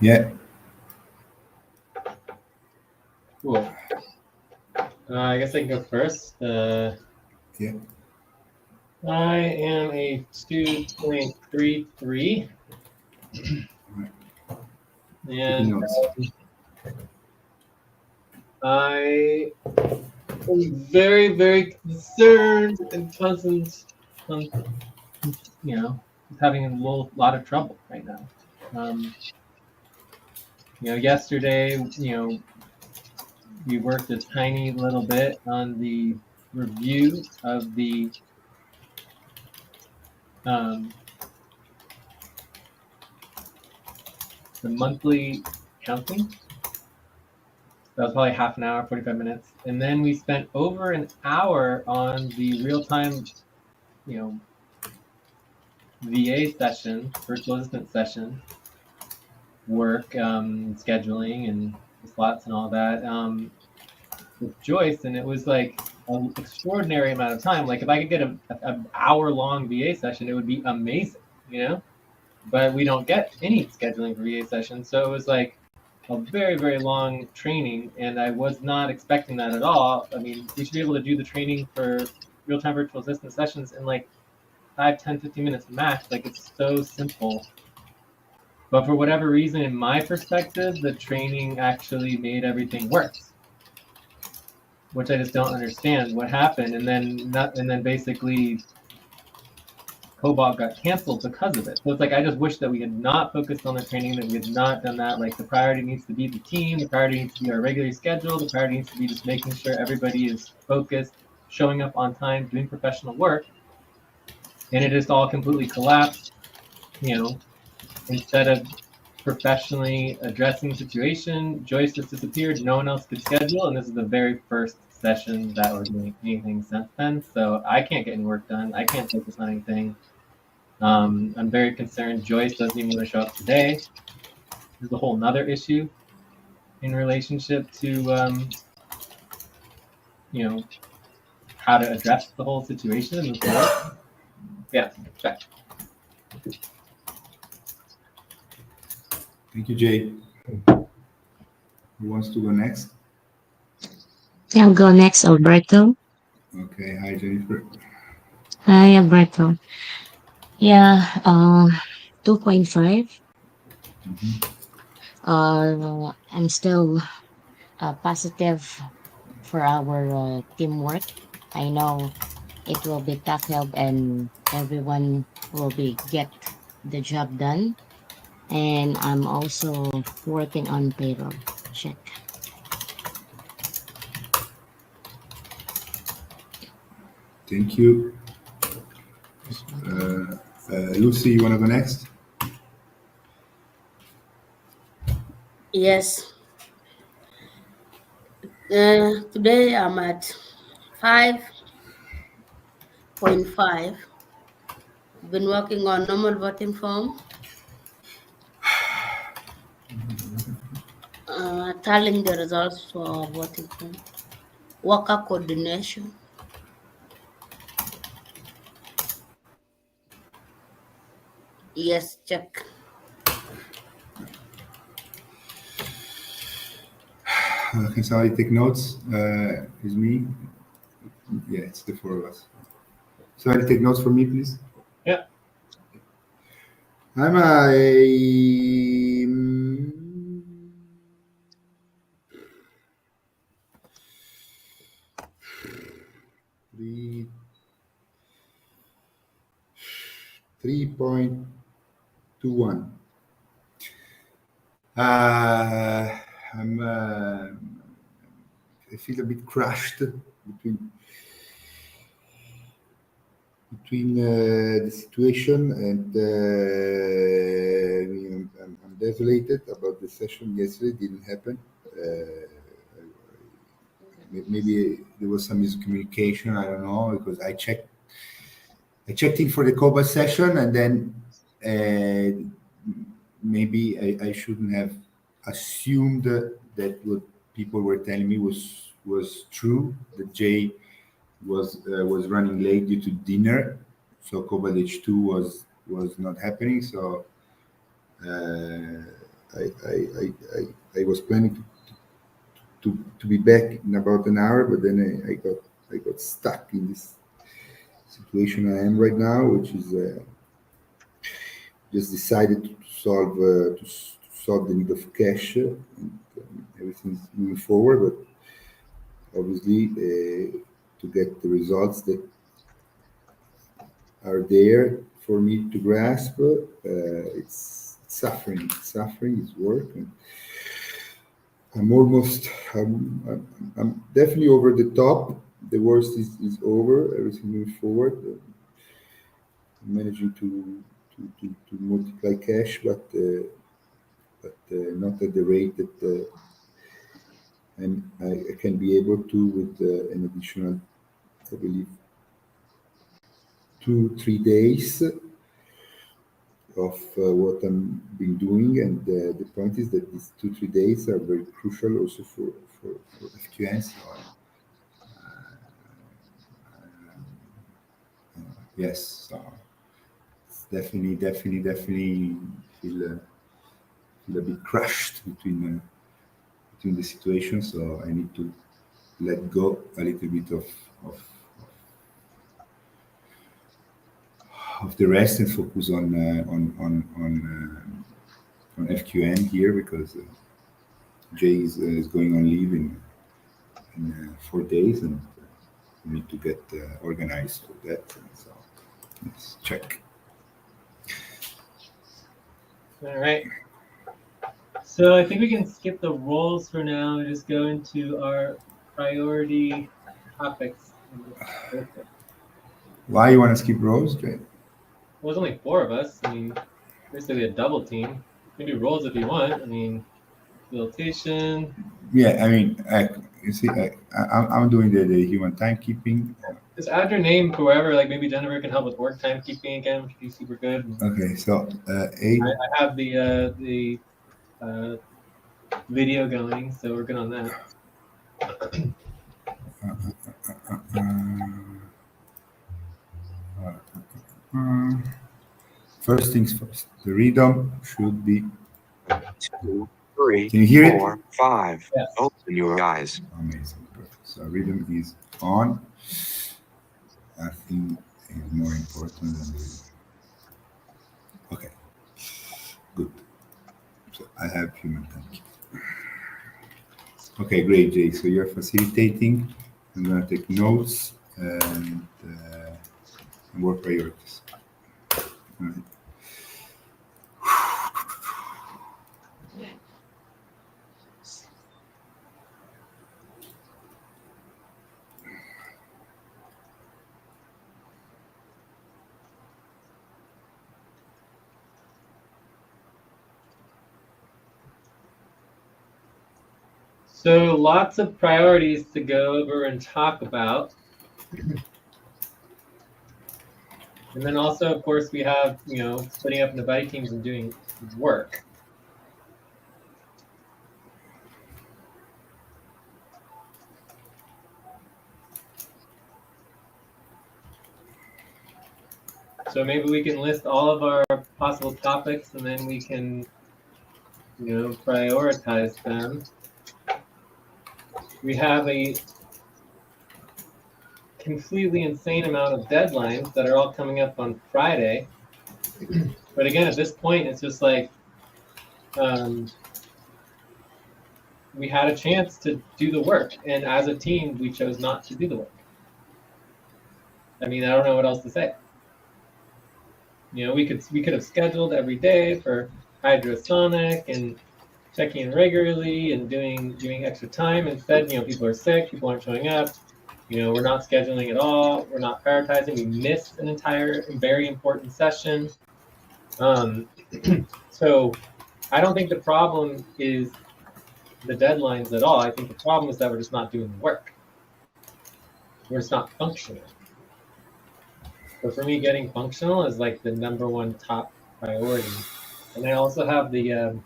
Yeah. Cool. I guess I can go first. Yeah. I am a 2.33. And notes. I am very, very concerned and constant, having a lot of trouble right now. Yesterday, we worked a tiny little bit on the review of the monthly counting. That was probably half an hour, 45 minutes. And then we spent over an hour on the real-time, VA session, virtual assistant session, work, scheduling and slots and all that with Joyce. And it was like an extraordinary amount of time. Like if I could get an hour-long VA session, it would be amazing, But we don't get any scheduling for VA sessions. So it was like a very, very long training, and I was not expecting that at all. I mean, we should be able to do the training for real-time virtual assistant sessions in like 5, 10, 15 minutes max. Like it's so simple. But for whatever reason, in my perspective, the training actually made everything worse, which I just don't understand what happened. And then basically Cobalt got canceled because of it. So it's like, I just wish that we had not focused on the training, that we had not done that. Like the priority needs to be the team, the priority needs to be our regular schedule, the priority needs to be just making sure everybody is focused, showing up on time, doing professional work. And it just all completely collapsed, instead of professionally addressing the situation, Joyce just disappeared, no one else could schedule, and this is the very first session that we're doing anything since then. So I can't get any work done, I can't focus on anything. I'm very concerned Joyce doesn't even want to show up today. There's a whole nother issue in relationship to, how to address the whole situation and move forward. Yeah, check. Thank you, Jay. Who wants to go next? I'll go next, Alberto. Okay, hi, Jennifer. Hi, Alberto. Yeah, 2.5. I'm still positive for our teamwork. I know it will be tackled and everyone will get the job done. And I'm also working on payroll. Check. Thank you. Lucy, you want to go next? Yes. Today I'm at 5.5. Been working on normal voting form, tallying the results for voting form, worker coordination. Yes, check. Can somebody take notes? Is me? Yeah, it's the four of us. Somebody take notes for me, please. Yeah. I'm a 3.21. I feel a bit crushed between the situation, and I'm desolated about the session yesterday. Didn't happen. Maybe there was some miscommunication. I don't know, because I checked in for the COBA session, and then maybe I shouldn't have assumed that what people were telling me was true. That Jay was running late due to dinner, so COBA H2 was not happening. So I was planning to be back in about an hour, but then I got stuck in this situation I am right now, which is just decided to solve to solve the need of cash, and everything's moving forward. But obviously, to get the results that are there for me to grasp, it's suffering. Suffering is work, and I'm almost. I'm definitely over the top. The worst is over. Everything moving forward. Managing to multiply cash, but not at the rate that I can be able to with an additional, I believe, 2 3 days of what I'm been doing, and the point is that these 2 3 days are very crucial also for FQN. So yes, so it's definitely feel a bit crushed between the situations. So I need to let go a little bit of, of the rest and focus on FQN here, because Jay is going on leave in 4 days, and we need to get organized for that. So let's check. All right. So I think we can skip the roles for now and just go into our priority topics. Why you want to skip roles, Jay? Well, there's only 4 of us. I mean, basically a double team. You can do roles if you want. I mean, facilitation. Yeah, I mean, you see, I'm doing the human timekeeping. Just add your name for wherever. Like maybe Jennifer can help with work timekeeping again, which would be super good. Okay, so 8. I have the video going, so we're good on that. First things first. The rhythm should be 2, 3, Can you hear 4, it? 5. Yes. Open your eyes. Amazing, perfect. So rhythm is on. Nothing is more important than the rhythm. Okay, good. So I have human thank you. Okay, great, Jay. So you're facilitating. I'm gonna take notes and work priorities. All right. So lots of priorities to go over and talk about. And then also, of course, we have, splitting up into buddy teams and doing work. So maybe we can list all of our possible topics, and then we can, prioritize them. We have a completely insane amount of deadlines that are all coming up on Friday. But again, at this point, it's just like we had a chance to do the work, and as a team, we chose not to do the work. I mean, I don't know what else to say. We could have scheduled every day for hydrosonic and checking in regularly and doing extra time. Instead, people are sick, people aren't showing up. We're not scheduling at all. We're not prioritizing. We missed an entire very important session. So I don't think the problem is the deadlines at all. I think the problem is that we're just not doing the work. We're just not functional. So for me, getting functional is like the #1 top priority. And I also have the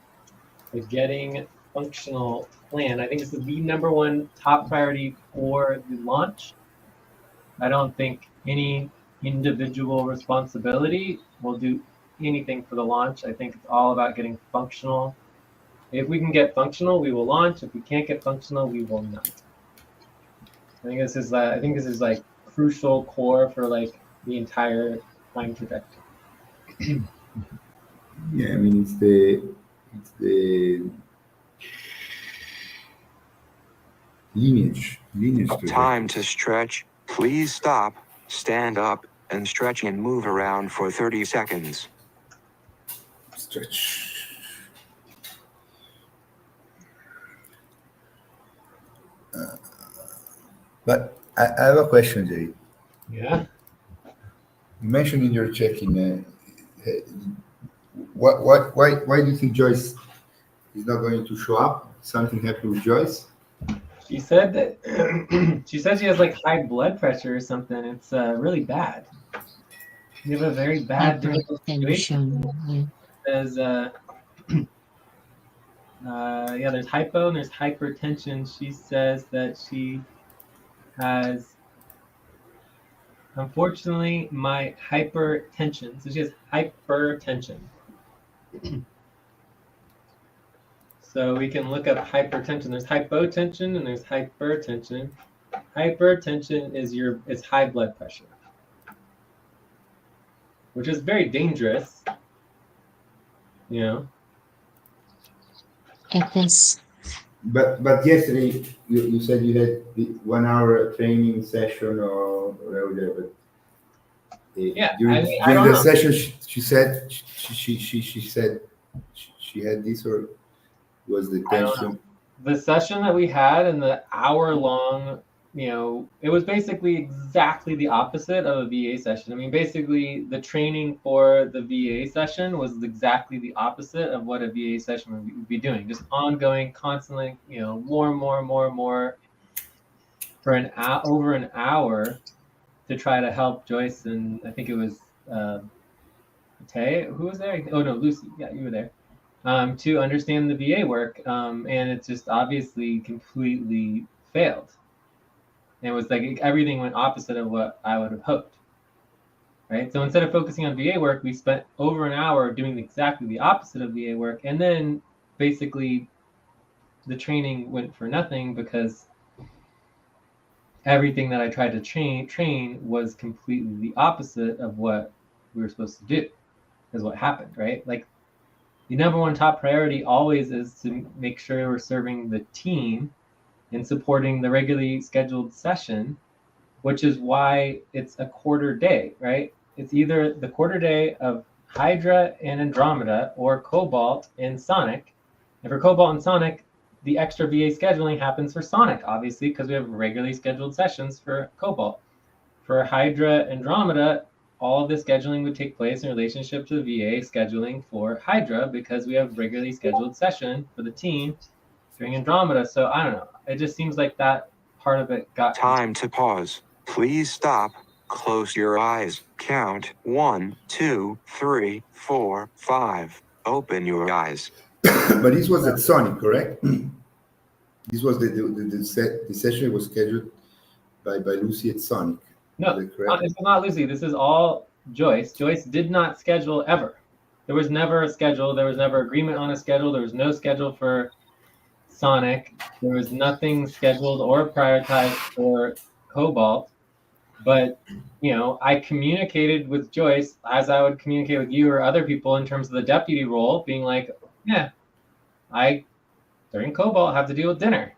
getting functional plan. I think this is the #1 top priority for the launch. I don't think any individual responsibility will do anything for the launch. I think it's all about getting functional If we can get functional, we will launch. If we can't get functional, we will not. I think this is like crucial core for like the entire time trajectory. Yeah, I mean it's the lineage Time trajectory. to stretch. Please stop, stand up, and stretch and move around for 30 seconds. Stretch. But I have a question, Jay. Yeah. You mentioned in your check-in, why do you think Joyce is not going to show up? Something happened with Joyce? She said that she said she has like high blood pressure or something. It's really bad. You have a very bad difficult situation. Hypertension. Yeah. There's yeah, there's hypo and there's hypertension. She says that she has, unfortunately, my hypertension. So she has hypertension. So we can look up hypertension. There's hypotension and there's hypertension. Hypertension is high blood pressure, which is very dangerous. You know. It is. But yesterday you said you had the 1 hour training session or whatever, but Yeah, during I mean, I during don't the know. session she said she said she had this, or was the I don't know. tension? The session that we had and the hour long, it was basically exactly the opposite of a VA session. I mean, basically the training for the VA session was exactly the opposite of what a VA session would be doing. Just ongoing, constantly, more for over an hour to try to help Joyce, and I think it was Tay, who was there? Oh no, Lucy. Yeah, you were there. To understand the VA work, and it just obviously completely failed. It was like everything went opposite of what I would have hoped. Right. So instead of focusing on VA work, we spent over an hour doing exactly the opposite of VA work, and then basically the training went for nothing because everything that I tried to train was completely the opposite of what we were supposed to do. Is what happened, right? Like the number one top priority always is to make sure we're serving the team and supporting the regularly scheduled session, which is why it's a quarter day, right? It's either the quarter day of Hydra and Andromeda or Cobalt and Sonic. And for Cobalt and Sonic, the extra VA scheduling happens for Sonic, obviously, because we have regularly scheduled sessions for Cobalt. For Hydra Andromeda, all of the scheduling would take place in relationship to the VA scheduling for Hydra because we have regularly scheduled session for the team during Andromeda. So I don't know. It just seems like that part of it got Time to pause. Please stop. Close your eyes. Count 1, 2, 3, 4, 5. Open your eyes. But this was at Sonic, correct? This was the session was scheduled by Lucy at Sonic. No, Is that correct? this is not Lucy. This is all Joyce. Joyce did not schedule ever. There was never a schedule. There was never agreement on a schedule. There was no schedule for Sonic. There was nothing scheduled or prioritized for Cobalt. But I communicated with Joyce as I would communicate with you or other people in terms of the deputy role, being like, yeah, I during Cobalt have to deal with dinner.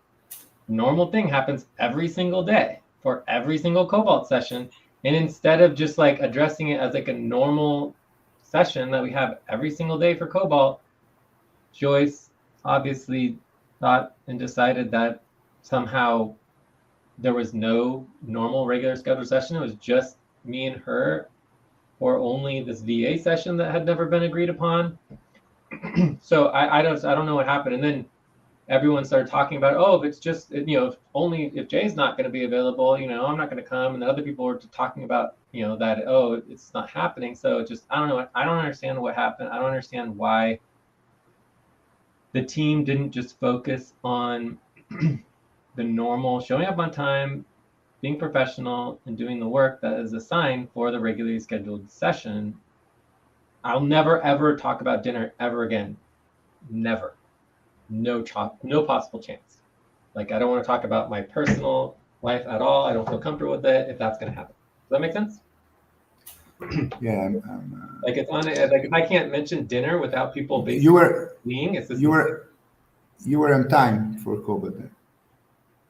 Normal thing happens every single day for every single Cobalt session. And instead of just like addressing it as like a normal session that we have every single day for Cobalt, Joyce obviously thought and decided that somehow there was no normal regular scheduled session. It was just me and her, or only this VA session that had never been agreed upon. So I don't know what happened. And then everyone started talking about, oh, if it's just, only if Jay's not going to be available, I'm not going to come. And the other people were talking about, that, oh, it's not happening. So just, I don't know. I don't understand what happened. I don't understand why the team didn't just focus on the normal showing up on time, being professional, and doing the work that is assigned for the regularly scheduled session. I'll never, ever talk about dinner ever again. Never. no possible chance. Like, I don't want to talk about my personal life at all. I don't feel comfortable with it if that's going to happen. Does that make sense? Yeah, Like, it's on. Like, if I can't mention dinner without people basically you were fleeing, it's this. you were on time for COVID then.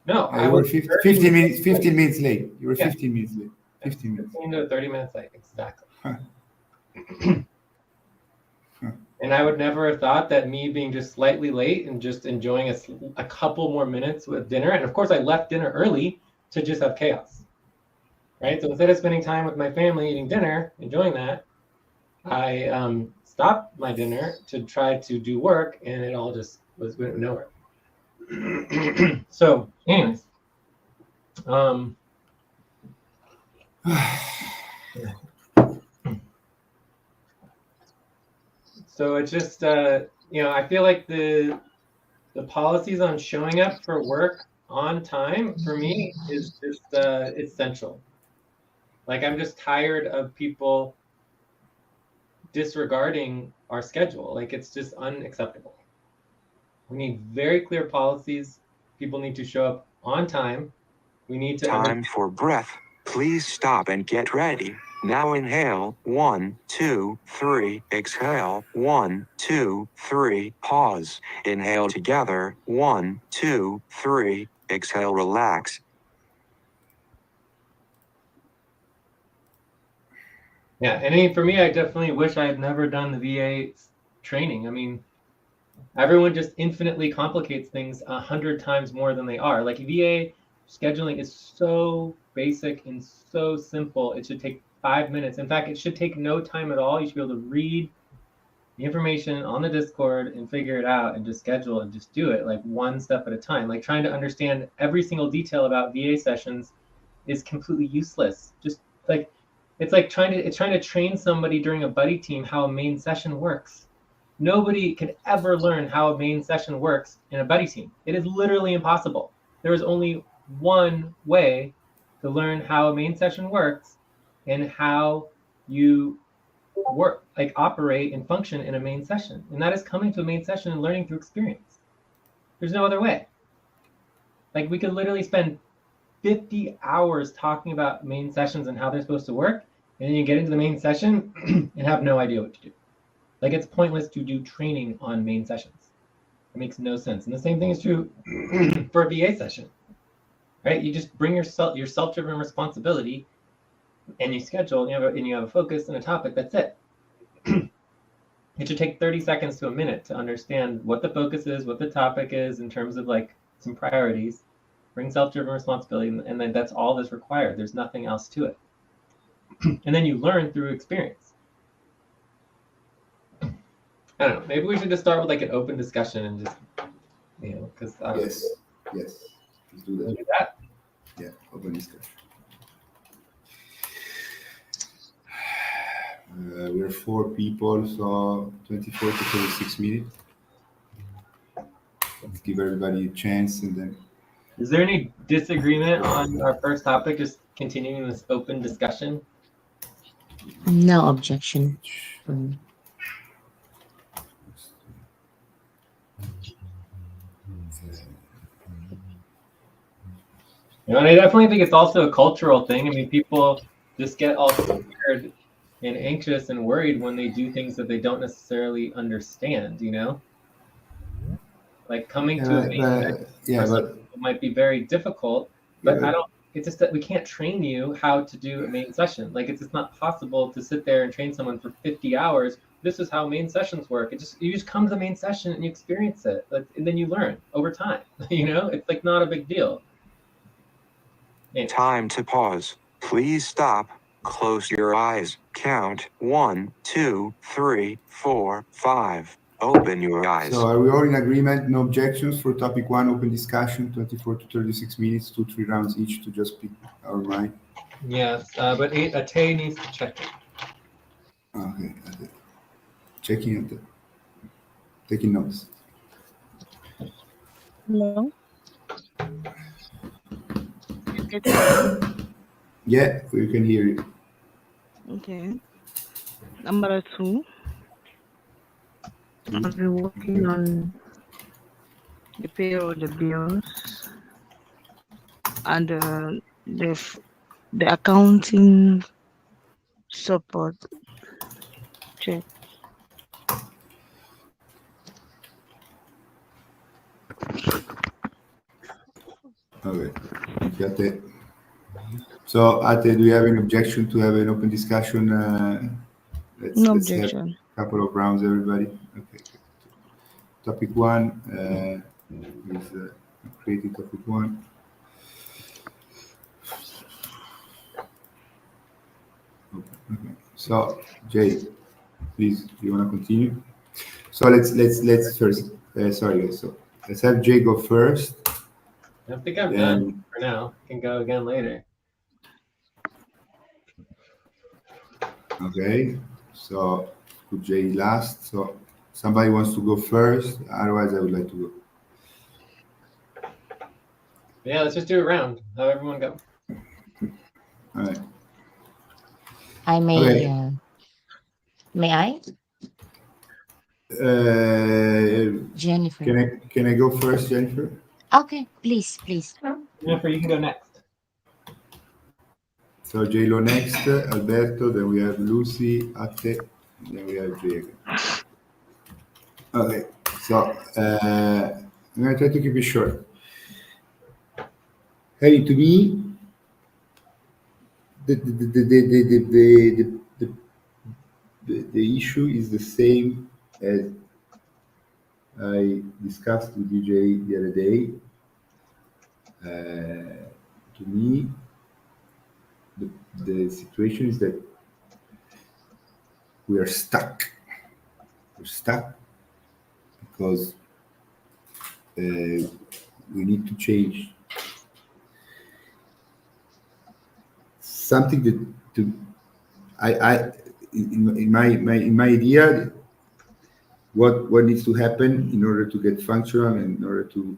No, Yeah, I you were was 15 minutes 15 minutes late. You were Yeah. 15 minutes late. 15 minutes. 15 to 30 minutes late, exactly. Huh. And I would never have thought that me being just slightly late and just enjoying a couple more minutes with dinner, and of course I left dinner early to just have chaos, right? So instead of spending time with my family eating dinner, enjoying that, I stopped my dinner to try to do work, and it all just went nowhere. So, anyways, so it's just I feel like the policies on showing up for work on time for me is just essential. Like, I'm just tired of people disregarding our schedule. Like, it's just unacceptable. We need very clear policies. People need to show up on time. We need to Time for breath. Please stop and get ready. Now inhale, 1, 2, 3, exhale, 1, 2, 3, pause. Inhale together, 1, 2, 3, exhale, relax. Yeah, and for me, I definitely wish I had never done the VA training. I mean, everyone just infinitely complicates things 100 times more than they are. Like, VA scheduling is so basic and so simple. It should take 5 minutes. In fact, it should take no time at all. You should be able to read the information on the Discord and figure it out and just schedule and just do it, like, one step at a time. Like, trying to understand every single detail about VA sessions is completely useless. Just like, it's like trying to train somebody during a buddy team how a main session works. Nobody could ever learn how a main session works in a buddy team. It is literally impossible. There is only one way to learn how a main session works and how you work, like, operate and function in a main session. And that is coming to a main session and learning through experience. There's no other way. Like, we could literally spend 50 hours talking about main sessions and how they're supposed to work, and then you get into the main session and have no idea what to do. Like, it's pointless to do training on main sessions. It makes no sense. And the same thing is true for a VA session, right? You just bring your self-driven responsibility, and you schedule, and you have a focus and a topic. That's it. It should take 30 seconds to a minute to understand what the focus is, what the topic is in terms of, like, some priorities. Bring self-driven responsibility, and then that's all that's required. There's nothing else to it. And then you learn through experience. I don't know. Maybe we should just start with, like, an open discussion and just, because Yes. Let's do we'll that. do that. Yeah, open discussion. We're 4 people, so 24 to 36 minutes. Let's give everybody a chance, and then Is there any disagreement on our first topic, just continuing this open discussion? No objection from me. And I definitely think it's also a cultural thing. I mean, people just get all scared and anxious and worried when they do things that they don't necessarily understand, Like, coming to a main session for some people might be very difficult, but it's just that we can't train you how to do a main session. Like, it's just not possible to sit there and train someone for 50 hours. This is how main sessions work. You just come to the main session and you experience it, and then you learn over time. It's like not a big deal. Anyways. Time to pause. Please stop. Close your eyes. Count 1, 2, 3, 4, 5. Open your eyes. So are we all in agreement? No objections for topic 1, open discussion, 24 to 36 minutes, 2-3 rounds each to just pick our mind. Yes, but Ate needs to check it. Okay. Checking and taking notes. Hello? You get it? Yeah, we can hear you. Okay. Number 2. Are we working on the payroll, the bills, and the accounting support check. Okay. Got it. So, Ate, do you have an objection to have an open discussion? No Let's have objection. a couple of rounds, everybody. Okay. Good. Topic one is creating topic one. Okay. So, Jay, please, do you want to continue? So let's first. Sorry, guys. So let's have Jay go first. I think I'm Then done for now. I can go again later. okay. So put Jay last. So somebody wants to go first. Otherwise, I would like to go. Yeah, let's just do a round. Have everyone go. All right. I Okay. may I? Jennifer. Can I go first, Jennifer? Okay, please, please. Jennifer, you can go next. So J Lo next, Alberto. Then we have Lucy, Ate. Then we have Jay again. Okay. So I'm gonna try to keep it short. Hey, to me, the issue is the same as I discussed with DJ the other day. To me, the, the situation is that we are stuck. We're stuck because we need to change something that to I in my idea what needs to happen in order to get functional and in order to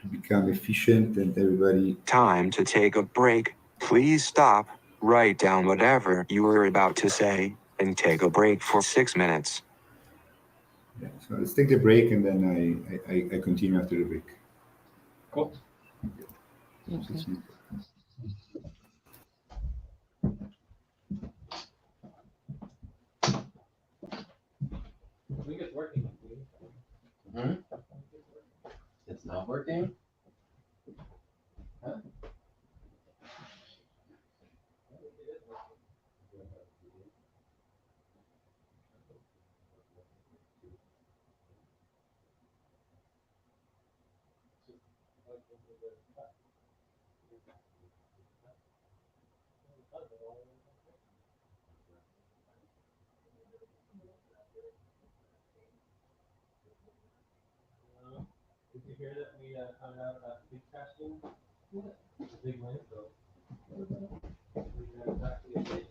become efficient and everybody. Time to take a break. Please stop, write down whatever you were about to say, and take a break for 6 minutes. Yeah, so let's take the break and then I continue after the break. Cool. Okay. I think it's working. It's not working? Huh? Did you hear that we found out about the big crashing? The big landfill. We actually did.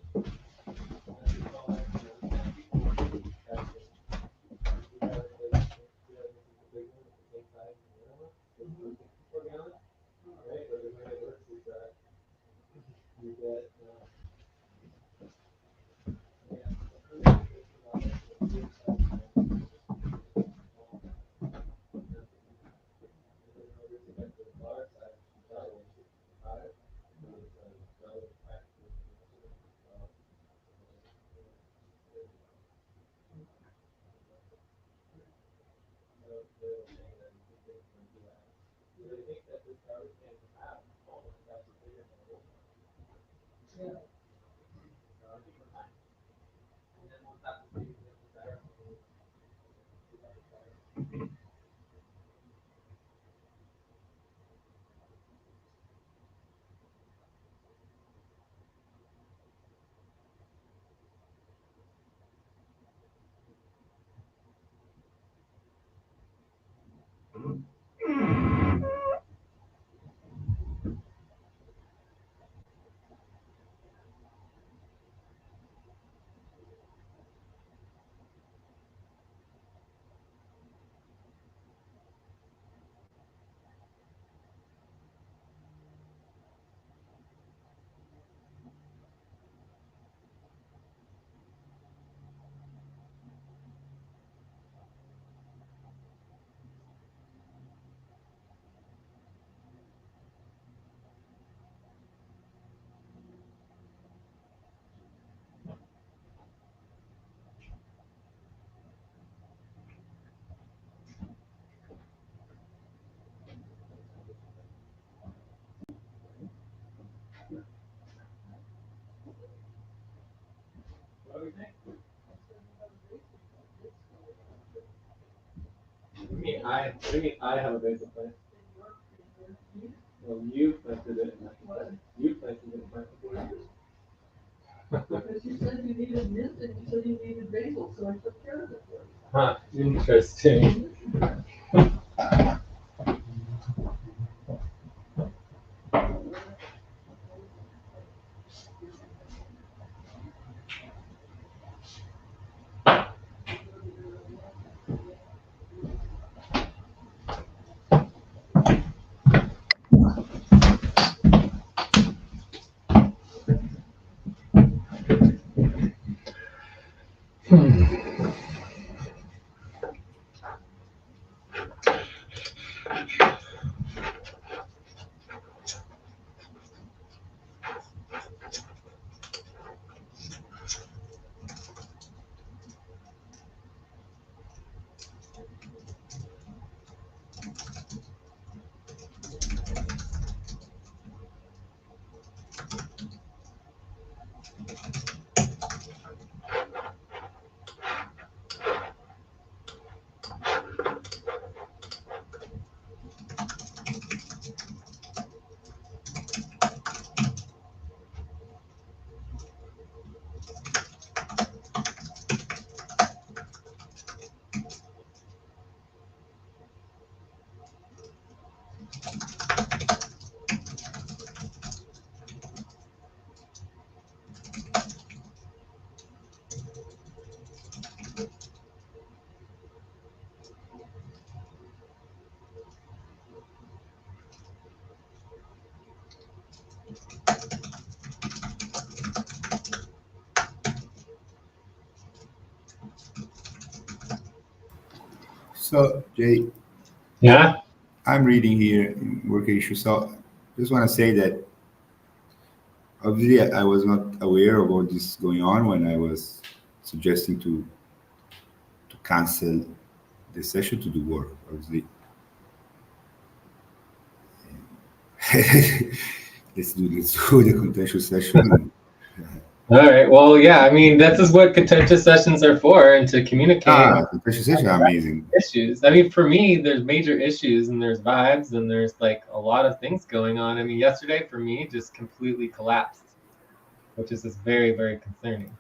I have a basal plant. Well, you planted it. You planted it. Because you said you needed mint and you said you needed basil, so I took care of it for you. Huh, interesting. So, Jay, Yeah? I'm reading here in work issue. So, just want to say that obviously I was not aware of all this going on when I was suggesting to cancel the session to do work. Obviously, let's do the contentious session. All right. Well, yeah. I mean, this is what contentious sessions are for, and to communicate Contentious session, amazing. issues. I mean, for me, there's major issues, and there's vibes, and there's like a lot of things going on. I mean, yesterday for me just completely collapsed, which is just very, very concerning.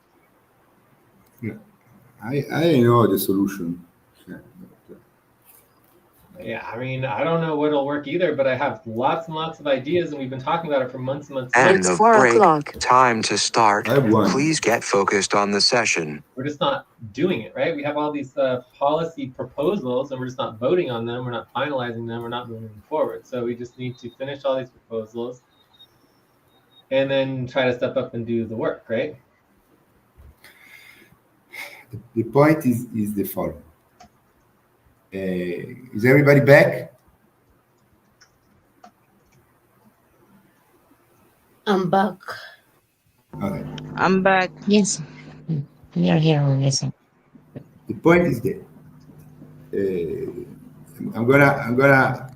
I know the solution. Yeah, but, Yeah, I mean, I don't know what'll work either, but I have lots and lots of ideas, and we've been talking about it for months and months. End It's of 4 break. o'clock. Time to start. I have one. Please get focused on the session. We're just not doing it, right? We have all these policy proposals, and we're just not voting on them. We're not finalizing them. We're not moving them forward. So we just need to finish all these proposals, and then try to step up and do the work, right? the point is the following. Is everybody back? I'm back. Okay. I'm back. Yes, we are here. We listen. The point is that I'm gonna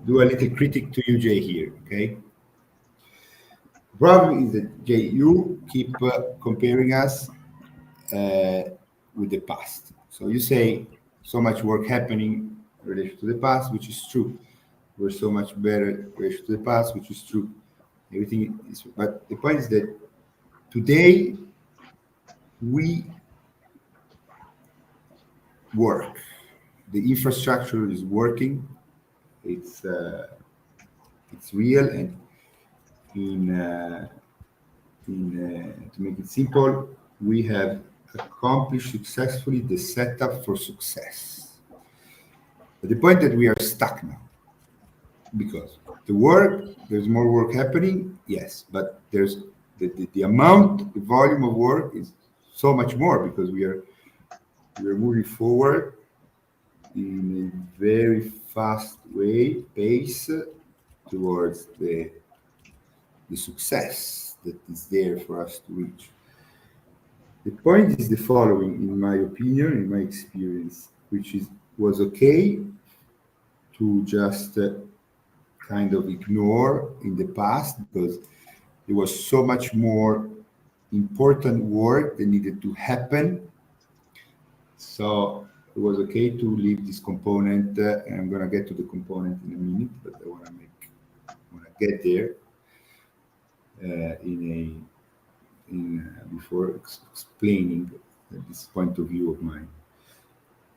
do a little critic to you, Jay, here. Okay. Problem is that Jay, you keep comparing us with the past. So you say so much work happening in relation to the past, which is true. We're so much better in relation to the past, which is true. Everything is, but the point is that today we work. The infrastructure is working. It's real, and to make it simple, we have accomplished successfully the setup for success. But the point that we are stuck now, because there's more work happening, yes, but there's the amount, the volume of work is so much more because we are moving forward in a very fast pace towards the success that is there for us to reach. The point is the following, in my opinion, in my experience, which was okay to just kind of ignore in the past because there was so much more important work that needed to happen. So it was okay to leave this component, and I'm gonna get to the component in a minute, but I wanna get there before explaining this point of view of mine.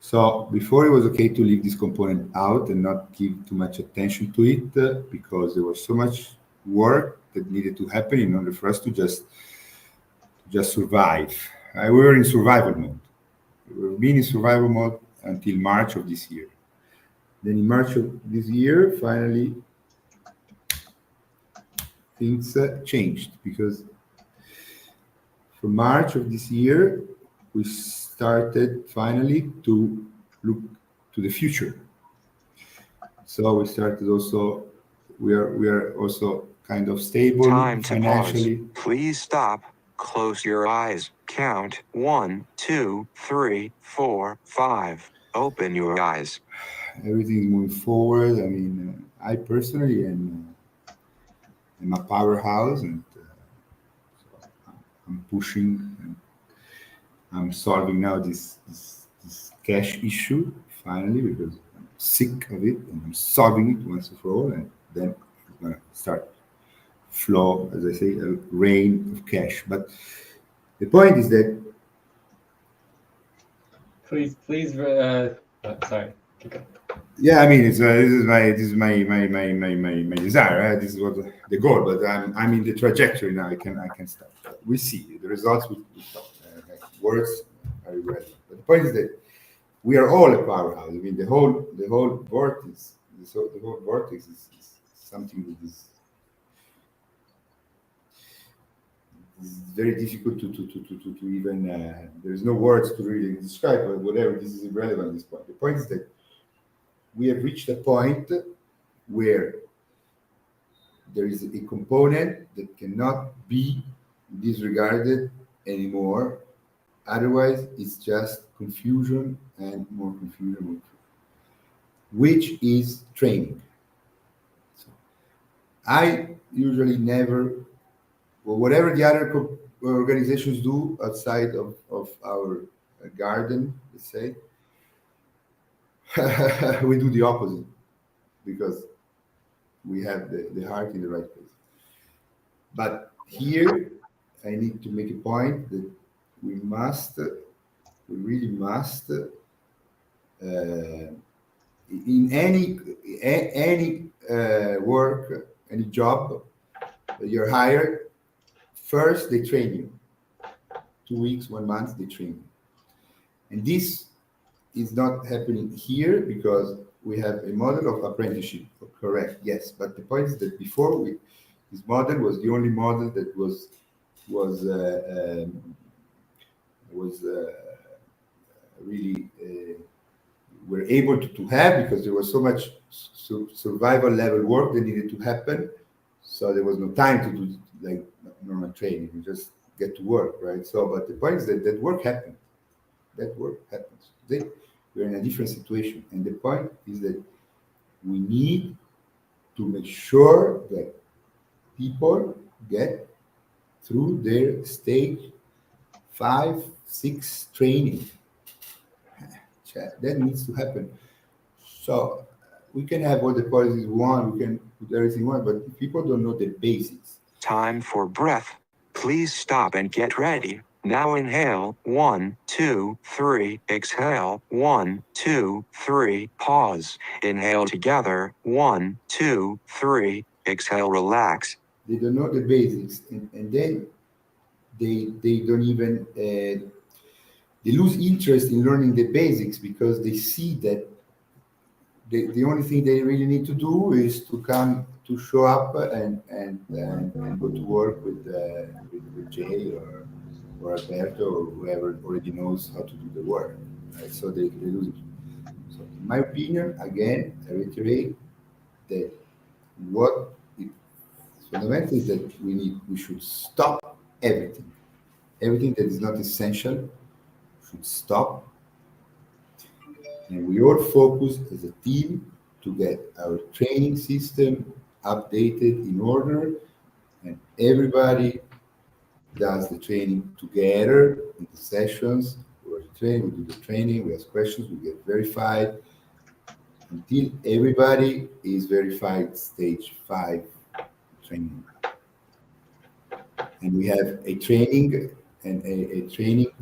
So before it was okay to leave this component out and not give too much attention to it because there was so much work that needed to happen in order for us to just survive. We were in survival mode. We've been in survival mode until March of this year. Then in March of this year, finally, things changed because from March of this year, we started finally to look to the future. So we started also, we are also kind of stable Time to financially. pause. Please stop. Close your eyes. Count 1, 2, 3, 4, 5. Open your eyes. Everything's moving forward. I mean, I personally am a powerhouse, and so I'm pushing, and I'm solving now this cash issue finally because I'm sick of it, and I'm solving it once and for all, and then it's gonna start flow, as I say, a rain of cash. But the point is that Please, sorry. Keep going. yeah, I mean, it's this is my desire. Right? This is what the goal. But I'm in the trajectory now. I can start. We see the results. We stop. Words are irrelevant. But the point is that we are all a powerhouse. I mean, the whole vortex. The whole vortex is something that is very difficult to even. There's no words to really describe. But whatever, this is irrelevant at this point. The point is that we have reached a point where there is a component that cannot be disregarded anymore. Otherwise, it's just confusion and more confusion, which is training. So I usually never, or whatever the other organizations do outside of our garden, let's say, we do the opposite because we have the heart in the right place. But here, I need to make a point that we really must, in any work, any job that you're hired, first they train you. 2 weeks, 1 month, they train you. And this is not happening here because we have a model of apprenticeship. Correct, yes. But the point is that before this model was the only model that was really were able to have because there was so much survival level work that needed to happen. So there was no time to do like normal training. You just get to work, right? So, but the point is that work happened. That work happens. We're in a different situation, and the point is that we need to make sure that people get through their stage 5, 6 training. That needs to happen. So we can have all the policies we want, we can put everything we want, but if people don't know the basics. Time for breath. Please stop and get ready. Now inhale, 1, 2, 3, exhale, 1, 2, 3, pause. Inhale together, 1, 2, 3, exhale, relax. They don't know the basics, and then they don't even, they lose interest in learning the basics because they see that the only thing they really need to do is to come to show up and go to work with Jay or Alberto or whoever already knows how to do the work. Right? So they lose it. So in my opinion, again, I reiterate that what it fundamental is that we should stop everything. Everything that is not essential should stop. And we all focus as a team to get our training system updated in order, and everybody does the training together in the sessions, or training, we do the training, we ask questions, we get verified until everybody is verified stage 5 training. And we have a training and a training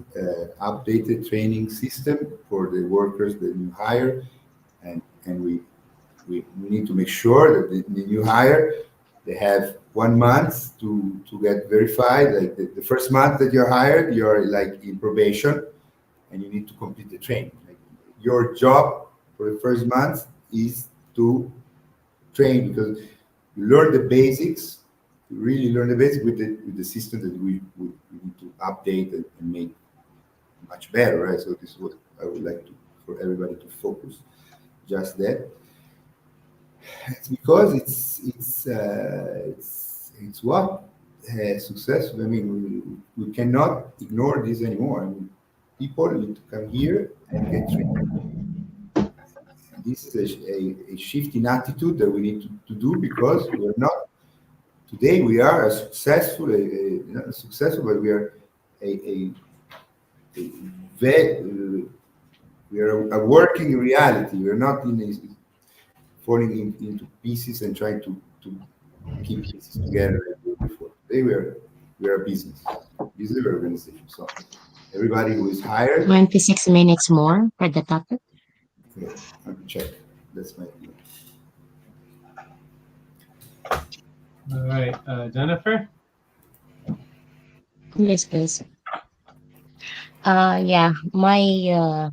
updated training system for the workers that you hire, and we need to make sure that the new hire, they have 1 month to get verified. Like the first month that you're hired, you're like in probation, and you need to complete the training. Like your job for the first month is to train, because you learn the basics, you really learn the basics with the system that we need to update and make much better, right? So this is what I would like to for everybody to focus. Just that. It's because it's what has success. I mean, we cannot ignore this anymore. I mean, people need to come here and get trained. This is a shift in attitude that we need to do, because we're not today. We are a successful, not successful, but we are a, a we are a working reality. We are not falling into pieces and trying to keep pieces together and do it before. Today we are a business organization. So everybody who is hired, 26 minutes more for the topic. okay, I can check. That's my opinion. All right, Jennifer. Yes, please. Yeah, my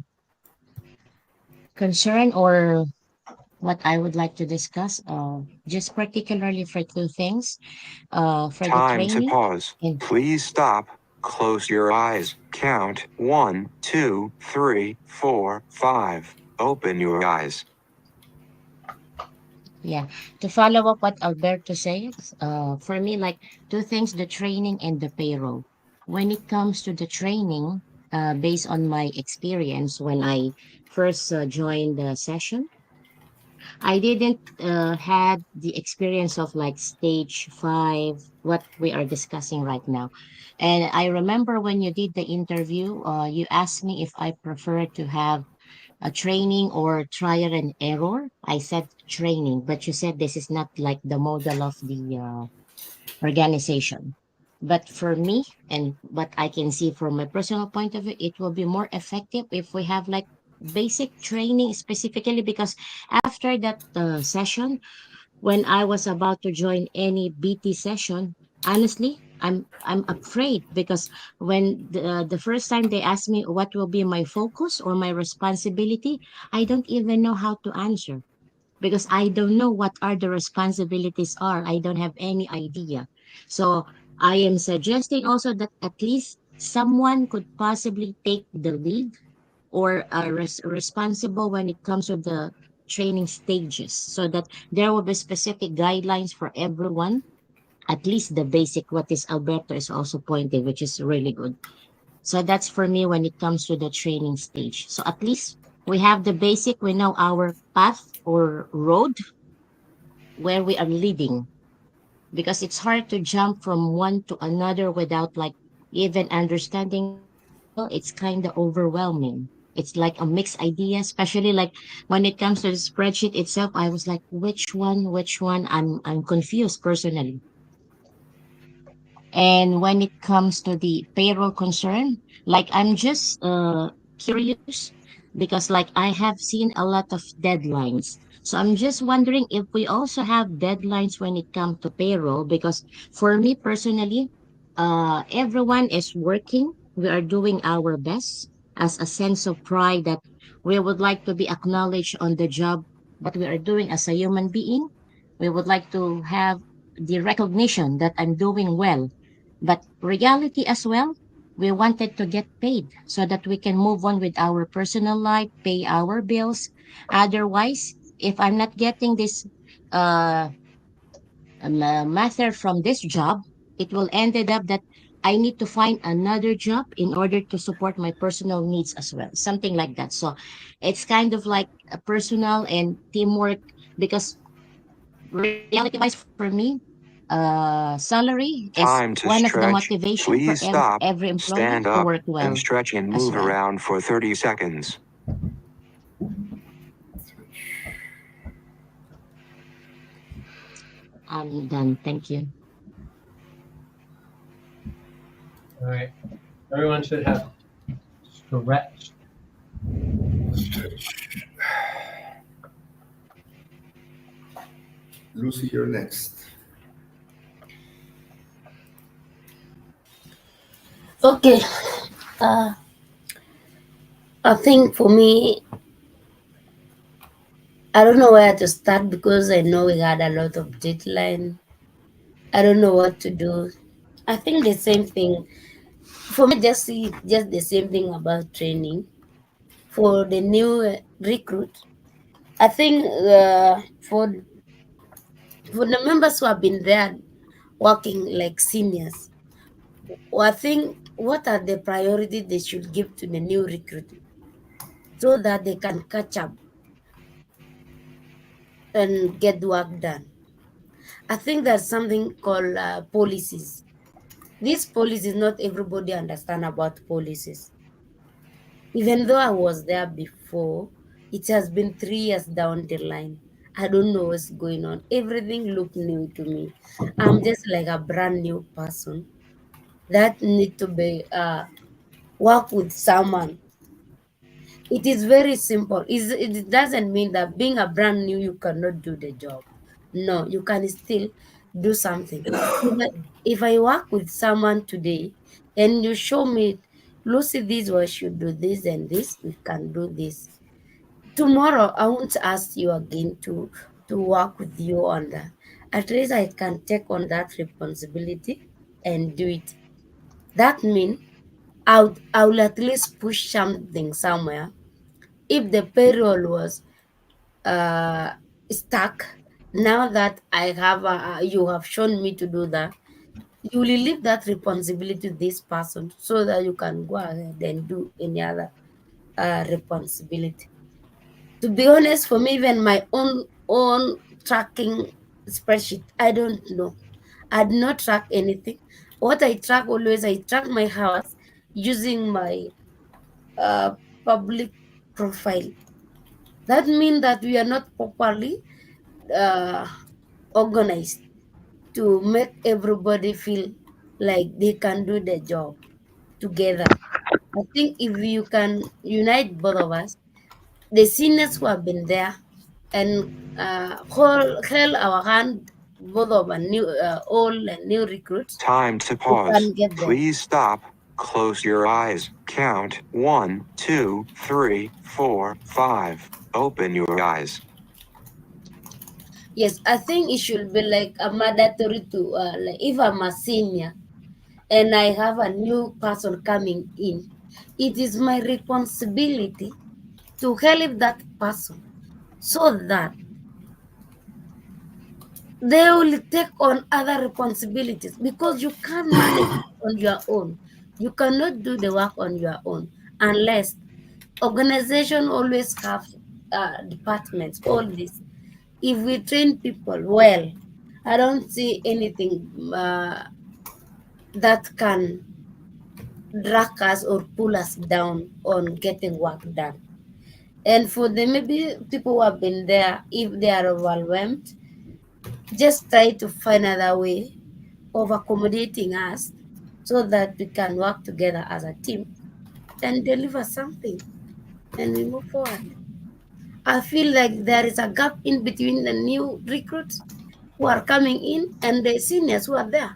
concern or what I would like to discuss, just particularly for two things, for the Time to training pause. and Please stop. Close your eyes. Count 1, 2, 3, 4, 5. Open your eyes. yeah, to follow up what Alberto says, for me, like two things, the training and the payroll. When it comes to the training, based on my experience when I first joined the session, I didn't had the experience of like stage 5, what we are discussing right now. And I remember when you did the interview, you asked me if I prefer to have a training or trial and error. I said training, but you said this is not like the model of the organization. But for me, and what I can see from my personal point of view, it will be more effective if we have like basic training specifically, because after that session, when I was about to join any BT session, honestly, I'm afraid, because when the first time they asked me what will be my focus or my responsibility, I don't even know how to answer, because I don't know what are the responsibilities are. I don't have any idea. So I am suggesting also that at least someone could possibly take the lead or are responsible when it comes to the training stages, so that there will be specific guidelines for everyone, at least the basic, what is Alberto is also pointing, which is really good. So that's for me when it comes to the training stage. So at least we have the basic, we know our path or road where we are leading, because it's hard to jump from one to another without like even understanding the model. It's kind of overwhelming. It's like a mixed idea, especially like when it comes to the spreadsheet itself. I was like, which one? I'm confused personally. And when it comes to the payroll concern, like I'm just curious, because like I have seen a lot of deadlines. So I'm just wondering if we also have deadlines when it comes to payroll, because for me personally, everyone is working. We are doing our best as a sense of pride that we would like to be acknowledged on the job that we are doing as a human being. We would like to have the recognition that I'm doing well, but reality as well, we wanted to get paid so that we can move on with our personal life, pay our bills. Otherwise, if I'm not getting this uh, matter from this job, it will ended up that I need to find another job in order to support my personal needs as well, something like that. So it's kind of like a personal and teamwork, because reality wise for me, salary is Time to one of the stretch. motivation for Please stop, every employee stand to up, work and well stretch and as move well. around for 30 seconds. I'm done. Thank you. All right. Everyone should have stretched. Lucy, you're next. Okay. Uh, I think for me, I don't know where to start because I know we had a lot of deadline. I don't know what to do. I think the same thing for me. Just the same thing about training for the new recruit. I think for the members who have been there working like seniors, I think what are the priorities they should give to the new recruit so that they can catch up and get work done. I think there's something called policies. These policies, not everybody understand about policies. Even though I was there before, it has been 3 years down the line. I don't know what's going on. Everything looked new to me. I'm just like a brand new person that need to be work with someone. It is very simple. It doesn't mean that being a brand new you cannot do the job. No, you can still do something. If I work with someone today and you show me, Lucy, this was should do this and this, we can do this. Tomorrow I won't ask you again to work with you on that. At least I can take on that responsibility and do it. That means I will at least push something somewhere. If the payroll was uh, stuck, now that I have you have shown me to do that, you will leave that responsibility to this person so that you can go ahead and do any other responsibility. To be honest, for me, even my own tracking spreadsheet, I don't know. I do not track anything. What I track always, I track my hours using my uh, public profile. That means that we are not properly uh, organized to make everybody feel like they can do the job together. I think if you can unite both of us, the seniors who have been there, and hold our hand, both of our new, old and new recruits, Time to we pause. can get there. Please stop. Close your eyes. Count 1, 2, 3, 4, 5. Open your eyes. Yes, I think it should be like a mandatory to, like if I'm a senior and I have a new person coming in, it is my responsibility to help that person so that they will take on other responsibilities because you can't manage on your own. You cannot do the work on your own unless organization always have departments. All this, if we train people well, I don't see anything that can drag us or pull us down on getting work done. And for the maybe people who have been there, if they are overwhelmed, just try to find another way of accommodating us so that we can work together as a team and deliver something and we move forward. I feel like there is a gap in between the new recruits who are coming in and the seniors who are there.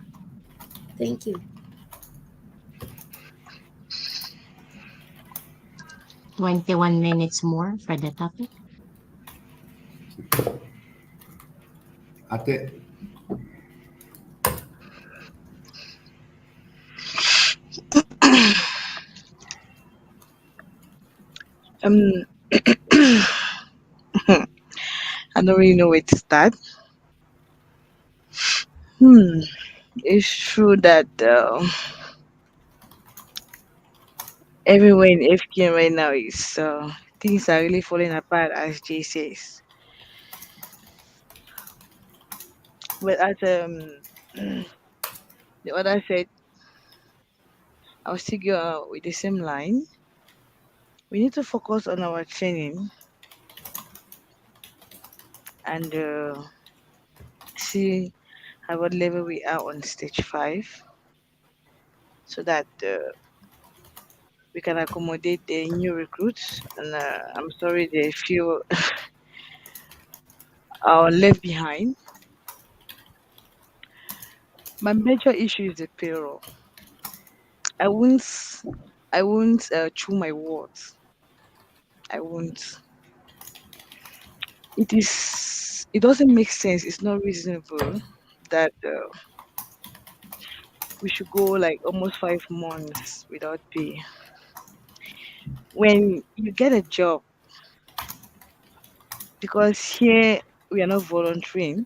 Thank you. 21 minutes more for the topic. Ate, Um, I don't really know where to start. Hmm. It's true that everywhere in FK right now is things are really falling apart, as Jay says. But as The other said, I'll still go with the same line. We need to focus on our training and see at what level we are on stage 5 so that we can accommodate the new recruits. And I'm sorry they feel are left behind. My major issue is the payroll. I won't, I won't chew my words. I won't. It is. It doesn't make sense. It's not reasonable that we should go like almost 5 months without pay. When you get a job, because here we are not volunteering,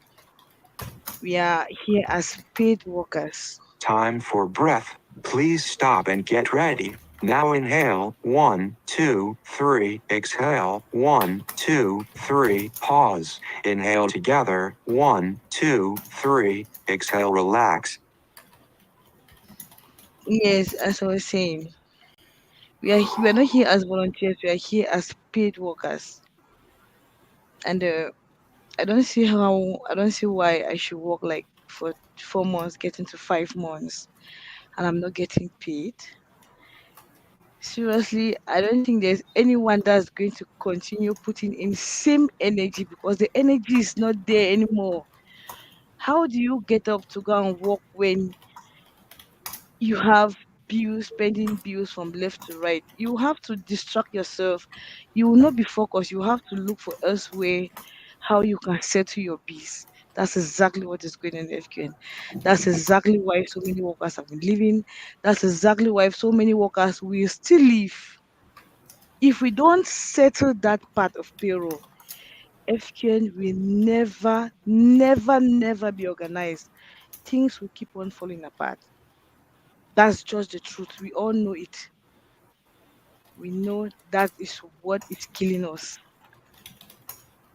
we are here as paid workers. Time for breath. Please stop and get ready. Now inhale, 1, 2, 3, exhale, 1, 2, 3, pause. Inhale together, 1, 2, 3, exhale, relax. Yes, as I was saying, we are not here as volunteers. We are here as paid workers, and I don't see why I should work like for 4 months, getting to 5 months, and I'm not getting paid. Seriously, I don't think there's anyone that's going to continue putting in same energy because the energy is not there anymore. How do you get up to go and work when you have bills, spending bills from left to right? You have to distract yourself. You will not be focused. You have to look for elsewhere how you can settle your bills. That's exactly what is going on in FQN. That's exactly why so many workers have been leaving. That's exactly why so many workers will still leave. If we don't settle that part of payroll, FQN will never, never, never be organized. Things will keep on falling apart. That's just the truth. We all know it. We know that is what is killing us.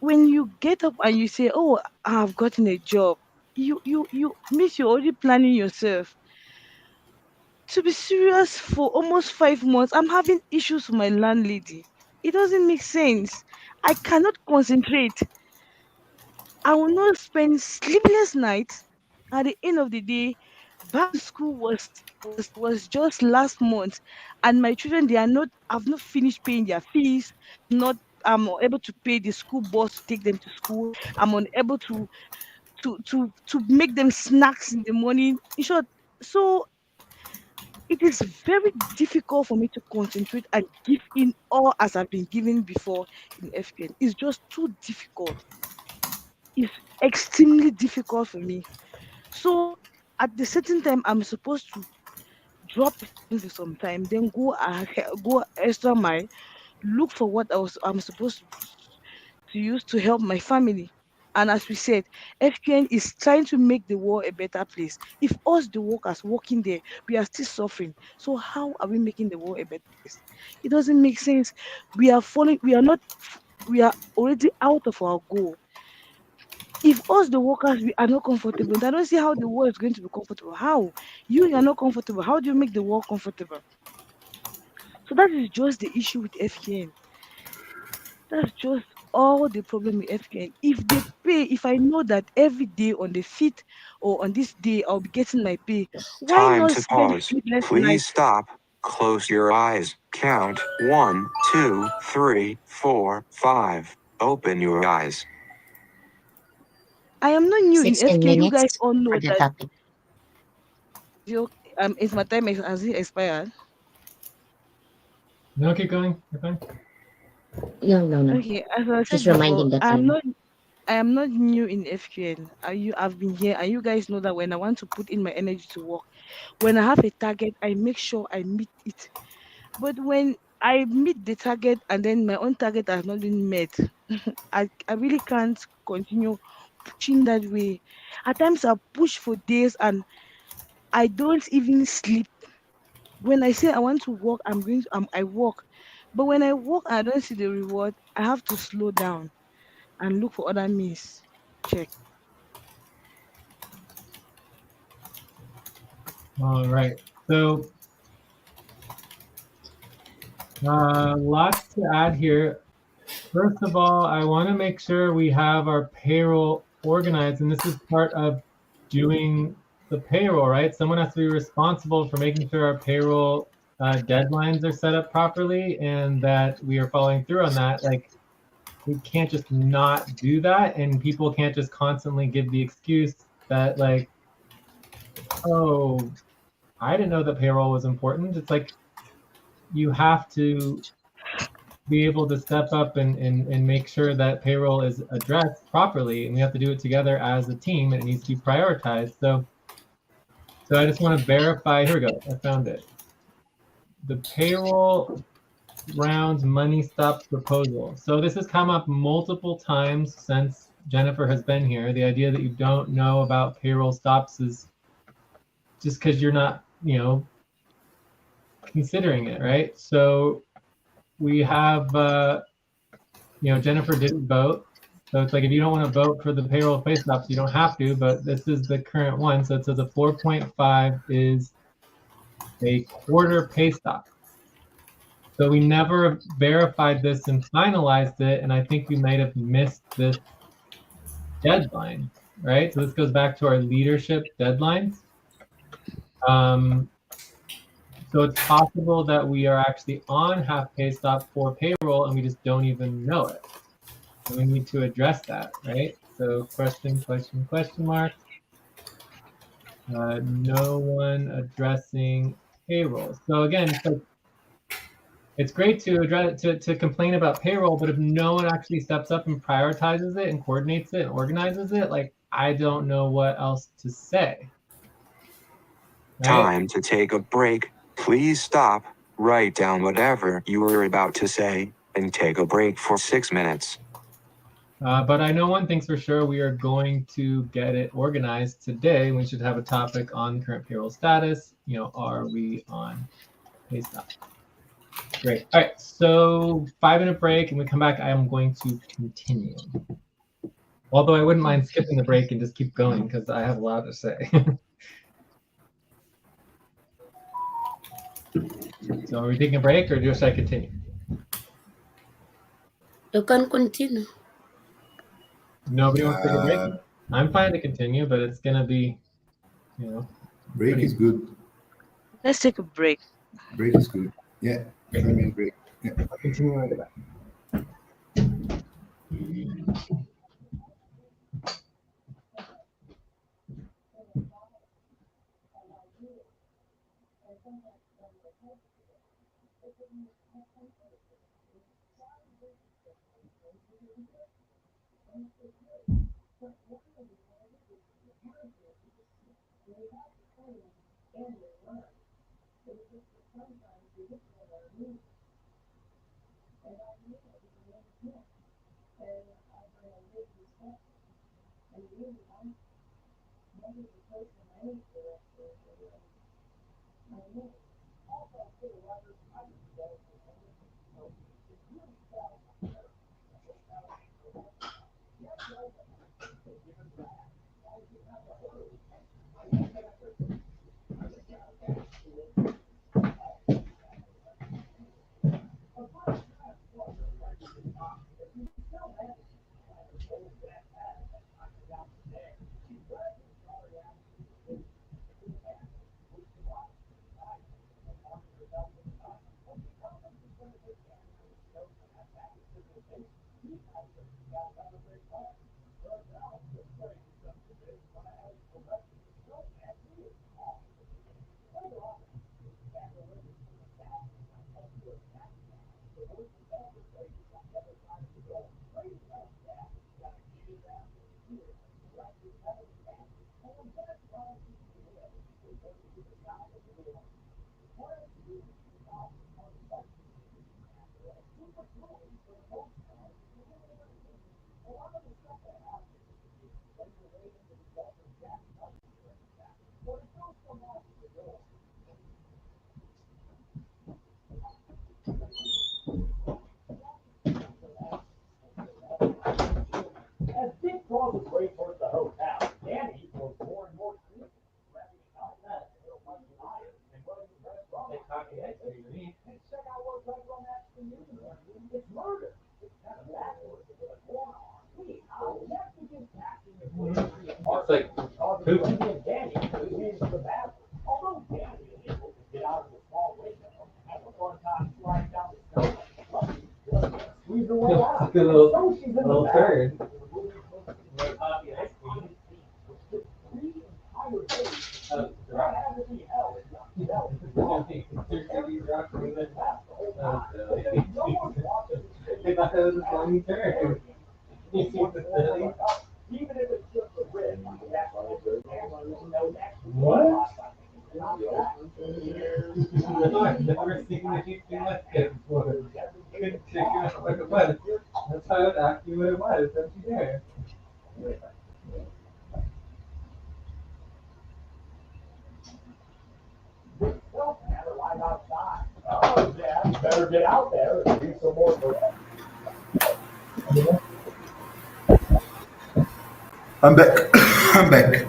When you get up and you say, "Oh, I've gotten a job," you miss you're already planning yourself. To be serious for almost 5 months, I'm having issues with my landlady. It doesn't make sense. I cannot concentrate. I will not spend sleepless nights. At the end of the day, back to school was just last month, and my children they are not. I've not finished paying their fees. Not I'm unable to pay the school bus to take them to school. I'm unable to make them snacks in the morning. In short, so it is very difficult for me to concentrate and give in all as I've been giving before in FPN. It's just too difficult. It's extremely difficult for me. So at the certain time, I'm supposed to drop FPN for some time, then go extra mile, look for what I'm supposed to use to help my family. And as we said, FPN is trying to make the world a better place. If us, the workers working there, we are still suffering. So how are we making the world a better place? It doesn't make sense. We are falling. We are not. We are already out of our goal. If us the workers we are not comfortable, I don't see how the world is going to be comfortable. How you are not comfortable? How do you make the world comfortable? So that is just the issue with FKN. That's just all the problem with FKN. If they pay, if I know that every day on the fifth or on this day I'll be getting my pay, why Time not to spend pause. sleepless Please nights? stop. Close your eyes. Count 1, 2, 3, 4, 5. Open your eyes. I am not new in 16 FKN. You guys minutes all know for the that. topic. Is my time has it expired? No, keep going. You're fine. No, no, no. Okay, as I said Just before, reminding the time. I am not new in FQN. I've been here, and you guys know that when I want to put in my energy to work, when I have a target, I make sure I meet it. But when I meet the target and then my own target has not been met, I really can't continue pushing that way. At times I push for days and I don't even sleep. When I say I want to work, I work. But when I work and I don't see the reward, I have to slow down and look for other means. Check. All right. So lots to add here. First of all, I want to make sure we have our payroll organized, and this is part of doing the payroll, right? Someone has to be responsible for making sure our payroll deadlines are set up properly and that we are following through on that. Like, we can't just not do that, and people can't just constantly give the excuse that, like, oh, I didn't know that payroll was important. It's like, you have to be able to step up and make sure that payroll is addressed properly, and we have to do it together as a team, and it needs to be prioritized. So I just want to verify. Here we go. I found it. The payroll rounds money stops proposal. So this has come up multiple times since Jennifer has been here. The idea that you don't know about payroll stops is just because you're not, considering it, right? So we have, Jennifer didn't vote. So it's like, if you don't want to vote for the payroll pay stops, you don't have to, but this is the current one. So it says a 4.5 is a quarter pay stop. So we never verified this and finalized it, and I think we might have missed this deadline, right? So this goes back to our leadership deadlines. So it's possible that we are actually on half pay stop for payroll and we just don't even know it. And we need to address that, right? So question mark. No one addressing payroll. So again, it's great to address to complain about payroll, but if no one actually steps up and prioritizes it and coordinates it and organizes it, like, I don't know what else to say. Right? Time to take a break. Please stop, write down whatever you were about to say, and take a break for 6 minutes. But I know one thing's for sure, we are going to get it organized today. We should have a topic on current payroll status. Are we on pay stop? Great. All right, so 5-minute break, and we come back. I am going to continue. Although I wouldn't mind skipping the break and just keep going because I have a lot to say. So are we taking a break or should I continue? You can continue. Nobody wants to take a break? I'm fine to continue, but it's going to be, Break is good. Let's take a break. Break is good. Yeah, 5-minute break. Yeah. I'll continue when I get back. It's like poop. It's a good little turd. I thought that was a funny turd. You see the silly? What? No, I've never seen anything like it before. Couldn't figure out what it was. That's how I would ask you what it was. Don't you dare. I'm back. I'm back.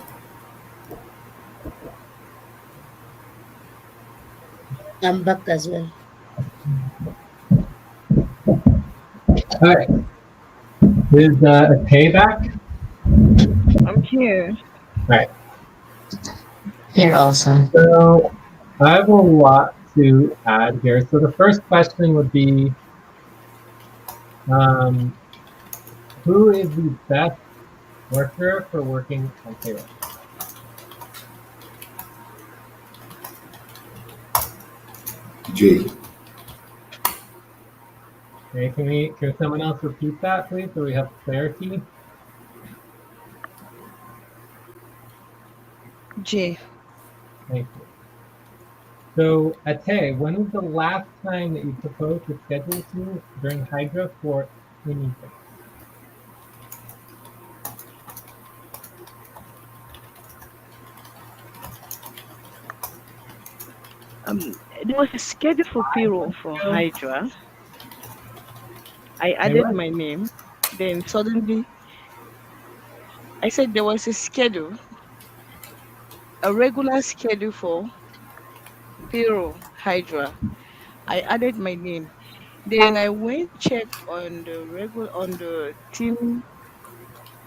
I'm back as well. Alright. Is a payback? I'm here. Alright. Here also. So I have a lot to add here. So the first question would be, who is the best worker for working on payroll? Jay. Okay, can someone else repeat that, please, so we have clarity? J. Thank you. So, Ate, when was the last time that you proposed to schedule to during Hydra for anything? There was a schedule for payroll for Hydra. I Say added what? my name. Then suddenly, I said there was a schedule, a regular schedule for payroll Hydra. I added my name. Then I went check on the team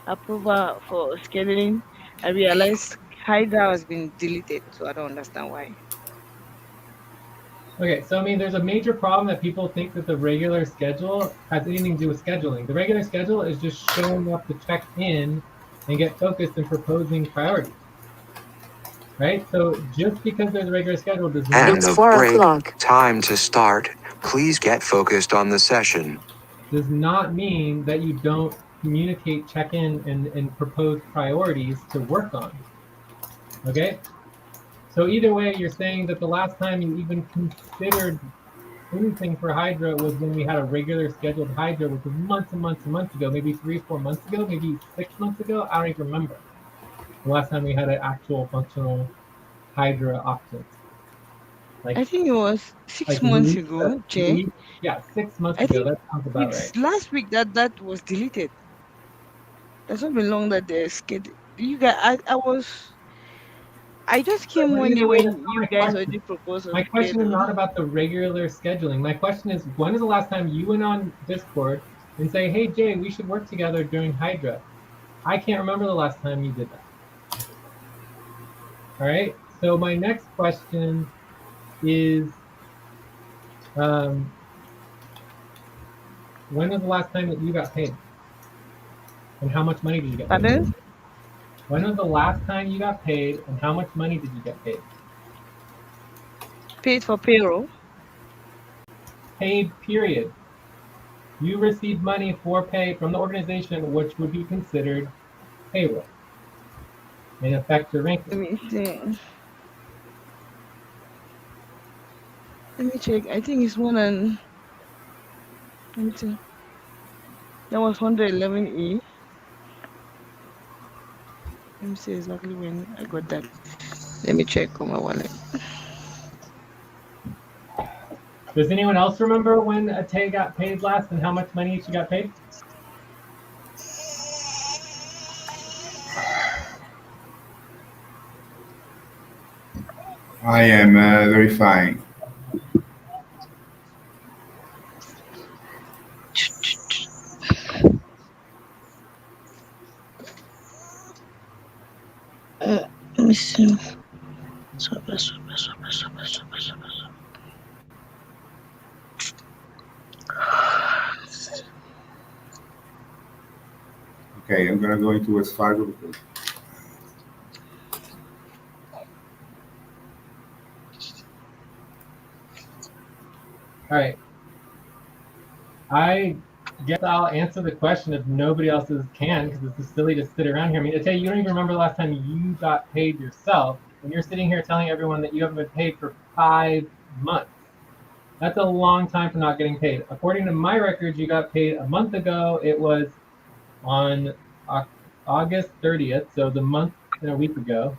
approval for scheduling. I realized Hydra has been deleted, so I don't understand why. Okay, so I mean, there's a major problem that people think that the regular schedule has anything to do with scheduling. The regular schedule is just showing up to check in and get focused and proposing priorities, right? So just because there's a regular schedule does End not of break. Time to start. Please get focused on the session. mean that you don't communicate, check in, and propose priorities to work on. Okay? So either way, you're saying that the last time you even considered anything for Hydra was when we had a regular scheduled Hydra, which was months and months and months ago, maybe 3 or 4 months ago, maybe 6 months ago. I don't even remember the last time we had an actual functional Hydra option. I Like think it was like 6 months ago, Jay. yeah, 6 months I ago. think That sounds about right. it's last week that was deleted. That's not been long that they're scheduled. You guys, I just came But one day either way, that's when not you my guys question. already proposed a My question is schedule. not about the regular scheduling. My question is, when is the last time you went on Discord and say, "Hey Jay, we should work together during Hydra"? I can't remember the last time you did that. All right. So my next question is, um, when was the last time that you got paid, and how much money did you get paid? Pardon? When was the last time you got paid, and how much money did you get paid? Paid for payroll. Paid, period. You received money for pay from the organization, which would be considered payroll and affect your Let ranking. me see. Let me check. I think it's one and let me see. That was 111E. Let me see exactly when I got that. Let me check on my wallet. Does anyone else remember when Tay got paid last and how much money she got paid? I am verifying. see. Okay, I'm gonna go into West Fargo because All right. I guess I'll answer the question if nobody else can, because it's just silly to sit around here. I mean, I tell you, you don't even remember the last time you got paid yourself, and you're sitting here telling everyone that you haven't been paid for 5 months. That's a long time for not getting paid. According to my records, you got paid a month ago. It was on August 30th, so the month and a week ago.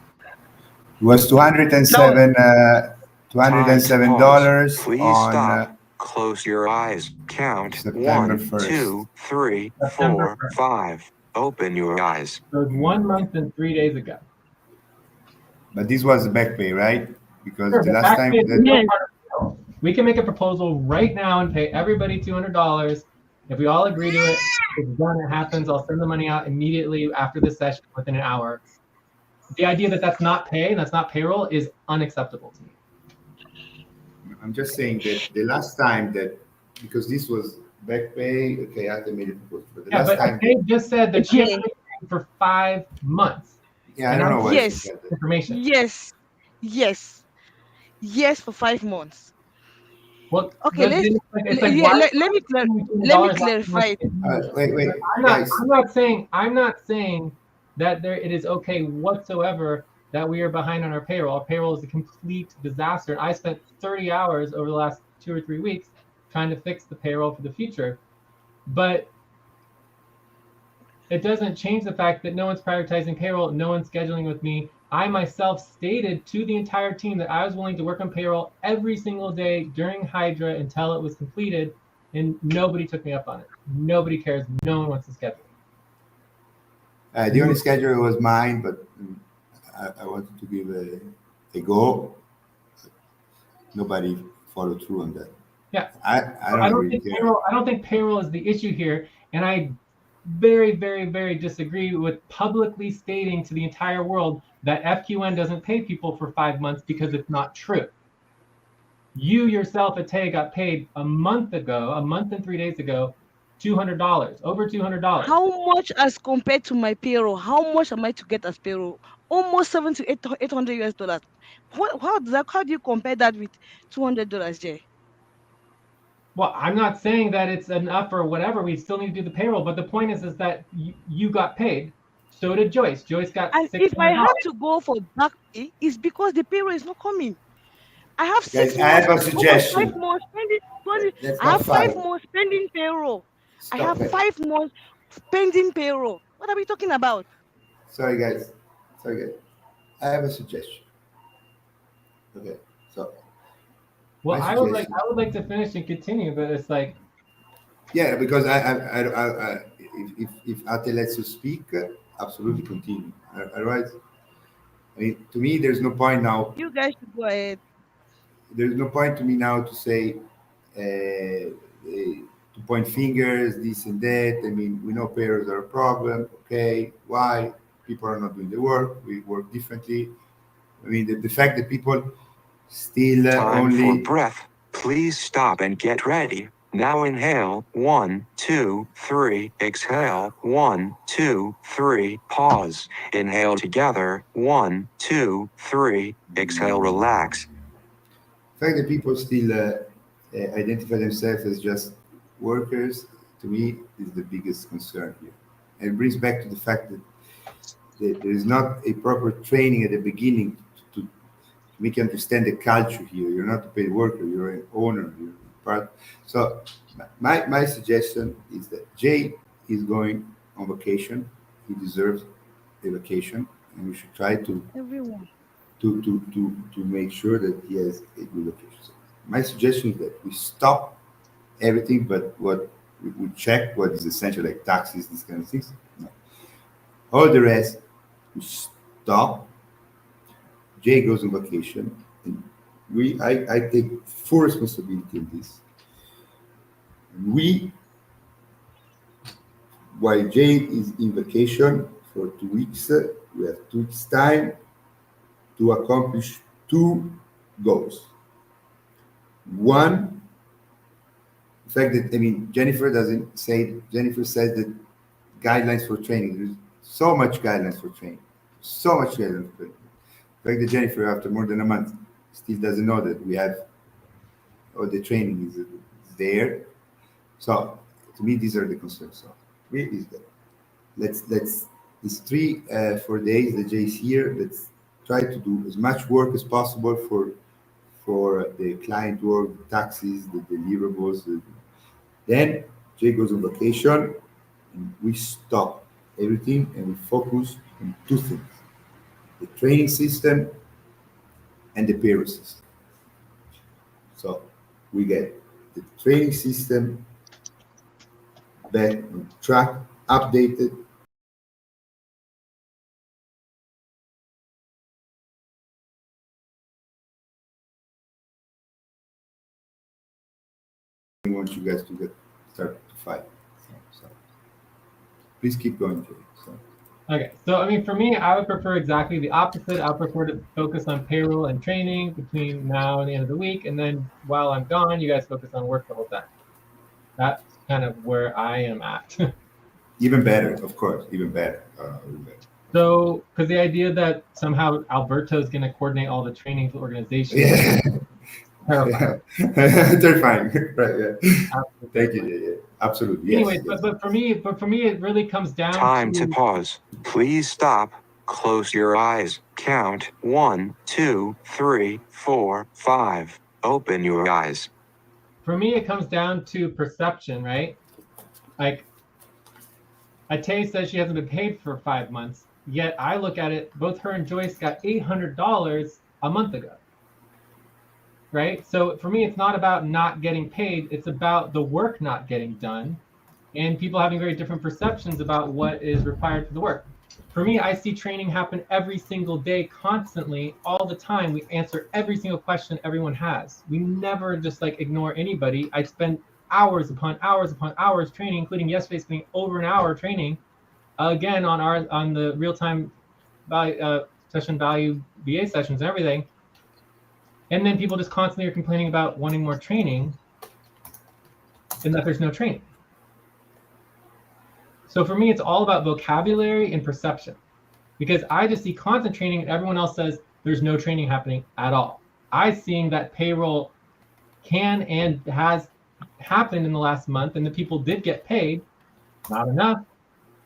it was No, Time to pause. $207 Please on stop. Close your eyes. Count September 1, 1st. 2, 3, September 4, 1st. 5. Open your eyes. So it's 1 month and 3 days ago. But this was the back pay, right? Because Sure, the but last back time pay is that still yes. part of the deal. We can make a proposal right now and pay everybody $200. If we all agree to it, it's done. It happens. I'll send the money out immediately after the session within an hour. The idea that that's not pay and that's not payroll is unacceptable to me. I'm just saying that the last time that, because this was back pay, okay, I made a proposal. But the Yeah, last but time, Kate just said that she Okay. hasn't been paid for 5 months. yeah, I And don't I know why she Yes. said that. information. Yes. Yes. Yes, for 5 months. Well, Okay, let's it's like why let me let me $200 last month? clarify it. Wait, I'm guys. not saying that it is okay whatsoever that we are behind on our payroll. Our payroll is a complete disaster. I spent 30 hours over the last 2 or 3 weeks trying to fix the payroll for the future. But it doesn't change the fact that no one's prioritizing payroll, no one's scheduling with me. I myself stated to the entire team that I was willing to work on payroll every single day during Hydra until it was completed, and nobody took me up on it. Nobody cares. No one wants to schedule. The only schedule was mine, but I wanted to give a go. Nobody followed through on that. Yeah, I don't really care. I don't think payroll is the issue here, and I very, very, very disagree with publicly stating to the entire world that FQN doesn't pay people for 5 months because it's not true. You yourself at Tay got paid a month and 3 days ago, $200, over $200. How much as compared to my payroll? How much am I to get as payroll? Almost 7 to 800 US dollars. How do you compare that with $200, Jay? Well, I'm not saying that it's enough or whatever. We still need to do the payroll, but the point is that you got paid. So did Joyce. Joyce got And if I $600. have to go for back pay, it's because the payroll is not coming. I have Guys, 6 I have months, a almost 5 suggestion. months pending. That's I not have 5 five. months pending payroll. I Stop have it. 5 months pending payroll. What are we talking about? Sorry, guys. I have a suggestion. Okay, so Well, my suggestion. I would like to finish and continue, but it's like, Yeah, because if Ate lets you speak, absolutely continue. Otherwise, I mean, to me, there's no point now. You guys should go ahead. There's no point to me now to say, to point fingers, this and that. I mean, we know payers are a problem. Okay, why? People are not doing the work. We work differently. I mean, the fact that people still Time for only. breath. Please stop and get ready. Now inhale. 1, 2, 3. Exhale. 1, 2, 3. Pause. Inhale together. 1, 2, 3. Exhale. Relax. The fact that people still identify themselves as just workers, to me, is the biggest concern here. And it brings back to the fact that there is not a proper training at the beginning to make you understand the culture here. You're not a paid worker, you're an owner, you're part. So my suggestion is that Jay is going on vacation. He deserves a vacation, and we should try Everyone. to make sure that he has a good location. So my suggestion is that we stop everything but what we check what is essential, like taxes, these kind of things. No. All the rest, we stop. Jay goes on vacation, and I take full responsibility in this. We, while Jay is in vacation for 2 weeks, we have 2 weeks time. to accomplish two goals. One, the fact that, I mean, Jennifer says that guidelines for training, there's so much guidelines for training, so much guidelines for training. The fact that Jennifer, after more than a month, still doesn't know that we have, or the training is there. So, to me, these are the concerns. So, three is that. Let's, these 4 days that Jay's here, let's try to do as much work as possible for the client work, the taxes, the deliverables. Then Jay goes on vacation, and we stop everything and we focus on two things: the training system and the payroll system. So we get the training system back on track, updated. We want you guys to start to fight. So please keep going, Jay. So. Okay, so I mean, for me, I would prefer exactly the opposite. I would prefer to focus on payroll and training between now and the end of the week, and then while I'm gone, you guys focus on work the whole time. That's kind of where I am at. Even better, of course, even better. Even better. So, because the idea that somehow Alberto is going to coordinate all the training for organizations, Yeah. terrifying. Terrifying, right? Yeah. Absolutely Thank you. Yeah, yeah. Absolutely. Yes. Anyways, Yes. but for me, it really comes down Time to to pause. Please stop. Close your eyes. Count 1, 2, 3, 4, 5. Open your eyes. For me, it comes down to perception, right? Like, Ate says she hasn't been paid for 5 months, yet I look at it, both her and Joyce got $800 a month ago, right? So for me, it's not about not getting paid, it's about the work not getting done and people having very different perceptions about what is required for the work. For me, I see training happen every single day, constantly, all the time. We answer every single question everyone has. We never just like ignore anybody. I spend hours upon hours upon hours training, including yesterday spending over an hour training again on the real-time session value BA sessions and everything. And then people just constantly are complaining about wanting more training and that there's no training. So for me, it's all about vocabulary and perception, because I just see constant training and everyone else says there's no training happening at all. I seeing that payroll can and has happened in the last month and the people did get paid, not enough.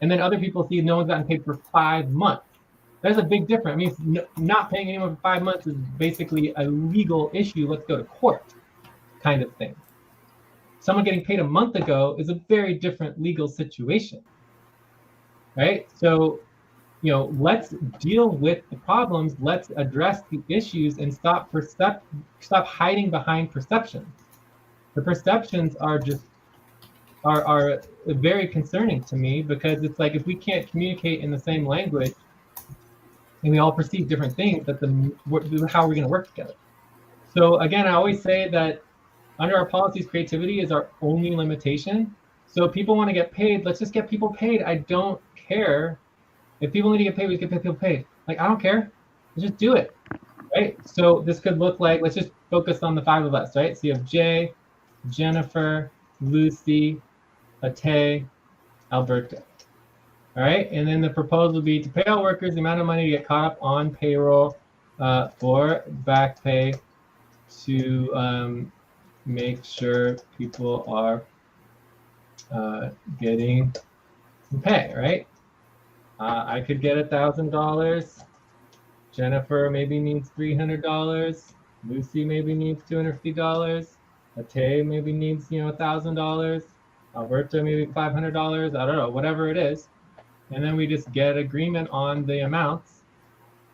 And then other people see no one's gotten paid for 5 months. There's a big difference. I mean, not paying anyone for 5 months is basically a legal issue. Let's go to court kind of thing. Someone getting paid a month ago is a very different legal situation, right? So, you know, let's deal with the problems. Let's address the issues and stop hiding behind perceptions. The perceptions are just are very concerning to me, because it's like if we can't communicate in the same language and we all perceive different things, that how are we going to work together? So again, I always say that under our policies, creativity is our only limitation. So if people want to get paid, let's just get people paid. I don't care. If people need to get paid, we get people paid. Like, I don't care. Let's just do it, right? So this could look like, let's just focus on the 5 of us, right? So you have Jay, Jennifer, Lucy, Ate, Alberto. All right, and then the proposal would be to pay all workers the amount of money to get caught up on payroll for back pay to make sure people are getting some pay, right? I could get $1,000. Jennifer maybe needs $300. Lucy maybe needs $250. Ate maybe needs, $1,000. Alberto maybe $500. I don't know, whatever it is. And then we just get agreement on the amounts.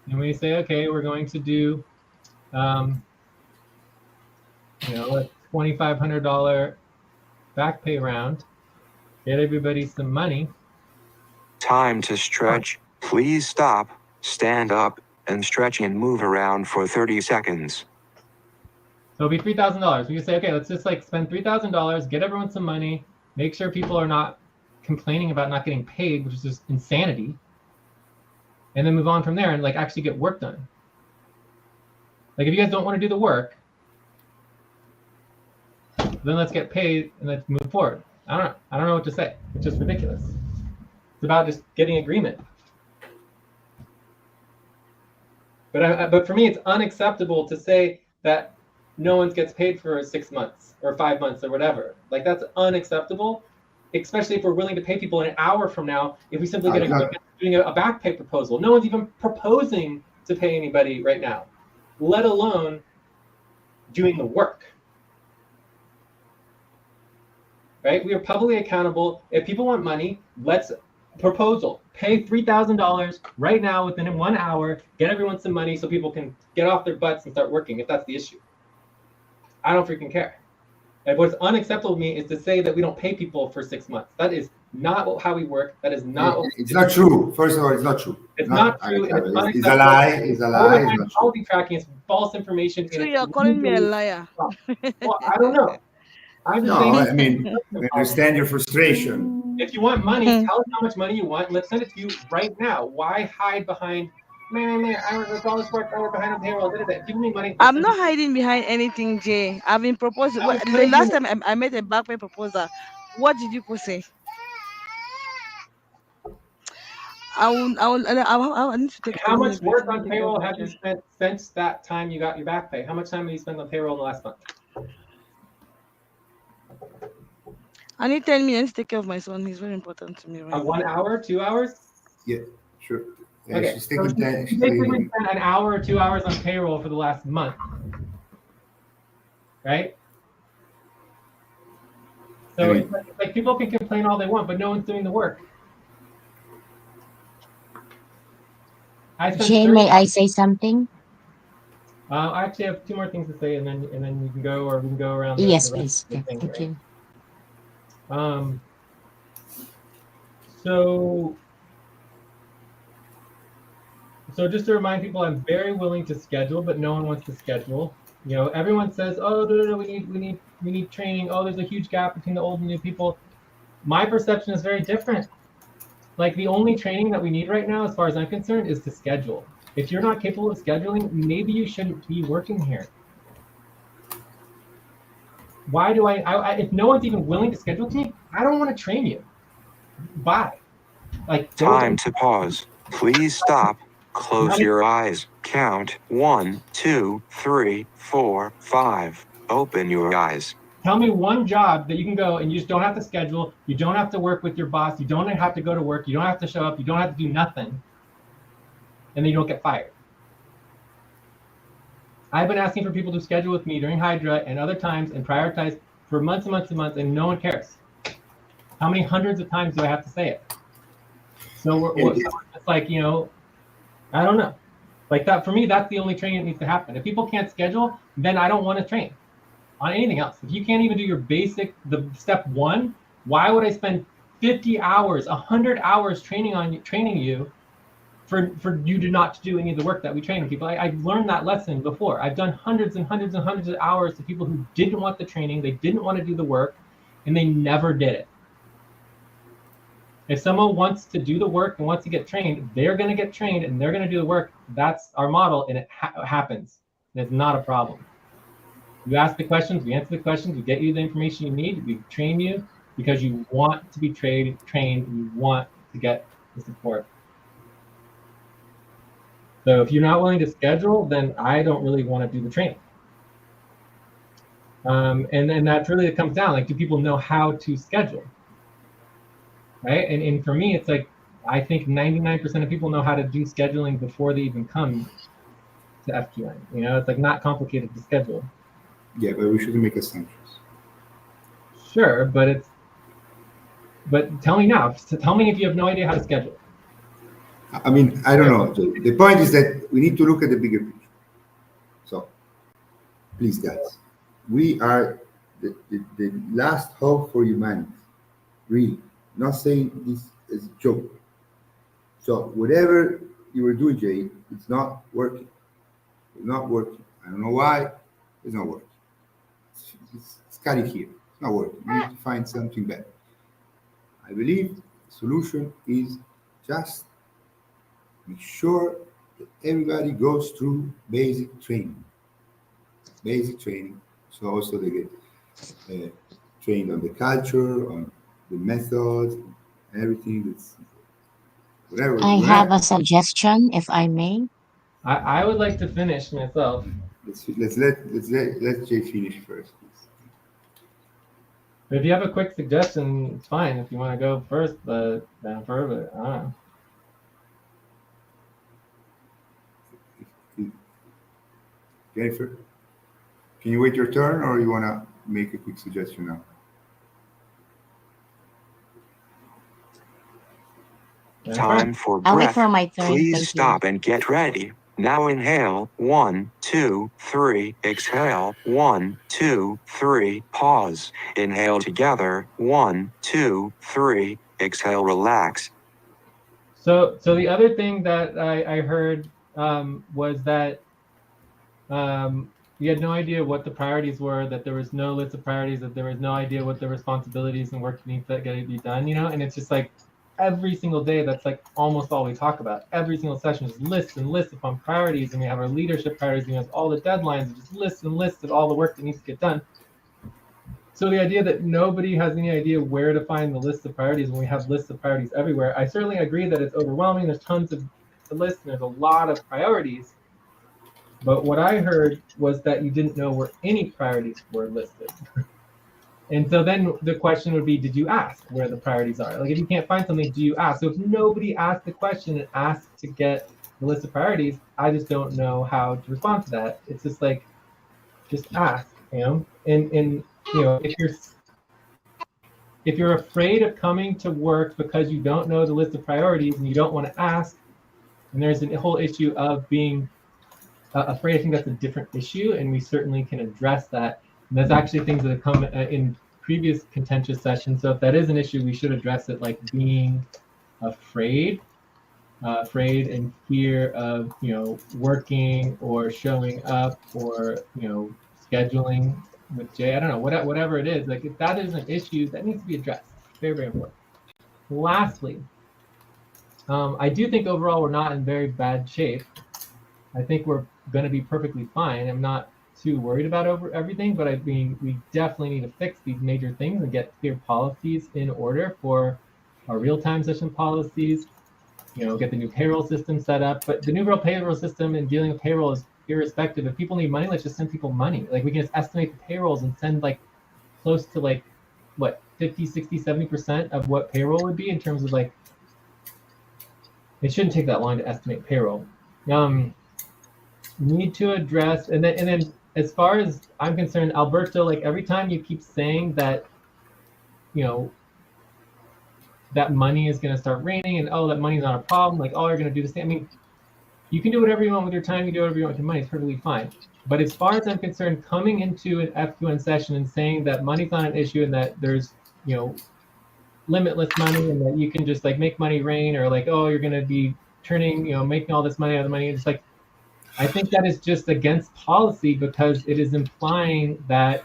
And we say, okay, we're going to do, a $2,500 back pay round. Get everybody some money. Time to stretch. Please stop, stand up, and stretch and move around for 30 seconds. So it'll be $3,000. We can say, okay, let's just like spend $3,000, get everyone some money, make sure people are not complaining about not getting paid, which is just insanity. And then move on from there and like actually get work done. Like if you guys don't want to do the work, then let's get paid and let's move forward. I don't know what to say. It's just ridiculous. It's about just getting agreement. But for me, it's unacceptable to say that no one gets paid for 6 months or 5 months or whatever. Like that's unacceptable, especially if we're willing to pay people an hour from now. If we simply get doing a back pay proposal, no one's even proposing to pay anybody right now, let alone doing the work. Right? We are publicly accountable. If people want money, let's proposal. Pay $3,000 right now within 1 hour. Get everyone some money so people can get off their butts and start working. If that's the issue, I don't freaking care. And what's unacceptable to me is to say that we don't pay people for 6 months. That is not how we work. That is not. It's not true. First of all, it's not true. It's not true. It's a lie. It's a lie. It's not true. Quality tracking is false information. So you're calling me a liar? Well, I don't know. I'm just No, saying. I mean, I understand your frustration. If you want money, tell us how much money you want. Let's send it to you right now. Why hide behind? Man, I work all this work. I work behind on payroll. Give me money. I'm not hiding behind anything, Jay. I've been proposing. The last time I made a back pay proposal, what did you say? I need to take. How much work on payroll have you spent since that time you got your back pay? How much time have you spent on payroll in the last month? I need 10 minutes to take care of my son. He's very important to me right now. 1 hour, 2 hours? Yeah, sure. Yeah, Okay. she's taking time. You basically spent an hour or 2 hours on payroll for the last month, right? So it's like people can complain all they want, but no one's doing the work. Jay, may I say something? I actually have 2 more things to say, and then you can go, or we can go around. Yes, please. Thank you. So just to remind people, I'm very willing to schedule, but no one wants to schedule. You know, everyone says, "Oh, no, we need training. Oh, there's a huge gap between the old and new people." My perception is very different. Like the only training that we need right now, as far as I'm concerned, is to schedule. If you're not capable of scheduling, maybe you shouldn't be working here. Why do I if no one's even willing to schedule to me, I don't want to train you. Bye. Like time to pause. Please stop. Close your eyes. Count 1, 2, 3, 4, 5. Open your eyes. Tell me one job that you can go and you just don't have to schedule. You don't have to work with your boss. You don't have to go to work. You don't have to show up. You don't have to do nothing. And then you don't get fired. I've been asking for people to schedule with me during Hydra and other times and prioritize for months and months and months, and no one cares. How many hundreds of times do I have to say it? So it's like, you know, I don't know. Like that, for me, that's the only training that needs to happen. If people can't schedule, then I don't want to train on anything else. If you can't even do your basic, the step 1, why would I spend 50 hours, 100 hours training you for you to not do any of the work that we train on people? I've learned that lesson before. I've done hundreds and hundreds and hundreds of hours to people who didn't want the training, they didn't want to do the work, and they never did it. If someone wants to do the work and wants to get trained, they're going to get trained and they're going to do the work. That's our model, and it happens. And it's not a problem. You ask the questions, we answer the questions, we get you the information you need, we train you because you want to be trained, and you want to get the support. So if you're not willing to schedule, then I don't really want to do the training. And then that's really, it comes down, like, do people know how to schedule? Right? And for me, it's like, I think 99% of people know how to do scheduling before they even come to FQN. You know, it's like not complicated to schedule. Yeah, but we shouldn't make assumptions. Sure, but tell me now. Tell me if you have no idea how to schedule. I mean, I don't know. The point is that we need to look at the bigger picture. So, please, guys, we are the last hope for humanity. Really, not saying this as a joke. So, whatever you were doing, Jay, it's not working. It's not working. I don't know why. It's not working. It's got it here. It's not working. We need to find something better. I believe the solution is just make sure that everybody goes through basic training. basic training. So also they get uh, trained on the culture, on the methods, everything that's whatever, I have whatever. a suggestion, if I may. I would like to finish myself. Let's Jay finish first, please. But if you have a quick suggestion, it's fine. If you want to go first, but Jennifer, but I don't know. Jennifer, can you wait your turn, or you wanna make a quick suggestion now? Jennifer? Time for I'll wait breath. for my turn. Please Thank you. stop and get ready. Now inhale. 1, 2, 3. Exhale. 1, 2, 3. Pause. Inhale together. 1, 2, 3. Exhale. Relax. So the other thing that I heard was that we had no idea what the priorities were, that there was no list of priorities, that there was no idea what the responsibilities and work needs that get to be done, and it's just like every single day, that's like almost all we talk about. Every single session is lists and lists upon priorities, and we have our leadership priorities, and we have all the deadlines, and just lists and lists of all the work that needs to get done. So the idea that nobody has any idea where to find the list of priorities when we have lists of priorities everywhere, I certainly agree that it's overwhelming. There's tons of lists and there's a lot of priorities. But what I heard was that you didn't know where any priorities were listed. And so then the question would be, did you ask where the priorities are? Like if you can't find something, do you ask? So if nobody asked the question and asked to get the list of priorities, I just don't know how to respond to that. It's just like, just ask, and if you're afraid of coming to work because you don't know the list of priorities and you don't want to ask, and there's a whole issue of being afraid, I think that's a different issue, and we certainly can address that. And that's actually things that have come in previous contentious sessions. So if that is an issue, we should address it, like being afraid, afraid and fear of working or showing up or scheduling with Jay. I don't know, whatever it is. Like if that is an issue, that needs to be addressed. Very, very important. Lastly, I do think overall we're not in very bad shape. I think we're going to be perfectly fine. I'm not too worried about over everything, but I mean, we definitely need to fix these major things and get clear policies in order for our real-time session policies. Get the new payroll system set up. But the new payroll system and dealing with payroll is irrespective. If people need money, let's just send people money. Like we can just estimate the payrolls and send like close to like what 50, 60, 70% of what payroll would be in terms of like, it shouldn't take that long to estimate payroll. Need to address, and then as far as I'm concerned, Alberto, like every time you keep saying that, that money is going to start raining and that money's not a problem, like you're going to do the same. I mean, you can do whatever you want with your time, you do whatever you want with your money, it's perfectly fine. But as far as I'm concerned, coming into an FQN session and saying that money's not an issue and that there's limitless money and that you can just like make money rain, or like you're going to be turning making all this money out of the money, it's like, I think that is just against policy because it is implying that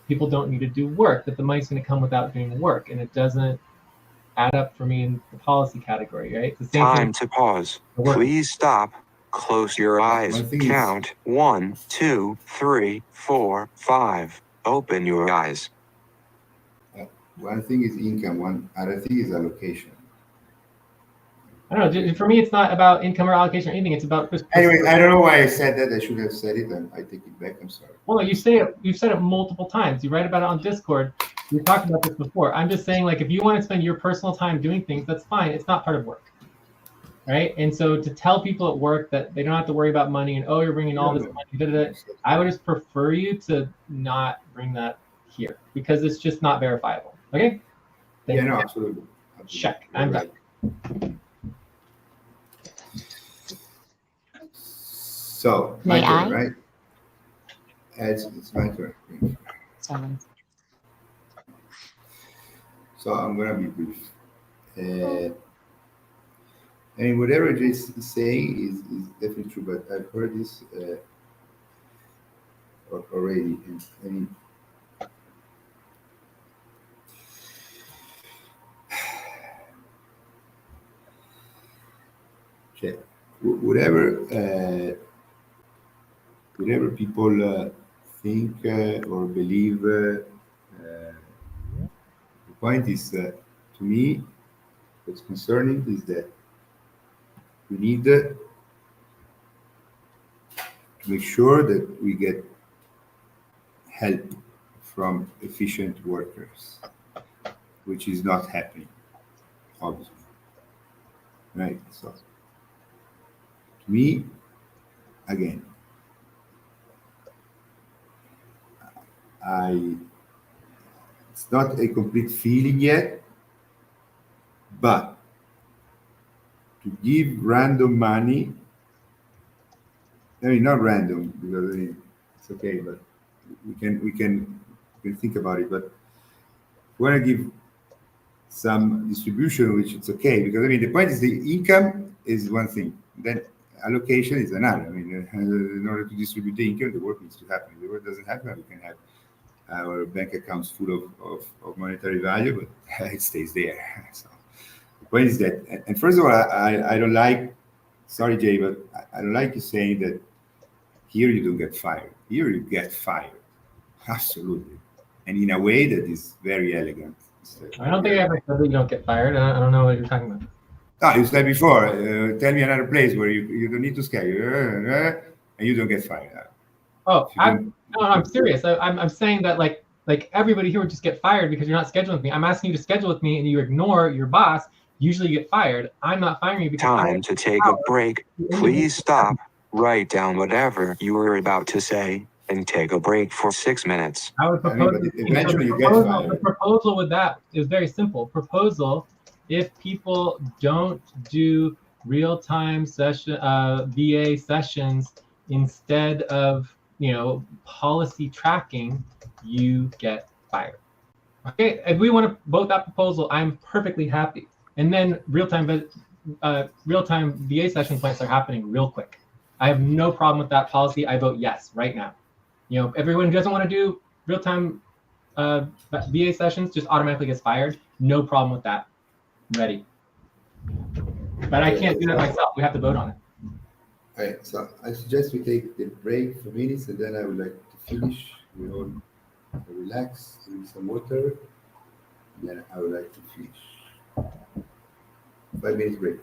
people don't need to do work, that the money's going to come without doing work, and it doesn't add up for me in the policy category, right? It's the same Time thing. to pause. The work. Please stop. Close your eyes. Count 1, 2, 3, 4, 5. Open your eyes. One thing is income, one other thing is allocation. I don't know. For me, it's not about income or allocation or anything. It's about anyway. I don't know why I said that. I should have said it, and I take it back. I'm sorry. Well, you say it. You've said it multiple times. You write about it on Discord. We've talked about this before. I'm just saying, like, if you want to spend your personal time doing things, that's fine. It's not part of work, right? And so to tell people at work that they don't have to worry about money and you're bringing all this money, I would just prefer you to not bring that here because it's just not verifiable. Okay? Thank you. No, absolutely. Check. I'm done. So, my turn, right? It's my turn. Sorry. So I'm going to be brief. I mean, whatever Jay is saying is definitely true, but I've heard this already. And whatever people think or believe the point is to me, what's concerning is that we need to make sure that we get help from efficient workers, which is not happening, obviously. Right? So, to me, again, I it's not a complete feeling yet, but to give random money, I mean not random because I mean, it's okay, but we can think about it. But if we want to give some distribution, which it's okay, because I mean the point is the income is one thing, then allocation is another. I mean, in order to distribute the income, the work needs to happen. If the work doesn't happen, we can have our bank accounts full of monetary value, but it stays there. So the point is that, and first of all, I don't like, sorry Jay, but I don't like you saying that here you don't get fired. Here you get fired, absolutely, and in a way that is very elegant. I don't think I ever said that you don't get fired. I don't know what you're talking about. Ah, you said before. Tell me another place where you don't need to scare you, and you don't get fired. Oh, If you don't, no, I'm serious. I'm saying that like everybody here would just get fired because you're not scheduling with me. I'm asking you to schedule with me and you ignore your boss. Usually you get fired. I'm not firing you because I Time have to the take a power break. to Please individually stop. Write down whatever you were about to say and take a break for 6 minutes. I would I mean, propose but this thing. So eventually you get the fired. proposal with that is very simple. Proposal: if people don't do real-time session VA sessions instead of policy tracking, you get fired. Okay, if we want to vote that proposal, I'm perfectly happy. And then real-time VA session plans are happening real quick. I have no problem with that policy. I vote yes right now. Everyone who doesn't want to do real-time VA sessions just automatically gets fired. No problem with that. I'm ready. But I can't do that myself. We have to vote on it. Okay, so I suggest we take the break for minutes, and then I would like to finish. We all relax, drink some water, and then I would like to finish. 5 minutes break.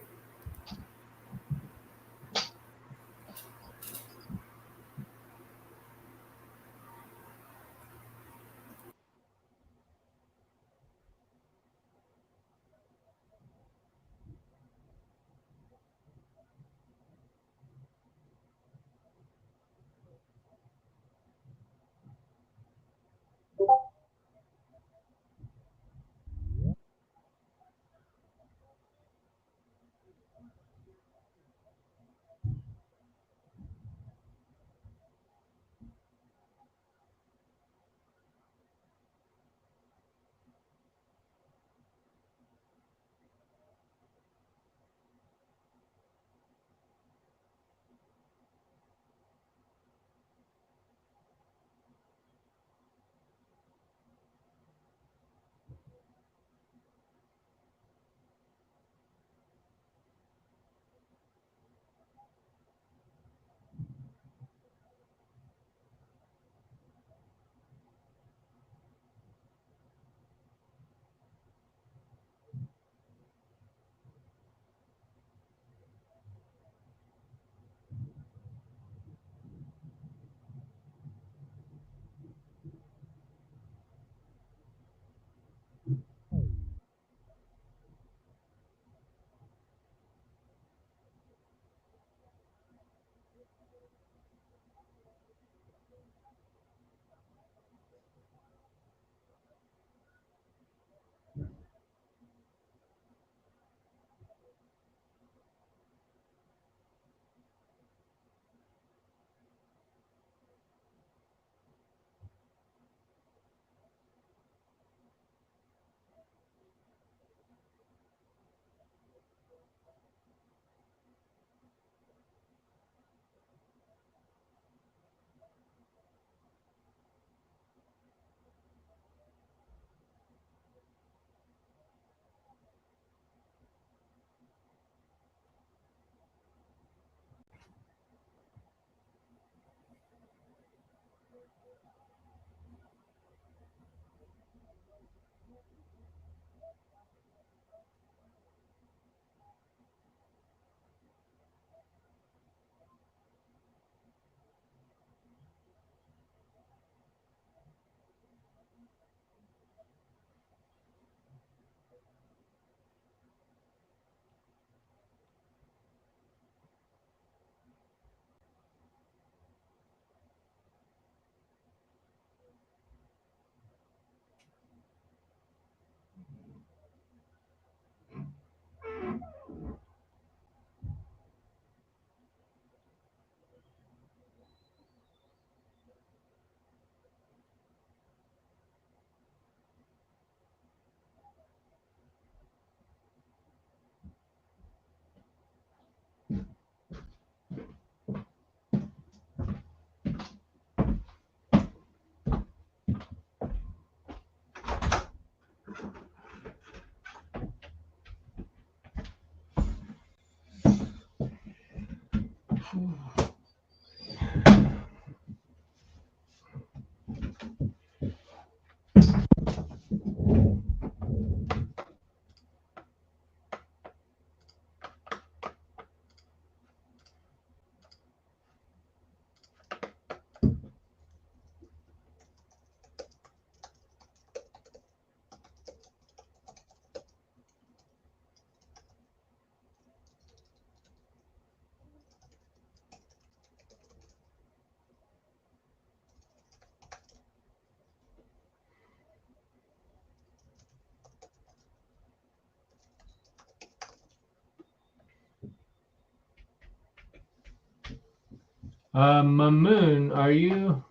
Mamoon, are you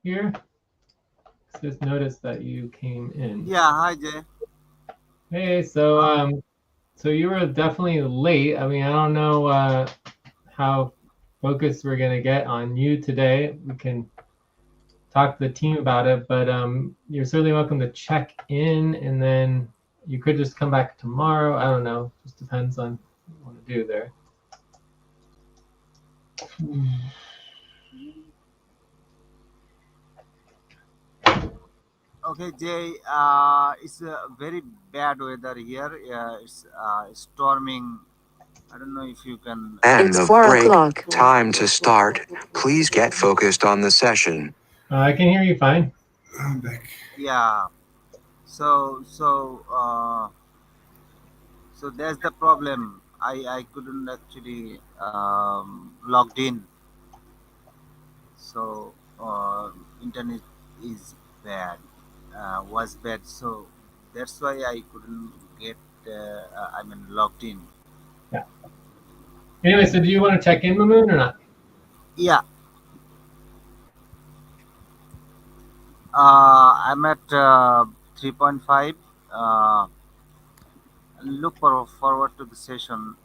here? Just noticed that you came in. Yeah, hi Jay. Hey, so you were definitely late. I mean, I don't know how focused we're gonna get on you today. We can talk to the team about it, but you're certainly welcome to check in, and then you could just come back tomorrow. I don't know. Just depends on what you want to do there. Okay, Jay. It's a very bad weather here. It's storming. I don't know if you can. End It's of 4 break. o'clock. Time to start. Please get focused on the session. I can hear you fine. I'm back. Yeah. So that's the problem. I couldn't actually logged in. So internet is bad. Was bad. So that's why I couldn't get. I mean logged in. Yeah. Anyway, so do you want to check in, Mamoon, or not? Yeah. I'm at 3.5. Look forward to the session.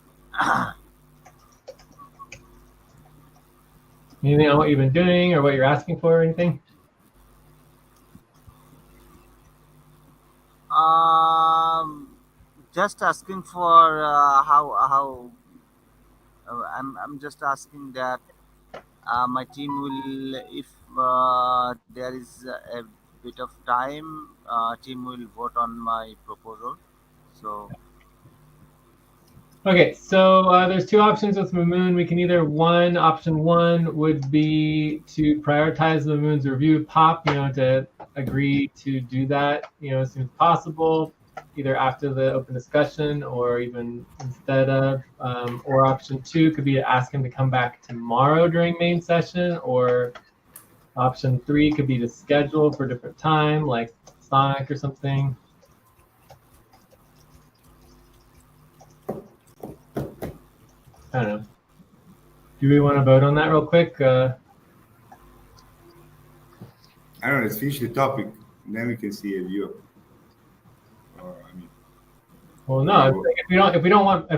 Anything on what you've been doing or what you're asking for or anything? Just asking for how I'm just asking that my team will, if there is a bit of time, team will vote on my proposal. So Okay, so there's two options with Mamoon. We can either option one would be to prioritize Mamoon's review pop, to agree to do that, as soon as possible, either after the open discussion or even instead of. Or option two could be to ask him to come back tomorrow during main session, or option three could be to schedule for a different time, like Sonic or something. I don't know. Do we want to vote on that real quick? I don't know. Let's finish the topic, and then we can see a view. Or I mean, Well, no. If we don't want to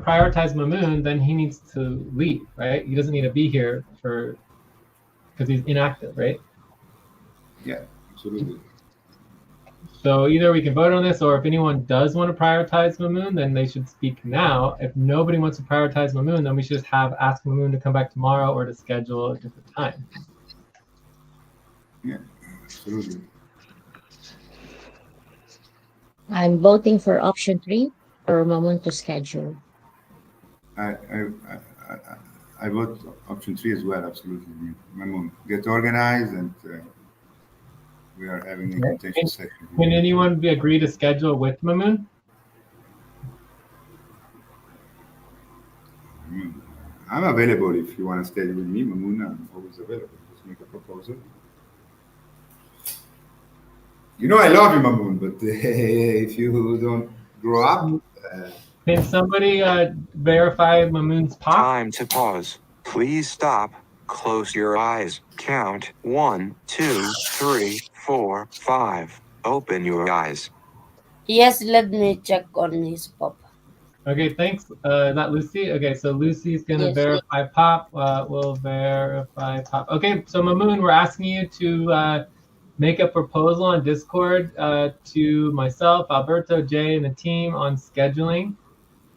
prioritize Mamoon, then he needs to leave, right? He doesn't need to be here because he's inactive, right? yeah, absolutely. So either we can vote on this, or if anyone does want to prioritize Mamoon, then they should speak now. If nobody wants to prioritize Mamoon, then we should just ask Mamoon to come back tomorrow or to schedule a different time. Yeah, absolutely. I'm voting for option 3 for Mamun to schedule. I vote option 3 as well. Absolutely. Memo, get organized, and we are having a contentious session. Can anyone agree to schedule with Mamoon? I'm available if you want to schedule with me, Mamuna. I'm always available. Just make a proposal. I love you, Mamoon, but if you don't grow up. Can somebody verify Mamoon's pop? Time to pause. Please stop. Close your eyes. Count 1, 2, 3, 4, 5. Open your eyes. Yes, let me check on his pop. Okay, thanks. Is that Lucy? Okay, so Lucy's going to Yes. verify pop. We'll verify pop. Okay, so Mamoon, we're asking you to make a proposal on Discord to myself, Alberto, Jay, and the team on scheduling.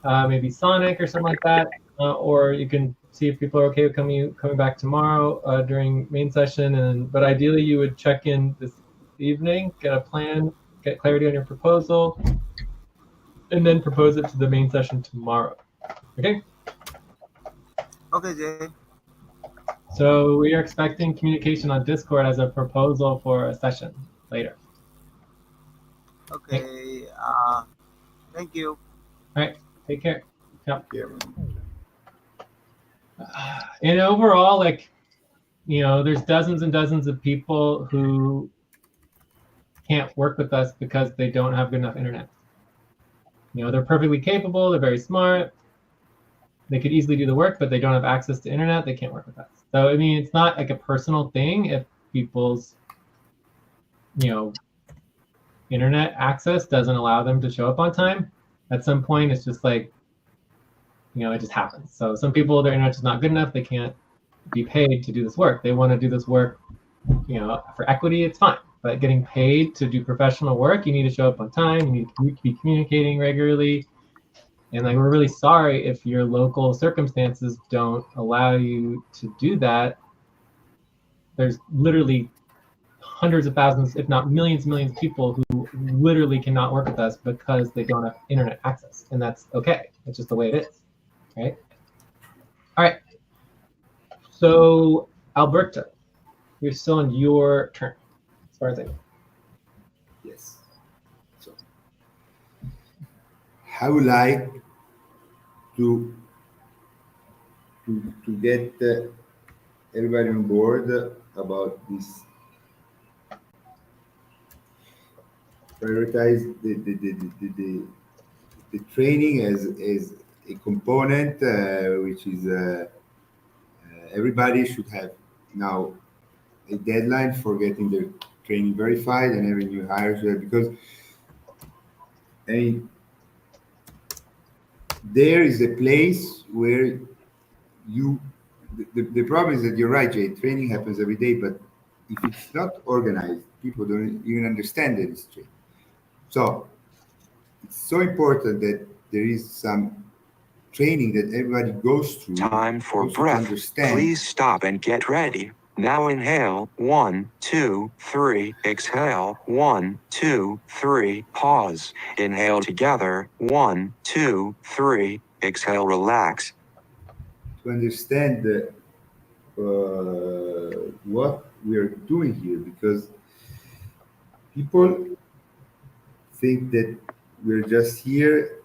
Maybe Sonic or something like that. Or you can see if people are okay with coming back tomorrow during main session. But ideally, you would check in this evening, get a plan, get clarity on your proposal, and then propose it to the main session tomorrow. Okay. Okay, Jay. So we are expecting communication on Discord as a proposal for a session later. Okay. Okay. Thank you. All right. Take care. Yep. Yeah. And overall, like, there's dozens and dozens of people who can't work with us because they don't have good enough internet. They're perfectly capable. They're very smart. They could easily do the work, but they don't have access to internet. They can't work with us. So, I mean, it's not like a personal thing if people's, internet access doesn't allow them to show up on time. At some point, it's just like, it just happens. So some people, their internet's just not good enough. They can't be paid to do this work. They want to do this work, for equity, it's fine. But getting paid to do professional work, you need to show up on time. You need to be communicating regularly. And like, we're really sorry if your local circumstances don't allow you to do that. There's literally hundreds of thousands, if not millions of people who literally cannot work with us because they don't have internet access. And that's okay. It's just the way it is, right? All right. So, Alberto, you're still on your turn, as far as I know. Yes. So, I would like to get everybody on board about this. Prioritize the training as a component, which is everybody should have now a deadline for getting their training verified, and every new hire should have, because I mean, there is a place where the problem is that you're right, Jay, training happens every day, but if it's not organized, people don't even understand that it's training. So it's so important that there is some training that everybody goes through. Time for also to breath. understand. Please stop and get ready. Now inhale. 1, 2, 3. Exhale. 1, 2, 3. Pause. Inhale together. 1, 2, 3. Exhale. Relax. To understand what we are doing here, because people think that we're just here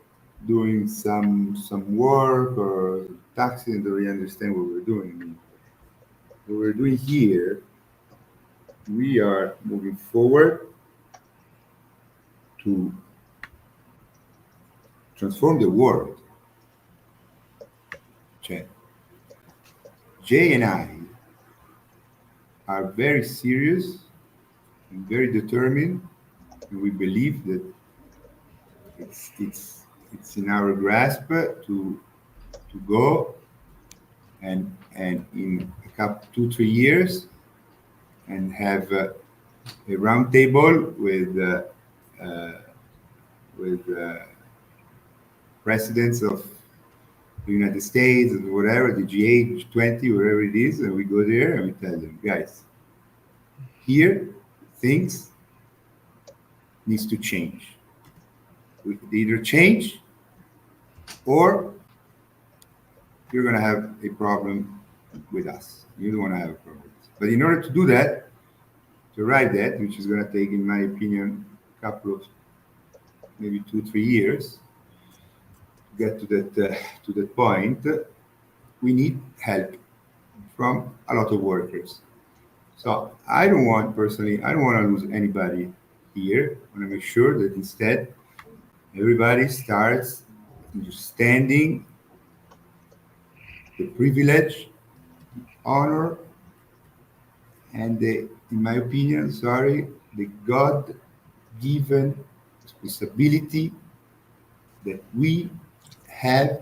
doing some work or taxi and don't really understand what we're doing. I mean, what we're doing here, we are moving forward to transform the world. Jay and I are very serious and very determined, and we believe that it's in our grasp to go and in a couple 2-3 years and have a round table with presidents of the United States and whatever, the G8, G20, wherever it is, and we go there and we tell them, guys, here things needs to change. We either change or you're going to have a problem with us. You don't want to have a problem with us. But in order to do that, to arrive that, which is going to take, in my opinion, a couple of maybe 2-3 years, to get to that point, we need help from a lot of workers. So I don't want to lose anybody here. I want to make sure that instead everybody starts understanding the privilege, honor, and in my opinion, the God-given responsibility that we have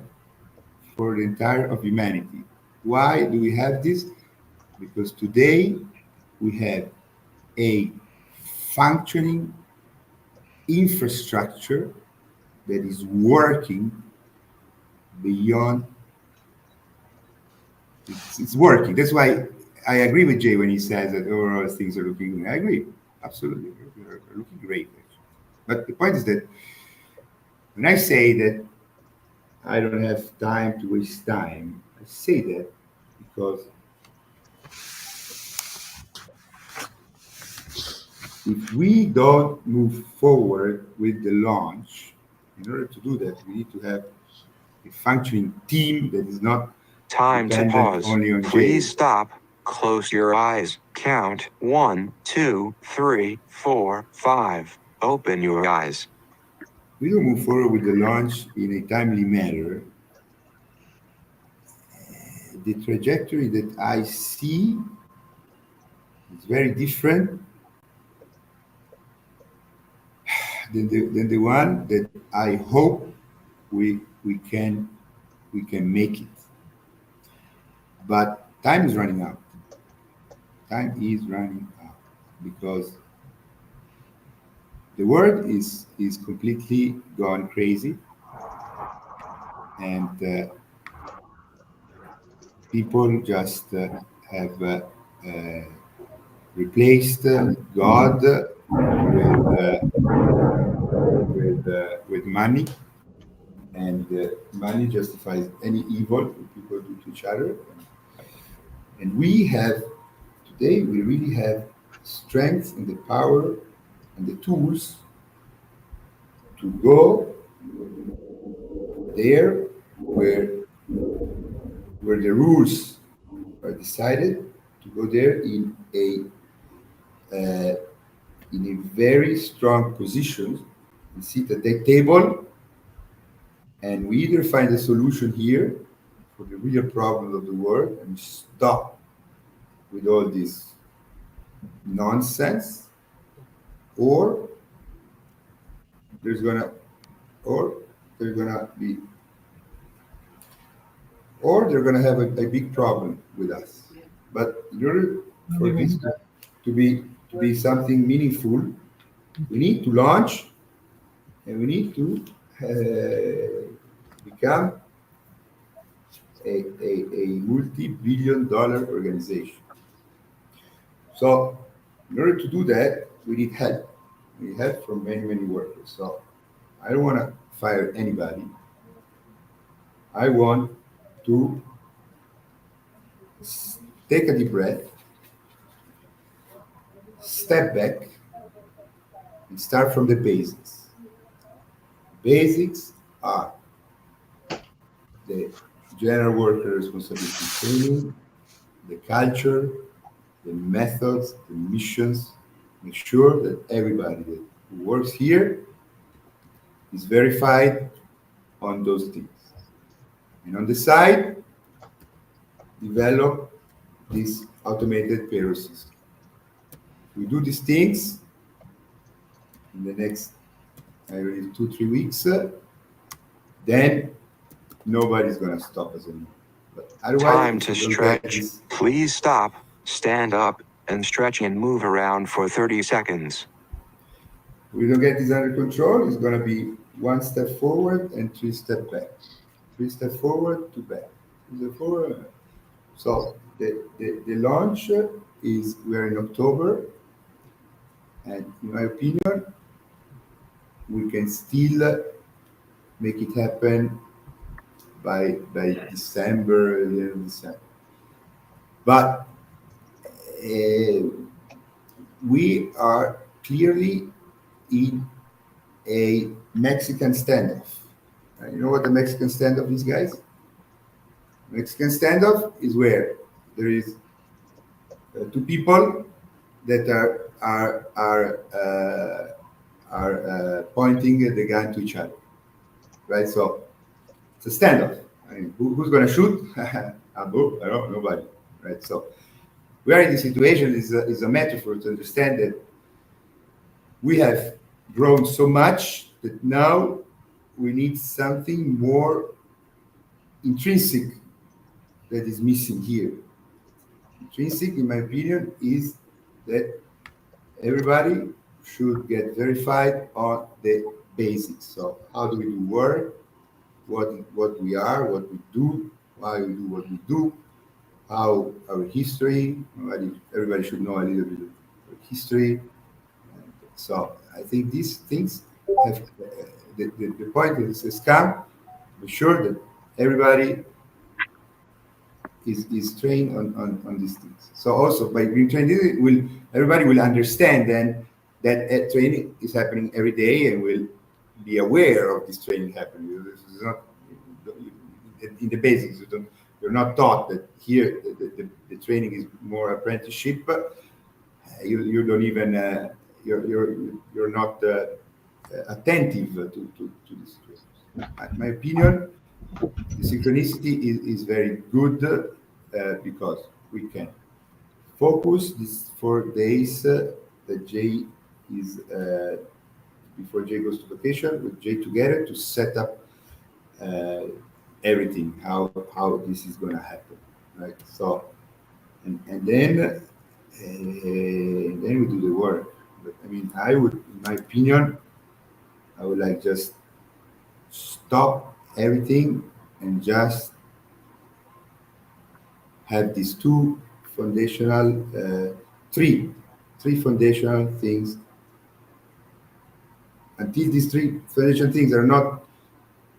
for the entire of humanity. Why do we have this? Because today we have a functioning infrastructure that is working beyond It's working. That's why I agree with Jay when he says that overall things are looking. I agree, absolutely, they're looking great. Actually. But the point is that when I say that I don't have time to waste time, I say that because if we don't move forward with the launch, in order to do that, we need to have a functioning team that is not Time to dependent pause. only on Jay. Please stop. Close your eyes. Count 1, 2, 3, 4, 5. Open your eyes. We don't move forward with the launch in a timely manner. The trajectory that I see is very different than the one that I hope we can make it. But time is running out. Time is running out because the world is completely gone crazy, and people just have uh, replaced God with money, and money justifies any evil people do to each other. And we have today, we really have strength and the power and the tools to go there where the rules are decided, to go there uh, in a very strong position and sit at that table, and we either find a solution here for the real problems of the world and stop with all this nonsense, or there's gonna or there's gonna be or they're gonna have a big problem with us. But in order for this to be something meaningful, we need to launch, and we need to become a multi-billion dollar organization. So in order to do that, we need help. We need help from many, many workers. So I don't want to fire anybody. I want to take a deep breath, step back, and start from the basics. Basics are the general worker responsibility training, the culture, the methods, the missions. Make sure that everybody that who works here is verified on those things. And on the side, develop this automated payroll system. We do these things in the next, I believe, 2, 3 weeks. Then nobody's gonna stop us anymore. But otherwise, Time if to we don't get stretch. this, Please stop. Stand up and stretch and move around for 30 seconds. we don't get this under control, it's gonna be one step forward and 3 step back. 3 step forward, two back. 3 step forward. So the launch is we're in October, and in my opinion, we can still make it happen by December, the end of December. But uh, we are clearly in a Mexican standoff. You know what the Mexican standoff is, guys? Mexican standoff is where there is two people that are pointing the gun to each other, right? So it's a standoff. I mean, who's going to shoot? Abu? I don't know, nobody, right? So we are in this situation is a metaphor to understand that we have grown so much that now we need something more intrinsic that is missing here. Intrinsic, in my opinion, is that everybody should get verified on the basics. So how do we do work? What we are, what we do, why we do what we do, how our history. Everybody should know a little bit of history. So I think these things have the point is a scam. Be sure that everybody is trained on these things. So also by being trained, it will everybody will understand then that training is happening every day and will be aware of this training happening. This is not in the basics. You're not taught that here the training is more apprenticeship. You don't even you're not attentive to this training. My opinion, the synchronicity is very good because we can focus these 4 days that Jay is before Jay goes to vacation with Jay together to set up uh, everything, how this is going to happen, right? So and then we do the work. But I mean, I would, in my opinion, I would like just stop everything and just have these two foundational, three foundational things. Until these three foundational things are not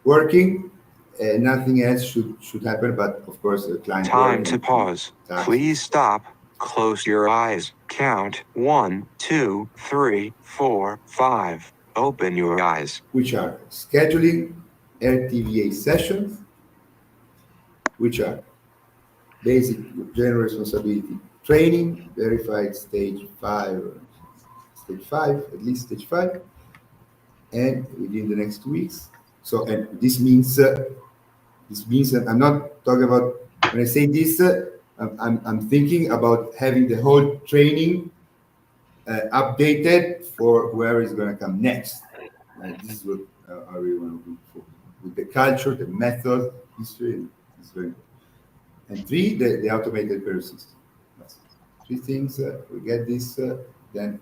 working, nothing else should happen. But of course, the client work Time to and pause. taxes, Please stop. Close your eyes. Count 1, 2, 3, 4, 5. Open your eyes. which are scheduling LTVA sessions, which are basic general responsibility training, verified stage five, at least stage five, and within the next 2 weeks. So, and this means that I'm not talking about when I say this, I'm thinking about having the whole training updated for whoever is going to come next. Right? This is what I really want to do for with the culture, the method, history, and it's very important. And three, the automated payroll system. That's three things. We get this, then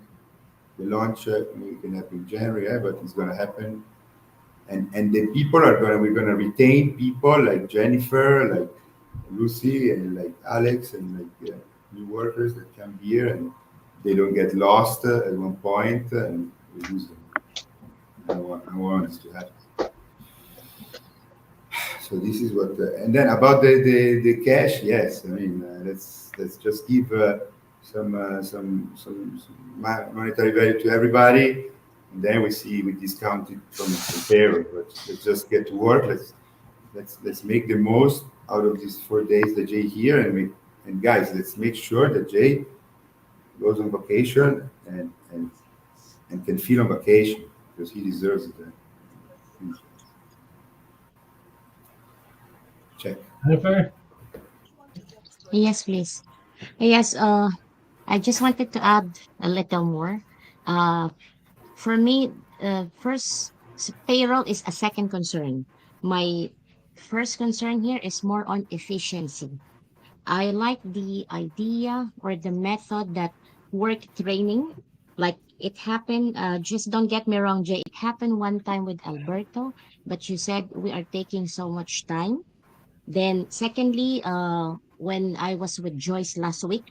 the launch maybe can happen in January, but it's going to happen. And the people are going to, we're going to retain people like Jennifer, like Lucy, and like Alex, and like new workers that come here and they don't get lost at one point and we lose them. I want this to happen. So this is what, and then about the cash, yes. I mean, let's just give some monetary value to everybody, and then we discount it from payroll. But let's just get to work. Let's make the most out of these 4 days that Jay here, and guys, let's make sure that Jay goes on vacation and can feel on vacation because he deserves it. Check. Jennifer? Yes, please. Yes, I just wanted to add a little more. Uh, for me, first, payroll is a second concern. My first concern here is more on efficiency. I like the idea or the method that work training, like it happened, just don't get me wrong, Jay, it happened one time with Alberto, but you said we are taking so much time. Then secondly, when I was with Joyce last week,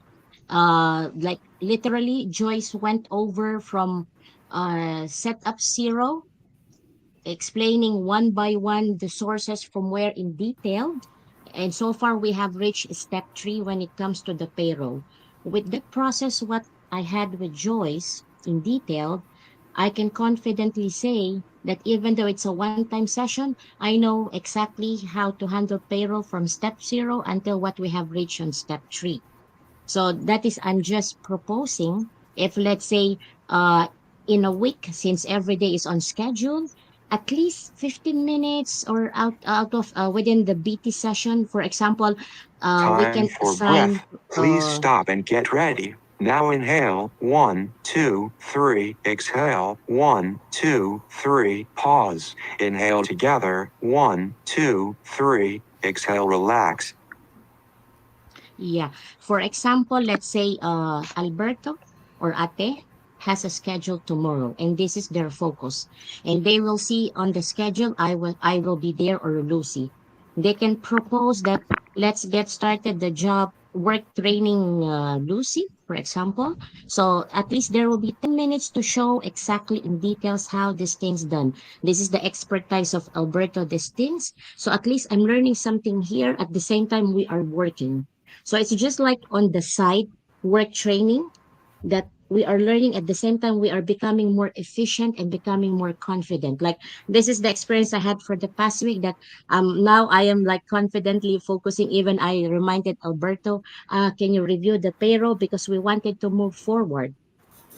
like literally Joyce went over from setup zero, explaining one by one the sources from where in detail. And so far we have reached step three when it comes to the payroll. With that process, what I had with Joyce in detail, I can confidently say that even though it's a one-time session, I know exactly how to handle payroll from step zero until what we have reached on step three. So that is, I'm just proposing if let's say in a week, since every day is on schedule, at least 15 minutes or out of within the BT session, for example, we Time can for assign breath. Please uh, stop and get ready. Now inhale. 1, 2, 3. Exhale. 1, 2, 3. Pause. Inhale together. 1, 2, 3. Exhale. Relax. yeah. For example, let's say Alberto or Ate has a schedule tomorrow and this is their focus. And they will see on the schedule I will be there or Lucy. They can propose that let's get started the job work training Lucy, for example. So at least there will be 10 minutes to show exactly in details how this thing's done. This is the expertise of Alberto Destins. So at least I'm learning something here at the same time we are working. So it's just like on the side work training that we are learning at the same time we are becoming more efficient and becoming more confident. Like this is the experience I had for the past week that now I am like confidently focusing. Even I reminded Alberto, can you review the payroll because we wanted to move forward.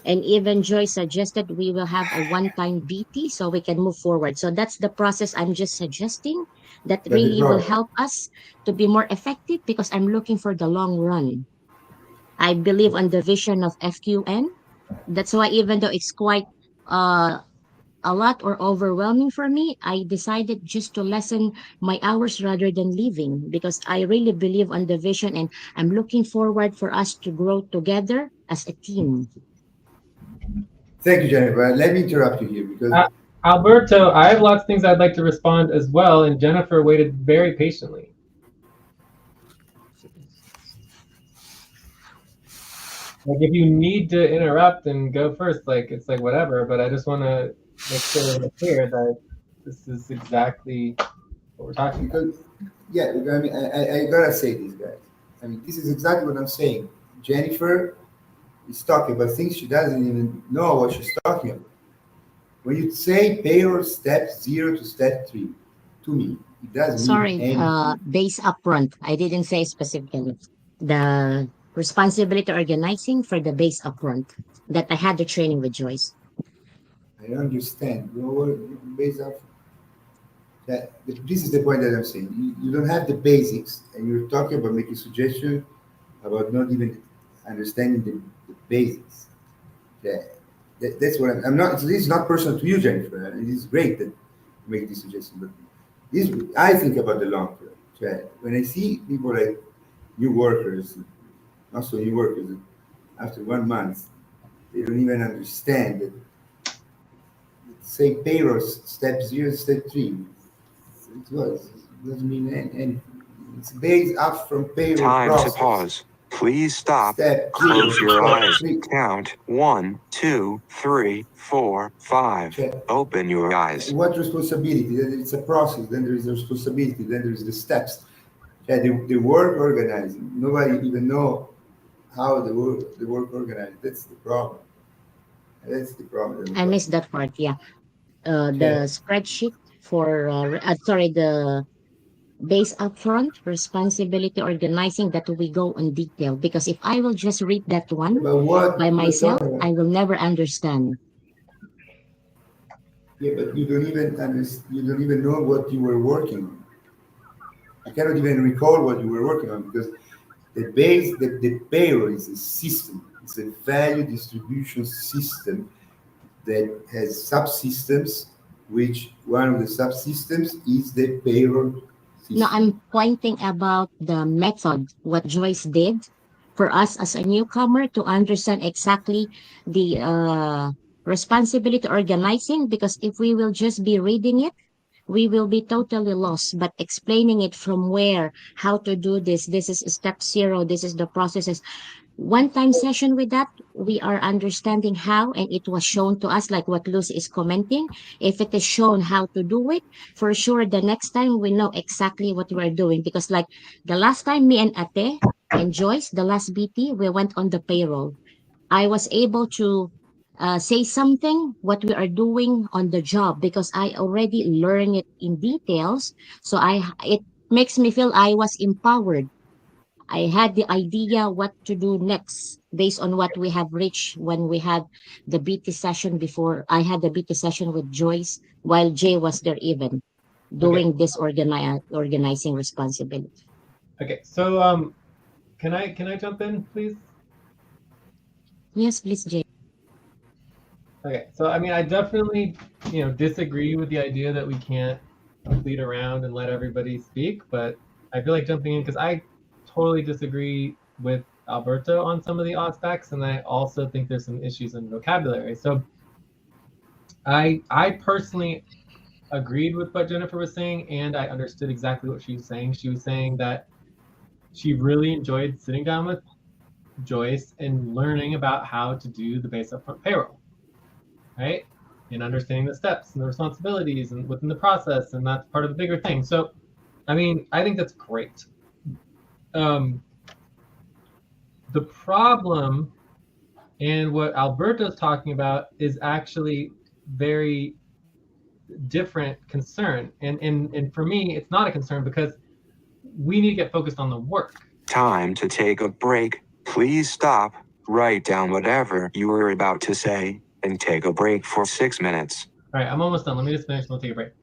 And even Joy suggested we will have a one-time BT so we can move forward. So that's the process I'm just suggesting that But the really will problem, help us to be more effective because I'm looking for the long run. I believe on the vision of FQN. That's why even though it's quite uh, a lot or overwhelming for me, I decided just to lessen my hours rather than leaving because I really believe on the vision and I'm looking forward for us to grow together as a team. thank you, Jennifer. Let me interrupt you here because Uh, Alberto, I have lots of things I'd like to respond as well, and Jennifer waited very patiently. Like if you need to interrupt and go first, like it's like whatever, but I just want to make sure we're clear that this is exactly what we're talking about. because yeah, I mean, I gotta say this, guys. I mean, this is exactly what I'm saying. Jennifer is talking about things she doesn't even know what she's talking about. When you say payroll step 0 to step 3, to me, it doesn't mean Sorry, anything. base upfront. I didn't say specifically the responsibility organizing for the base upfront that I had the training with Joyce. I don't understand. Based off that, this is the point that I'm saying. You don't have the basics, and you're talking about making suggestions about not even understanding the basics. Yeah, that's what I'm not. This is not personal to you, Jennifer. It is great that you make this suggestion, but this I think about the long term. Yeah. When I see people like new workers, also new workers, after 1 month, they don't even understand that. Say payroll step 0, step 3. It was it doesn't mean anything. It's based up from payroll Time to process. pause. Please stop. Step zero, Close your step eyes. three. Count 1, 2, 3, 4, 5. Check. Open your eyes. What responsibility? Then it's a process. Then there is the responsibility. Then there is the steps. Yeah, the work organizing. Nobody even know how the work organized. That's the problem. That's the problem that we're I talking missed that part. Yeah, about. the Okay. spreadsheet for sorry, the base upfront responsibility organizing that we go in detail because if I will just read that one About by what we're myself, talking I about. will never understand. Yeah, but you don't even know what you were working on. You cannot even recall what you were working on because the payroll is a system. It's a value distribution system that has subsystems, which one of the subsystems is the payroll No, system. I'm pointing about the method, what Joyce did for us as a newcomer to understand exactly the responsibility organizing. Because if we will just be reading it, we will be totally lost. But explaining it from where, how to do this is step zero, this is the processes. One time session with that, we are understanding how, and it was shown to us, like what Lucy is commenting. If it is shown how to do it, for sure, the next time we know exactly what we're doing. Because, like the last time, me and Ate and Joyce, the last BT, we went on the payroll. I was able to say something what we are doing on the job because I already learned it in details. So it makes me feel I was empowered. I had the idea what to do next based on what we have reached when we had the BT session before. I had the BT session with Joyce while Jay was there even Okay. doing this organizing responsibility. Okay. So can I jump in, please? Yes, please, Jay. Okay. So I mean, I definitely disagree with the idea that we can't lead around and let everybody speak, but I feel like jumping in because I totally disagree with Alberto on some of the aspects, and I also think there's some issues in vocabulary. So I personally agreed with what Jennifer was saying, and I understood exactly what she was saying. She was saying that she really enjoyed sitting down with Joyce and learning about how to do the base upfront payroll, right? And understanding the steps and the responsibilities and within the process, and that's part of the bigger thing. So, I mean, I think that's great. The problem and what Alberto's talking about is actually very different concern. And for me, it's not a concern because we need to get focused on the work. Time to take a break. Please stop, write down whatever you were about to say, and take a break for 6 minutes. All right, I'm almost done. Let me just finish and we'll take a break.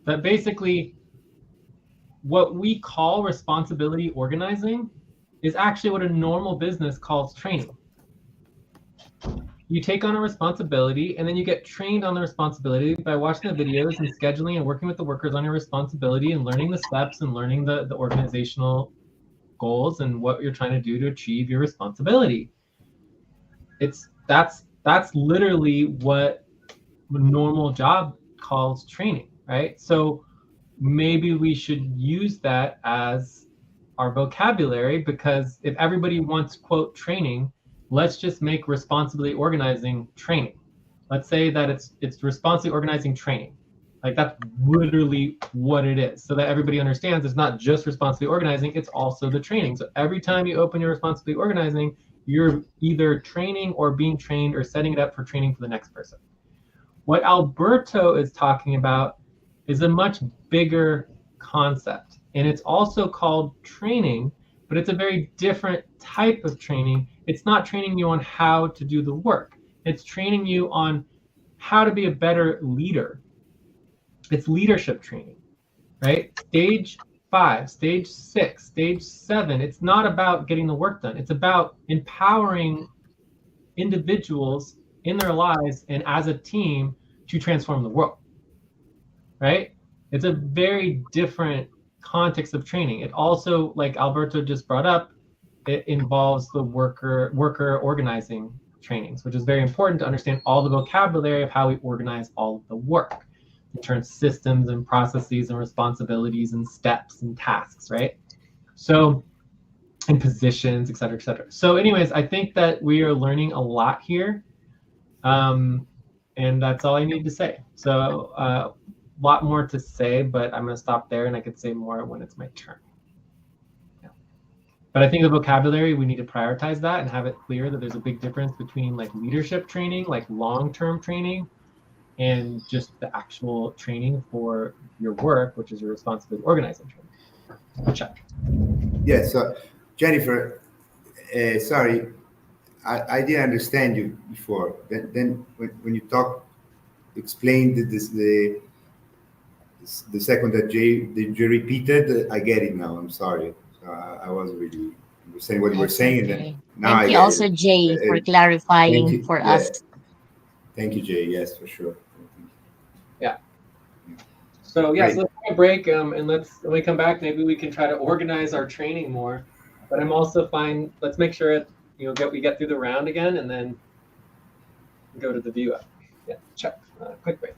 But basically, what we call responsibility organizing is actually what a normal business calls training. You take on a responsibility and then you get trained on the responsibility by watching the videos and scheduling and working with the workers on your responsibility and learning the steps and learning the organizational goals and what you're trying to do to achieve your responsibility. That's literally what a normal job calls training, right? So maybe we should use that as our vocabulary, because if everybody wants quote training, let's just make responsibly organizing training. Let's say that it's responsibly organizing training. Like that's literally what it is, so that everybody understands it's not just responsibly organizing, it's also the training. So every time you open your responsibly organizing, you're either training or being trained or setting it up for training for the next person. What Alberto is talking about is a much bigger concept, and it's also called training, but it's a very different type of training. It's not training you on how to do the work. It's training you on how to be a better leader. It's leadership training, right? Stage 5, stage 6, stage 7. It's not about getting the work done. It's about empowering individuals in their lives and as a team to transform the world, right? It's a very different context of training. It also, like Alberto just brought up, it involves the worker organizing trainings, which is very important to understand all the vocabulary of how we organize all of the work in terms of systems and processes and responsibilities and steps and tasks, right? So, and positions, et cetera, et cetera. So anyways, I think that we are learning a lot here. And that's all I need to say. So a lot more to say, but I'm going to stop there, and I could say more when it's my turn. Yeah. But I think the vocabulary, we need to prioritize that and have it clear that there's a big difference between like leadership training, like long-term training, and just the actual training for your work, which is your responsibility organizing training. Check. Yes, so Jennifer, sorry, I didn't understand you before. Then when you talk, explain the second that Jay repeated, I get it now. I'm sorry. I wasn't really understanding what you were That's saying, and then okay. now Thank I you get it. also, Jay, for Thank clarifying you. for Yeah, us. thank you, Jay. Yes, for sure. Yeah. So yeah, so let's take a break, and when we come back, maybe we can try to organize our training more. But I'm also fine. Let's make sure we get through the round again, and then go to the view up. Yeah, check. Quick break.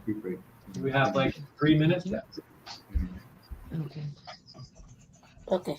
Quick break. We have like 3 minutes left. Okay. Okay.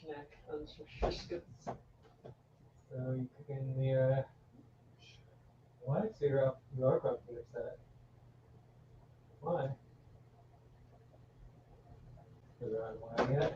Snack on some biscuits. So you cook in the what? So you are going to upset. Why? Is there on why yet?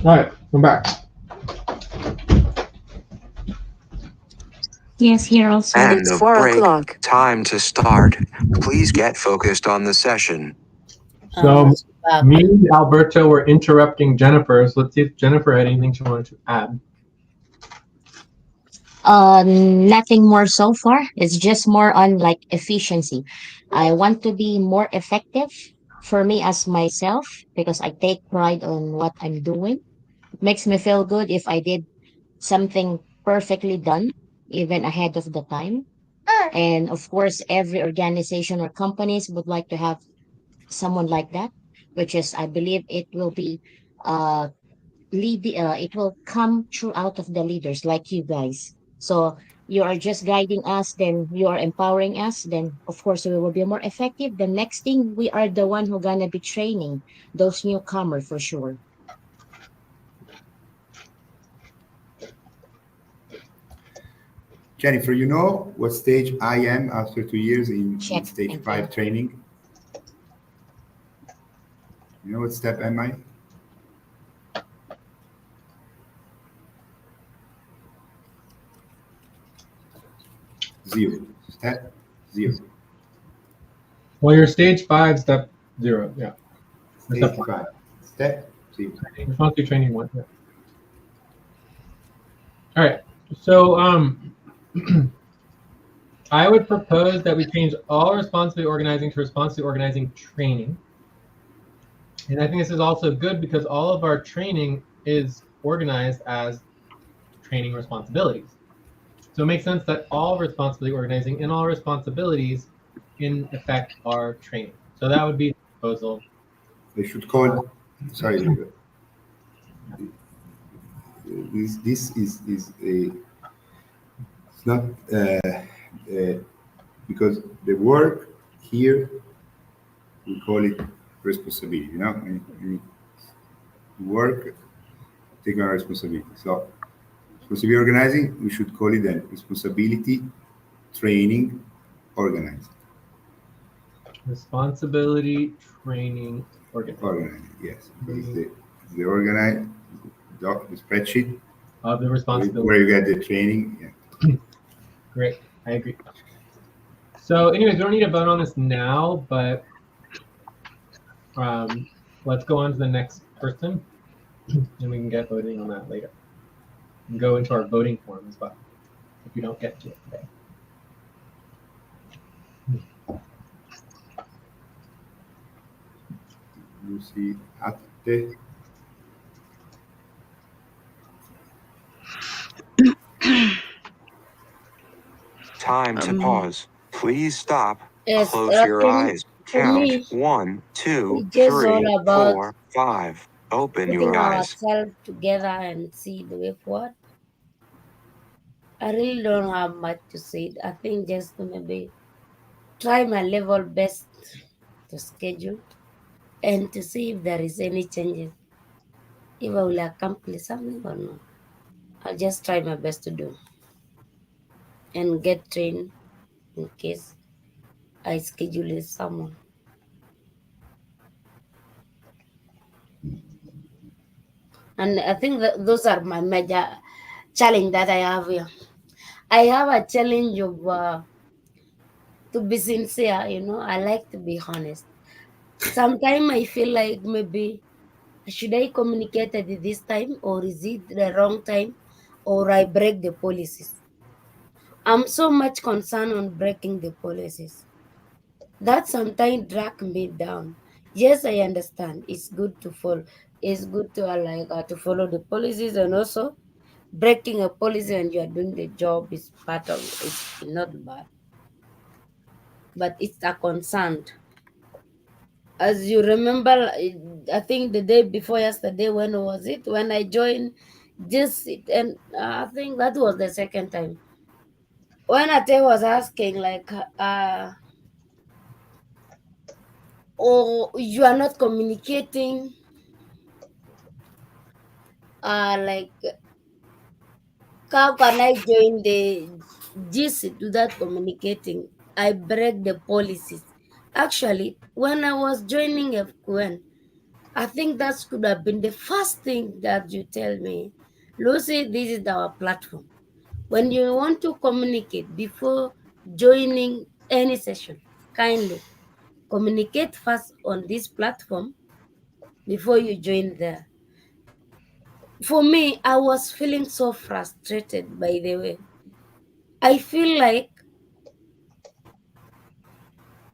All right, I'm back. Yes, here also. End of break. Time to start. Please get focused on the session. So Shabab. me and Alberto were interrupting Jennifer. So let's see if Jennifer had anything she wanted to add. Nothing more so far. It's just more on like efficiency. I want to be more effective for me as myself because I take pride on what I'm doing. It makes me feel good if I did something perfectly done, even ahead of the time. And of course, every organization or companies would like to have someone like that, which is, I believe it will be uh, it will come through out of the leaders like you guys. So you are just guiding us, then you are empowering us, then of course we will be more effective. The next thing, we are the one who gonna be training those newcomers for sure. Jennifer, you know what stage I am after 2 years in Check. stage Thank you. 5 training? You know what step am I? Zero. Step zero. Well, you're stage 5, step 0. Yeah. Or Stage step 1. 5. Step zero. Responsibility training 1. Yeah. All right. So I would propose that we change all responsibility organizing to responsibility organizing training. And I think this is also good because all of our training is organized as training responsibilities. So it makes sense that all responsibility organizing and all responsibilities in effect are training. So that would be the proposal. They should call. Sorry, this is a. It's not because the work here we call it responsibility. You know, when you work, take on responsibility. So responsibility organizing, we should call it then responsibility training organizing. Responsibility training organizing Organizing, yes. It's the organize the spreadsheet of the where responsibility. you get the training. Yeah. Great, I agree. So anyways, we don't need to vote on this now, but let's go on to the next person and we can get voting on that later. And go into our voting form as well, if we don't get to it today. Lucy Atte. Time to Um, pause. Please stop. Yes, Close I your think eyes. for Count me, 1, 2, it's just all 3, about 4, 5. Open putting your eyes. ourselves together and see the way forward. I really don't have much to say. I think just to maybe try my level best to schedule and to see if there is any changes, if I will accomplish something or not. I'll just try my best to do and get trained in case I schedule with someone. And I think that those are my major challenge that I have here. I have a challenge of to be sincere. I like to be honest. Sometimes I feel like maybe should I communicate at this time or is it the wrong time or I break the policies. I'm so much concerned on breaking the policies. That sometimes drag me down. Yes, I understand. It's good to follow. It's good to to follow the policies and also breaking a policy and you are doing the job is part of it's not bad, but it's a concern. As you remember, I think the day before yesterday, when was it? When I joined this, and I think that was the second time. When Ate was asking, like, oh, you are not communicating, like, how can I join the GC to that communicating? I break the policies. Actually, when I was joining FQN, I think that could have been the first thing that you tell me, Lucy, this is our platform. When you want to communicate before joining any session, kindly communicate first on this platform before you join there. For me, I was feeling so frustrated, by the way. I feel like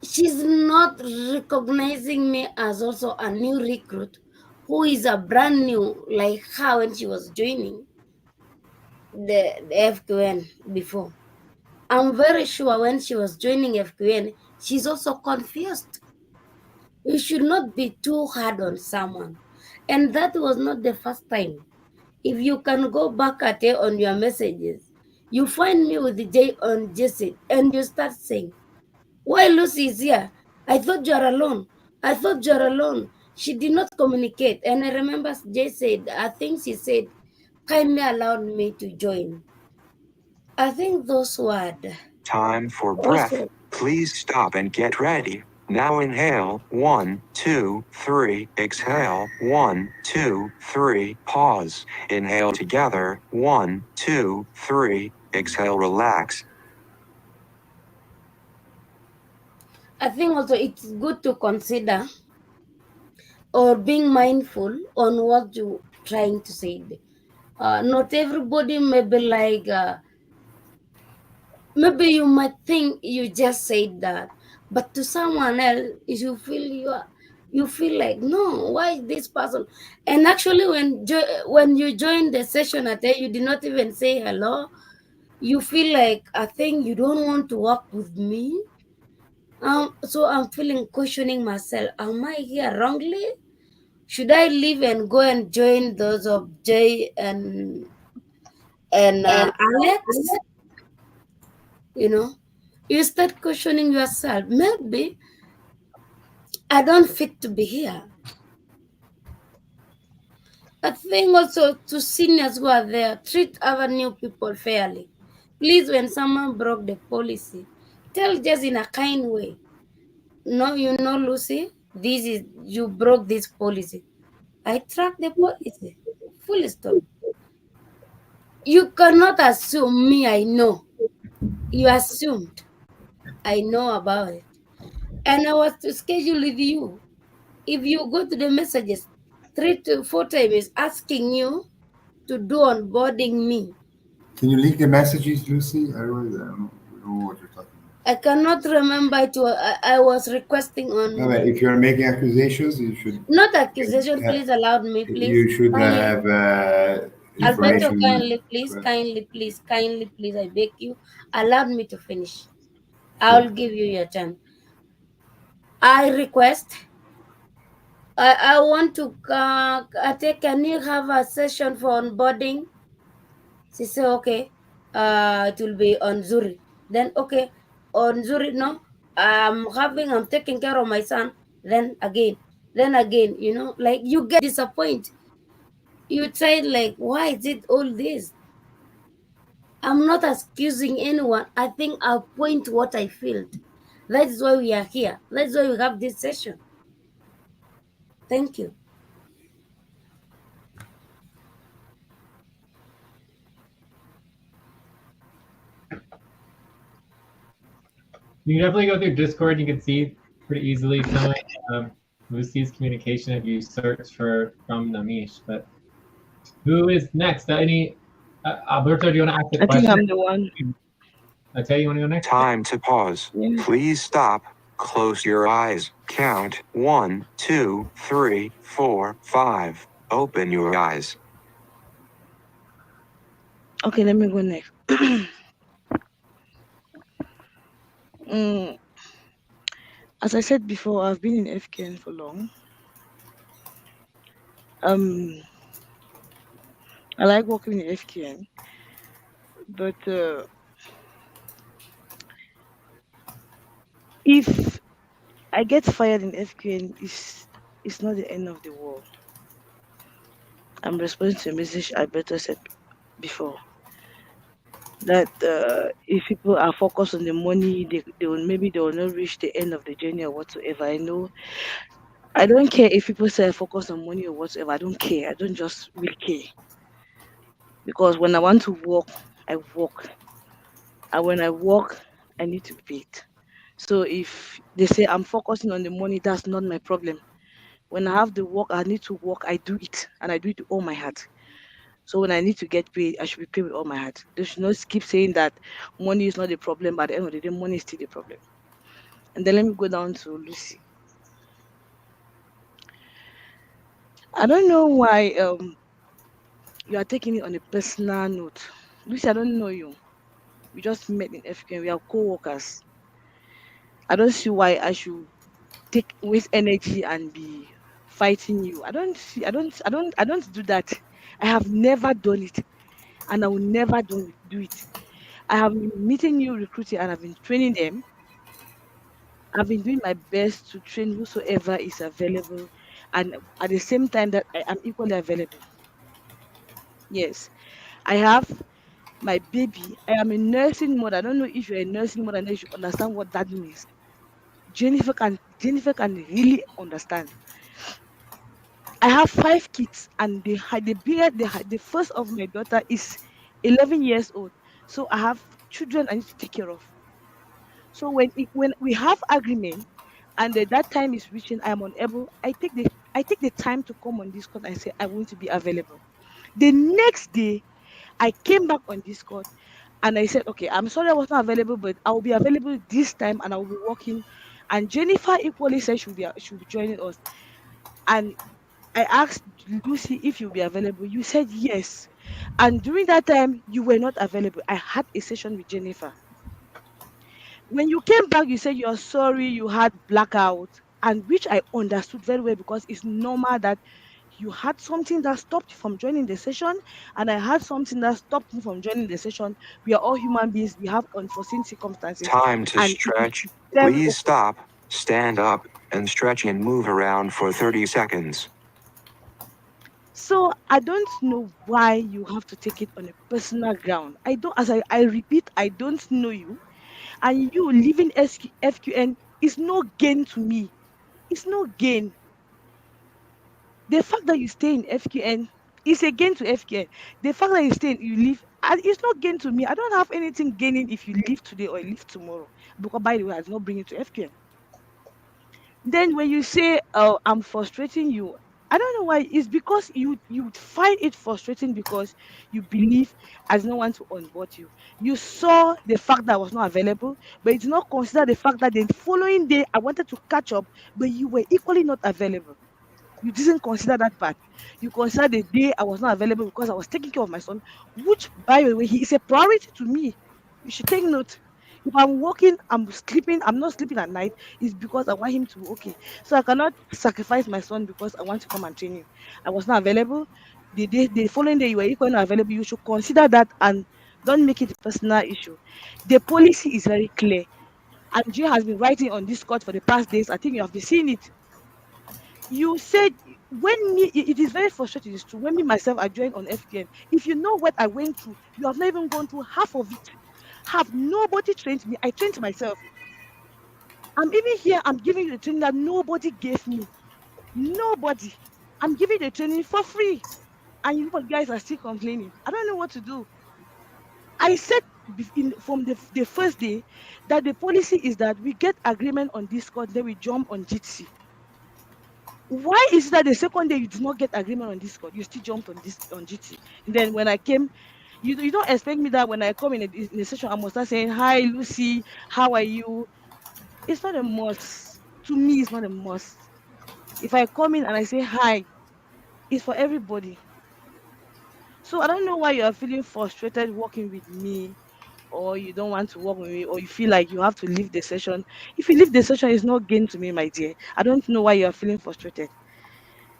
she's not recognizing me as also a new recruit who is a brand new like her when she was joining the FQN before. I'm very sure when she was joining FQN, she's also confused. You should not be too hard on someone. And that was not the first time. If you can go back at it on your messages, you find me with the J on Jesse and you start saying, why Lucy is here? I thought you're alone. I thought you're alone. She did not communicate. And I remember Jay said, I think she said, kindly allowed me to join. I think those words Time for breath. also. Please stop and get ready. Now inhale, 1, 2, 3. Exhale, 1, 2, 3. Pause. Inhale together, 1, 2, 3. Exhale, relax. I think also it's good to consider or being mindful on what you're trying to say. Not everybody may be like, maybe you might think you just said that, but to someone else, you feel you feel like, no, why this person? And actually, when you join the session at A, you did not even say hello. You feel like, I think you don't want to work with me. So I'm feeling questioning myself. Am I here wrongly? Should I leave and go and join those of Jay and Alex? You know, you start questioning yourself. Maybe I don't fit to be here. I think also to seniors who are there, treat other new people fairly. Please, when someone broke the policy, tell just in a kind way. No, you know, Lucy, this is you broke this policy. I track the policy. Full stop. You cannot assume me, I know. You assumed I know about it. And I was to schedule with you. If you go to the messages 3 to 4 times asking you to do onboarding me, Can you link the messages, Lucy? I don't know what you're talking I cannot remember it. I was requesting about. No, but on if you're making accusations, not accusation. uh, Please allow me, please. you should Kindly, have Alberto, information. kindly, please, kindly, please, kindly, please. I beg you, allow me to finish. Sure. I'll give you your time. I request. I want to take. Can you have a session for onboarding? She said, okay, it will be on Zuri. Then, okay, on Zuri, no, I'm taking care of my son. Then again, like you get disappointed. You try, like, why is it all this? I'm not accusing anyone. I think I'll point what I feel. That is why we are here. That's why we have this session. Thank you. You can definitely go through Discord. You can see pretty easily some of Lucy's communication if you search for from Namish. But who is next? Alberto, do you want to ask a I think question? I'm the one. I tell you, want to go next? Time to pause. Yeah. Please stop. Close your eyes. Count 1, 2, 3, 4, 5. Open your eyes. Okay, let me go next. Mm, as I said before, I've been in FKN for long. I like working in FKN, but if I get fired in FKN, it's not the end of the world. I'm responding to a message Alberto said before that if people are focused on the money, they will maybe they will not reach the end of the journey or whatsoever. I know I don't care if people say I focus on money or whatever. I don't care. I don't just really care because when I want to work, I work, and when I work, I need to be paid. So if they say I'm focusing on the money, that's not my problem. When I have the work, I need to work. I do it, and I do it with all my heart. So when I need to get paid, I should be paid with all my heart. They should not keep saying that money is not the problem, but at the end of the day, money is still the problem. And then let me go down to Lucy. I don't know why you are taking it on a personal note. Lucy, I don't know you. We just met in FKN. We are co-workers. I don't see why I should take waste energy and be fighting you. I don't see. I don't do that. I have never done it, and I will never do it. I have been meeting new recruiting, and I've been training them. I've been doing my best to train whosoever is available, and at the same time that I am equally available. Yes, I have my baby. I am a nursing mother. I don't know if you're a nursing mother, and you should understand what that means. Jennifer can really understand. I have 5 kids, and the first of my daughter is 11 years old. So I have children I need to take care of. So when we have agreement, and that time is reaching, I am unable. I take the time to come on Discord and say I want to be available. The next day, I came back on Discord and I said, okay, I'm sorry I was not available, but I will be available this time and I will be working. And Jennifer equally said she will be joining us. And I asked Lucy if you'll be available. You said yes. And during that time, you were not available. I had a session with Jennifer. When you came back, you said you're sorry you had blackout, and which I understood very well because it's normal that you had something that stopped you from joining the session, and I had something that stopped me from joining the session. We are all human beings, we have unforeseen circumstances, Time to and it is stretch. very Please okay. stop, stand up, and stretch and move around for 30 seconds. So I don't know why you have to take it on a personal ground. I don't, as I repeat, I don't know you, and you leaving FQN is no gain to me. It's no gain. The fact that you stay in FQN is a gain to FQN. The fact that you leave, and it's not gain to me. I don't have anything gaining if you leave today or you leave tomorrow. Because by the way, I did not bring you to FQN. Then when you say, "Oh, I'm frustrating you," I don't know why. It's because you find it frustrating because you believe I do not want to onboard you. You saw the fact that I was not available, but you did not consider the fact that the following day I wanted to catch up, but you were equally not available. You didn't consider that part. You consider the day I was not available because I was taking care of my son, which, by the way, he is a priority to me. You should take note. If I'm working, I'm sleeping, I'm not sleeping at night, it's because I want him to be okay. So I cannot sacrifice my son because I want to come and train you. I was not available. The following day you were equally not available. You should consider that and don't make it a personal issue. The policy is very clear. And Jay has been writing on Discord for the past days. I think you have been seeing it. You said when me it is very frustrating, it's true. When me myself I joined on FKN, if you know what I went through, you have not even gone through half of it. Have nobody trained me. I trained myself. I'm even here, I'm giving you the training that nobody gave me. Nobody. I'm giving the training for free. And you guys are still complaining. I don't know what to do. I said from the first day that the policy is that we get agreement on Discord, then we jump on GTC. Why is it that the second day you did not get agreement on Discord, you still jumped on this on GT? And then when I came, you don't expect me that when I come in a session, I must start saying, "Hi Lucy, how are you?" It's not a must. To me, it's not a must. If I come in and I say hi, it's for everybody. So I don't know why you are feeling frustrated working with me, or you don't want to work with me, or you feel like you have to leave the session. If you leave the session, it's not gain to me, my dear. I don't know why you are feeling frustrated.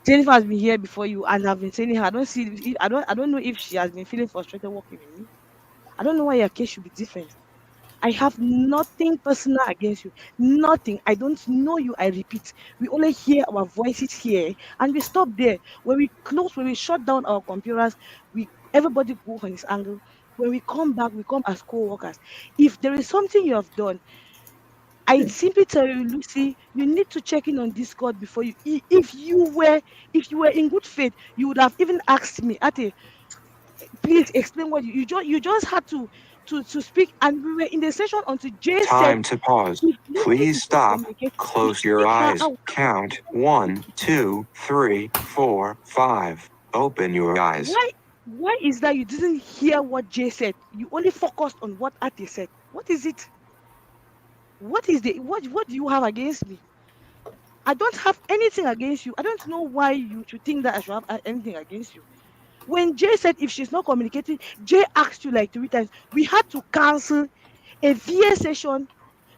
Jennifer has been here before you and have been telling her. I don't know if she has been feeling frustrated working with me. I don't know why your case should be different. I have nothing personal against you. Nothing. I don't know you. I repeat. We only hear our voices here and we stop there. When we shut down our computers, we everybody go on his angle. When we come back, we come as co-workers. If there is something you have done, I simply tell you, Lucy, you need to check in on Discord before you. If you were in good faith, you would have even asked me, Ate, please explain what you just had to speak, and we were in the session until Jay said, Time to pause. if Lucy Please is not stop. communicating, we Close should your take her eyes. out. Count 1, 2, 3, 4, 5. Open your eyes. Why is that you didn't hear what Jay said? You only focused on what Ate said. What is it? What do you have against me? I don't have anything against you. I don't know why you should think that I should have anything against you. When Jay said if she's not communicating, Jay asked you like 3 times. We had to cancel a VA session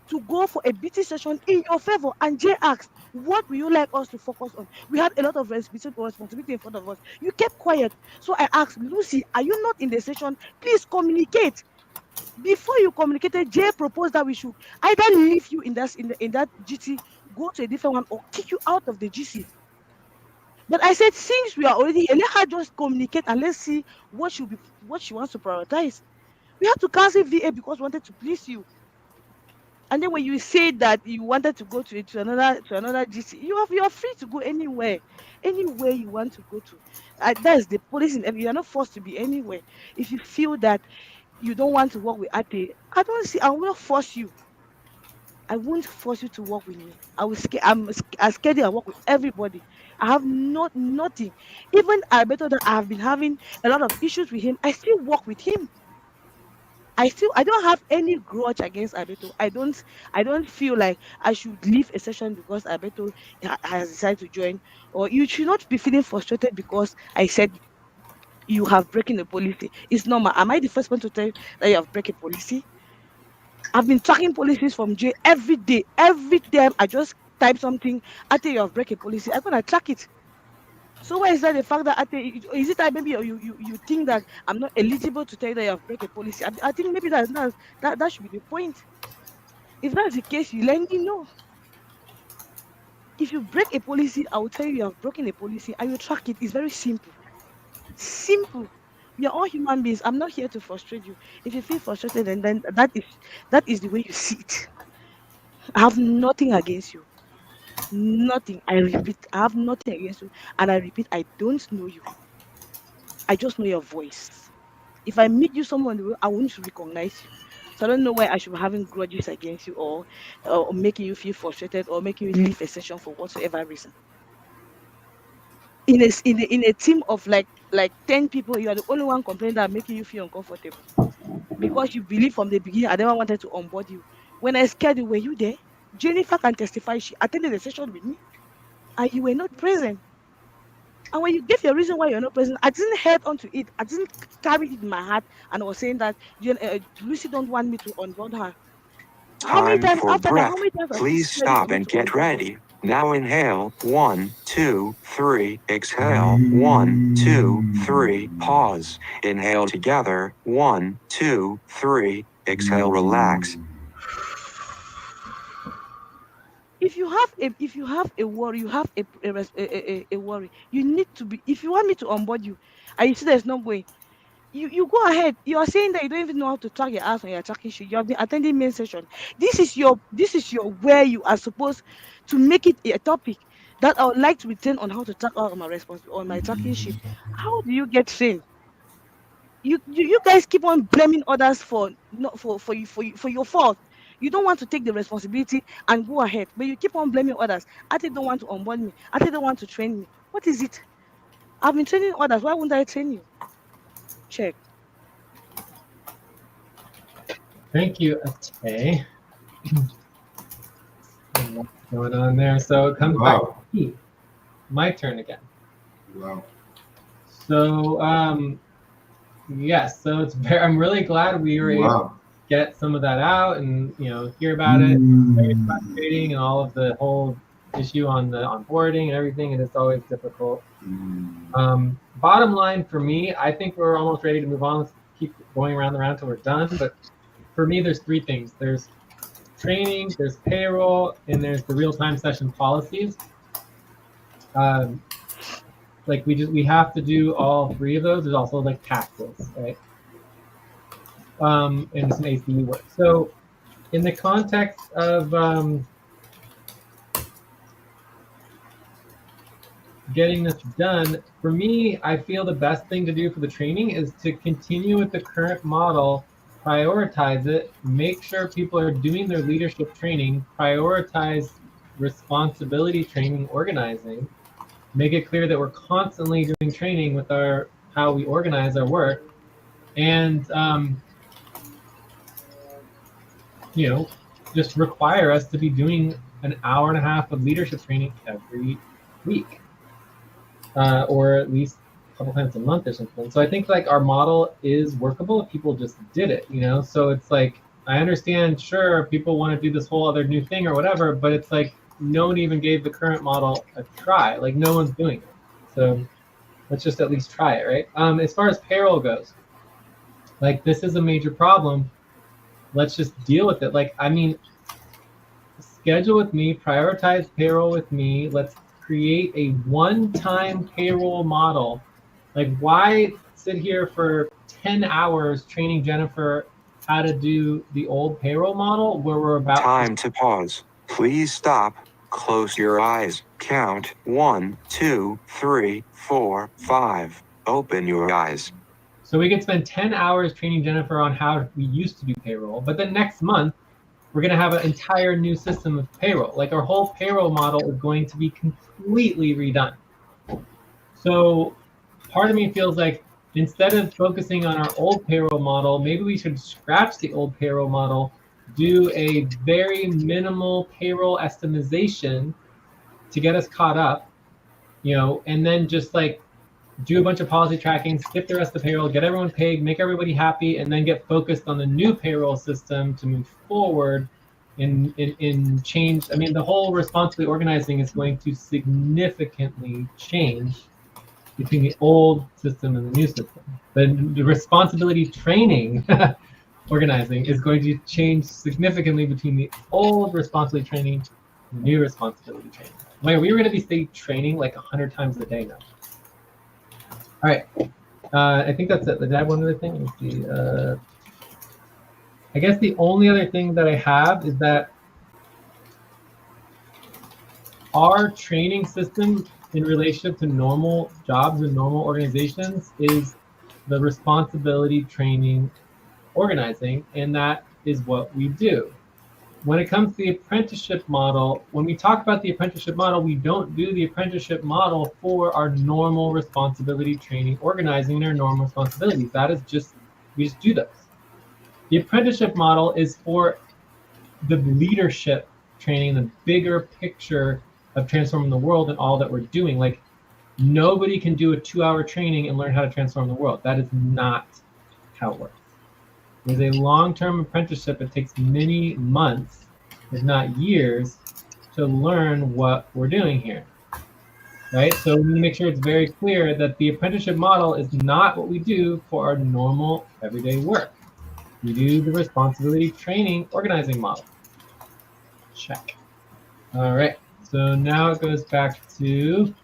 to go for a BT session in your favor. And Jay asked, what will you like us to focus on? We had a lot of responsibility in front of us. You kept quiet. So I asked, Lucy, are you not in the session? Please communicate. Before you communicated, Jay proposed that we should either leave you in that GT, go to a different one, or kick you out of the GC. But I said, since we are already here, let her just communicate and let's see what she wants to prioritize. We had to cancel VA because we wanted to please you. And then when you say that you wanted to go to another GC, you are free to go anywhere you want to go to. That's the policy. You are not forced to be anywhere. If you feel that you don't want to work with Ate, I don't see. I will not force you. I won't force you to work with me. I will. I schedule. I work with everybody. I have nothing. Even Alberto, that I have been having a lot of issues with him, I still work with him. I don't have any grudge against Alberto. I don't feel like I should leave a session because Alberto has decided to join, or you should not be feeling frustrated because I said you have breaking the policy. It's normal. Am I the first one to tell you that you have break a policy? I've been tracking policies from J every day. Every time I just type something, I tell you have break a policy, I'm gonna track it. So why is that the fact that is it that maybe you think that I'm not eligible to tell you that you have break a policy? I think maybe that should be the point. If that's the case, you let me know. If you break a policy, I will tell you have broken a policy and you track it. It's very simple. Simple. We are all human beings. I'm not here to frustrate you. If you feel frustrated, then that is the way you see it. I have nothing against you. Nothing. I repeat, I have nothing against you. And I repeat, I don't know you. I just know your voice. If I meet you somewhere on the road, I won't recognize you. So I don't know why I should be having grudges against you, or making you feel frustrated, or making you leave a session for whatsoever reason. In a team of like 10 people, you are the only one complaining that making you feel uncomfortable because you believe from the beginning I never wanted to onboard you. When I scared you, were you there? Jennifer can testify. She attended the session with me, and you were not present. And when you gave your reason why you're not present, I didn't head onto it. I didn't carry it in my heart and I was saying that Lucy don't want me to onboard her. How many Time times for after that? breath. How many times has Lucy Please ready for stop me and to get onboard her? ready. Now inhale. 1, 2, 3. Exhale. 1, 2, 3. Pause. Inhale together. 1, 2, 3. Exhale. Relax. If you have a worry, you have a worry. You need to be. If you want me to onboard you, and you see there's no going, you go ahead. You are saying that you don't even know how to track your ass on your tracking sheet. You have been attending main session. This is your where you are supposed to make it a topic that I would like to return on how to track out on my response on my tracking sheet. How do you get trained? You guys keep on blaming others for not for your fault. You don't want to take the responsibility and go ahead, but you keep on blaming others. I think don't want to onboard me. I think don't want to train me. What is it? I've been training others. Why wouldn't I train you? Check. Thank you, Ate. What's going on there? So it comes back to Wow. me. My turn again. Wow. So yes, so I'm really glad we were able to Wow. get some of that out and hear about it. Very frustrating, and all of the whole issue on the onboarding and everything, and it's always difficult. Bottom line for me, I think we're almost ready to move on. Let's keep going around the round till we're done. But for me, there's three things. There's training, there's payroll, and there's the real-time session policies. Like we have to do all three of those. There's also like taxes, right? And some ACU work. So in the context of getting this done, for me, I feel the best thing to do for the training is to continue with the current model, prioritize it, make sure people are doing their leadership training, prioritize responsibility training, organizing, make it clear that we're constantly doing training with our how we organize our work, and you know, just require us to be doing an hour and a half of leadership training every week, or at least a couple times a month or something. So I think like our model is workable if people just did it, you know. So it's like I understand, sure, people want to do this whole other new thing or whatever, but it's like no one even gave the current model a try. Like no one's doing it. So let's just at least try it, right? As far as payroll goes, like this is a major problem. Let's just deal with it. Like, I mean, schedule with me, prioritize payroll with me. Let's create a one-time payroll model. Like, why sit here for 10 hours training Jennifer how to do the old payroll model where we're about Time to pause. Please stop. Close your eyes. Count 1, 2, 3, 4, 5. Open your eyes. So we could spend 10 hours training Jennifer on how we used to do payroll, but then next month, we're going to have an entire new system of payroll. Like our whole payroll model is going to be completely redone. So part of me feels like instead of focusing on our old payroll model, maybe we should scratch the old payroll model, do a very minimal payroll estimation to get us caught up, you know, and then just like do a bunch of policy tracking, skip the rest of the payroll, get everyone paid, make everybody happy, and then get focused on the new payroll system to move forward in change. I mean, the whole responsibly organizing is going to significantly change between the old system and the new system. The responsibility training organizing is going to change significantly between the old responsibility training and the new responsibility training. Like, we were going to be training like 100 times a day now. All right. I think that's it. Did I have one other thing? Let me see. I guess the only other thing that I have is that our training system in relationship to normal jobs and normal organizations is the responsibility training organizing, and that is what we do. When it comes to the apprenticeship model, when we talk about the apprenticeship model, we don't do the apprenticeship model for our normal responsibility training organizing and our normal responsibilities. That is just, we just do those. The apprenticeship model is for the leadership training, the bigger picture of transforming the world and all that we're doing. Like nobody can do a 2-hour training and learn how to transform the world. That is not how it works. With a long-term apprenticeship, it takes many months, if not years, to learn what we're doing here, right? So we need to make sure it's very clear that the apprenticeship model is not what we do for our normal everyday work. We do the responsibility training organizing model. Check. All right, so now it goes back to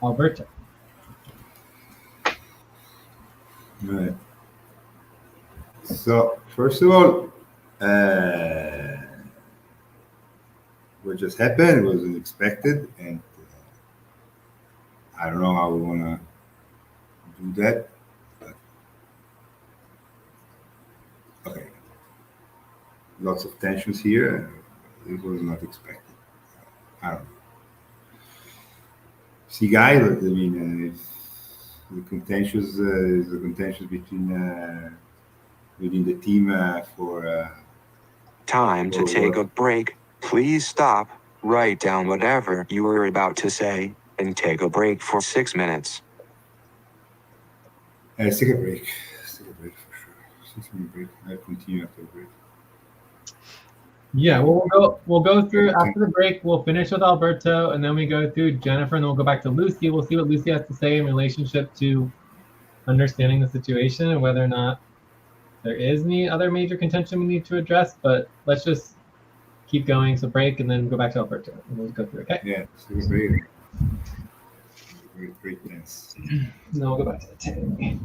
Alberto. All right. So first of all, what just happened was unexpected, and I don't know how we want to do that. But, okay, lots of tensions here. It was not expected. I don't know. See, guys, I mean, if the contentious is the contentious between within the team for. Time to take a break. Please stop, write down whatever you were about to say, and take a break for 6 minutes. Let's take a break. Let's take a break for sure. 6 minute break. I'll continue after the break. Yeah, well, we'll go through after the break. We'll finish with Alberto, and then we go through Jennifer, and then we'll go back to Lucy. We'll see what Lucy has to say in relationship to understanding the situation and whether or not there is any other major contention we need to address. But let's just keep going. So break, and then go back to Alberto, and we'll go through. Okay? Yeah, let's take a break. Break dance. And then we'll go back to the tag.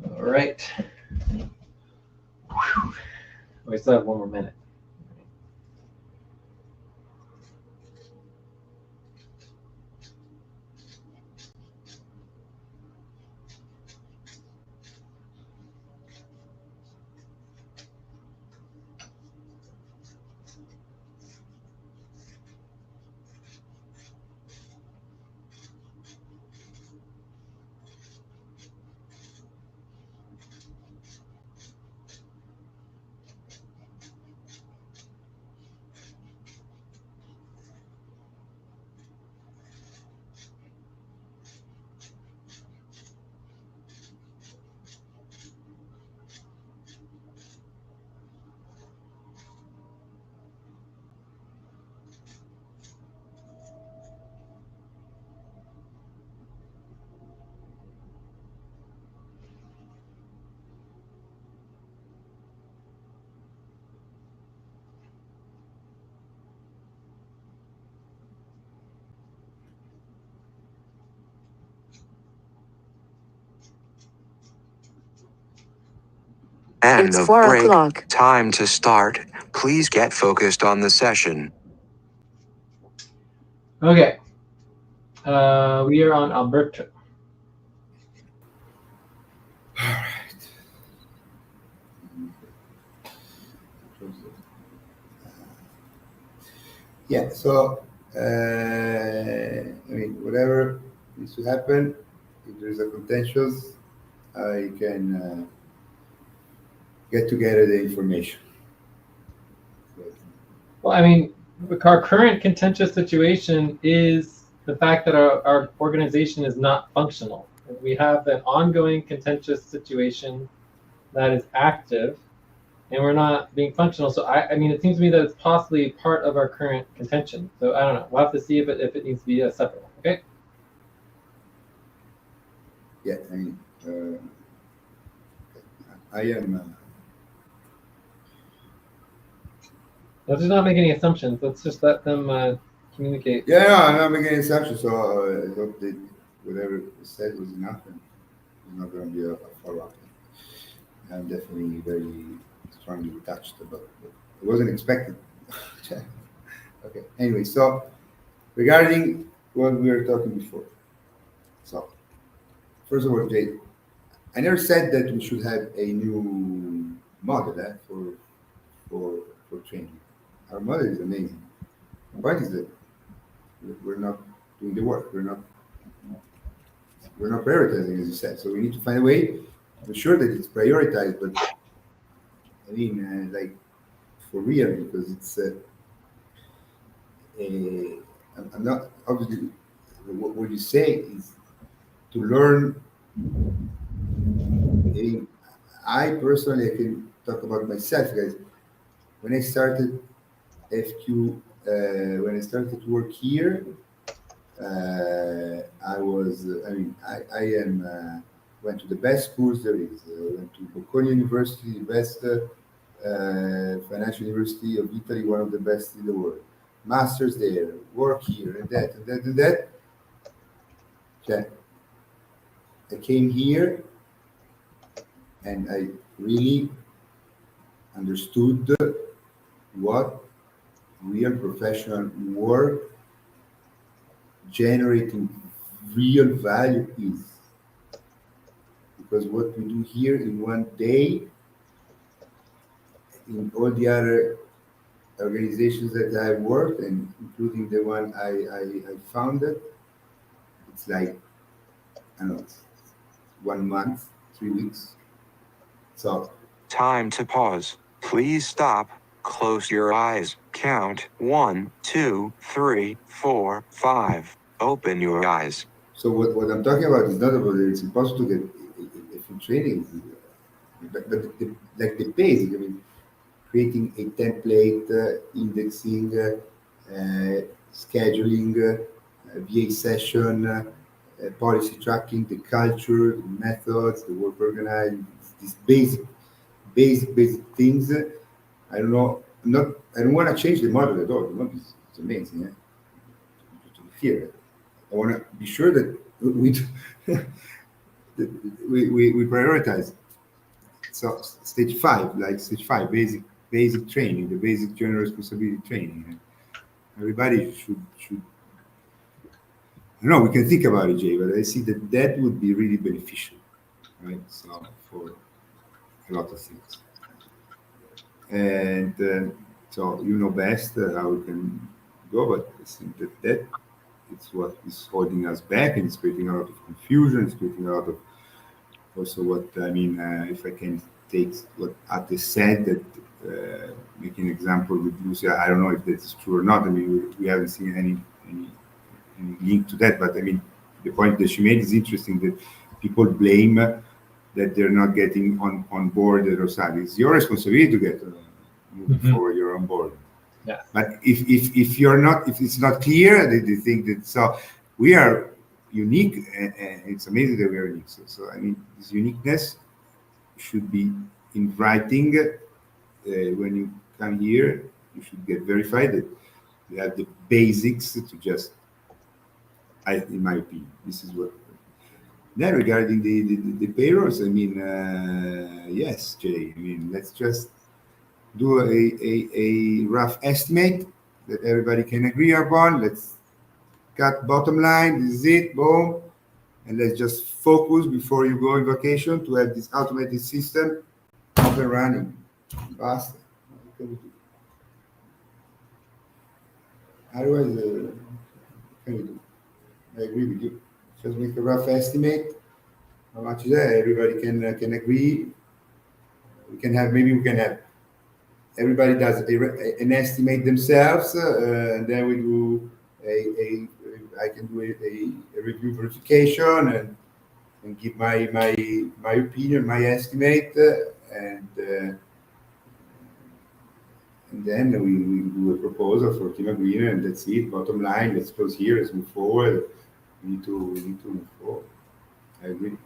All right. We still have one more minute. End of break. Time to start. Please get focused on the session. Okay. We are on Alberto. All right. Yeah, so I mean, whatever needs to happen, if there's a contentious, I can get together the information. Well, I mean, our current contentious situation is the fact that our organization is not functional. We have an ongoing contentious situation that is active, and we're not being functional. So I mean, it seems to me that it's possibly part of our current contention. So I don't know. We'll have to see if it needs to be a separate one. Okay. Yeah, I mean, I am. Let's just not make any assumptions. Let's just let them communicate. Yeah, no, I'm not making any assumptions, so I hope that whatever was said was enough, and there's not going to be a follow-up. I'm definitely very strongly touched about it. It wasn't expected. Okay. Anyway, so regarding what we were talking before. So first of all, Jay, I never said that we should have a new model for for training. Our model is amazing. The point is that we're not doing the work. We're not prioritizing, as you said. So we need to find a way to ensure that it's prioritized. But I mean, like for real, because it's. I'm not obviously what you say is to learn. I mean, I personally I can talk about myself, guys. When I started FQ, when I started to work here, I was. I mean, I am. Went to the best schools there is. Went to Bocconi University, the best financial university of Italy, one of the best in the world. Masters there, work here, and that, and that, and that. Okay. I came here and I really understood what real professional work generating real value is. Because what we do here in one day, in all the other organizations that I worked, and including the one I founded, it's like, I don't know, it's 1 month, 3 weeks. So, Time to pause. Please stop. Close your eyes. Count 1, 2, 3, 4, 5. Open your eyes. so what I'm talking about is not about it's impossible to get a free training, but like the basic, I mean, creating a template, indexing, scheduling, VA session, policy tracking, the culture, the methods, the work organized, these basic things. I don't know. Not. I don't want to change the model at all. The model is amazing. Yeah? To be clear, I want to be sure that we that we prioritize. So stage five, like stage five, basic training, the basic general responsibility training. Everybody should. I don't know. We can think about it, Jay, but I see that that would be really beneficial, right? So for a lot of things. And so you know best how we can go, but I think that it's what is holding us back, and it's creating a lot of confusion. It's creating a lot of also what I mean. If I can take what Ate said, that make an example with Lucia. I don't know if that is true or not. I mean, we haven't seen any link to that, but I mean, the point that she made is interesting. That people blame that they're not getting on board the Rosari. It's your responsibility to get moving forward. You're on board. Yeah. But if you're not, if it's not clear, they think that so we are unique, and it's amazing that we are unique. So I mean, this uniqueness should be in writing. When you come here, you should get verified that you have the basics to just. In my opinion, this is what. Then regarding the payrolls, I mean, yes, Jay. I mean, let's just do a rough estimate that everybody can agree upon. Let's cut bottom line. This is it. Boom. And let's just focus before you go on vacation to have this automated system up and running. Basta. What can we do? Otherwise, what can we do? I agree with you. Just make a rough estimate. How much is that? Everybody can agree. We can have everybody does an estimate themselves, and then we do I can do a review verification and give my opinion, my estimate, and then we do a proposal for team agreement, and that's it. Bottom line, let's close here. Let's move forward. We need to move forward. I agree.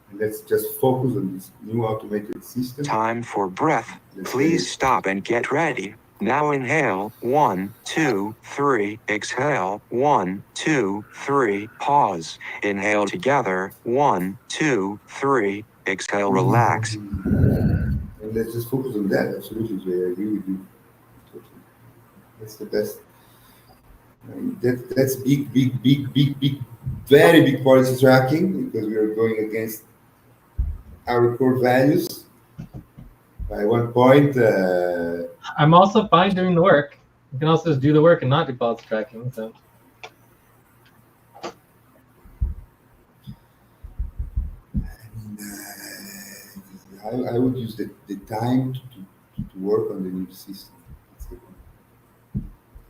And let's just focus on this new automated system. Time for breath. Please stop and get ready. Now inhale, 1, 2, 3, exhale, 1, 2, 3, pause. Inhale together, 1, 2, 3, exhale, relax. And let's just focus on that. Absolutely, Jay. I agree with you. Totally. That's the best. I mean, that's big, very big policy tracking, because we are going against our core values. By one point, I'm also fine doing the work. You can also just do the work and not do policy tracking. So. I would use the time to work on the new system.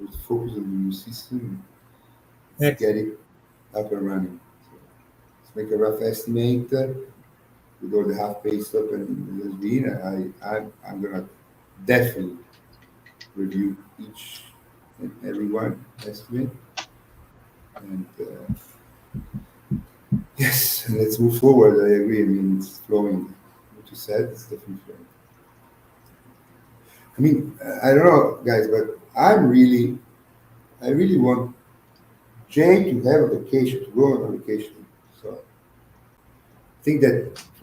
Let's focus on the new system. Let's get it up and running. So let's make a rough estimate with all the half-pay stuff and has been. I'm gonna definitely review each and every one estimate, and yes, and let's move forward. I agree. I mean, it's flowing. What you said, it's definitely flowing. I mean, I don't know, guys, but I really want Jay to have a vacation, to go on a vacation. So I think that if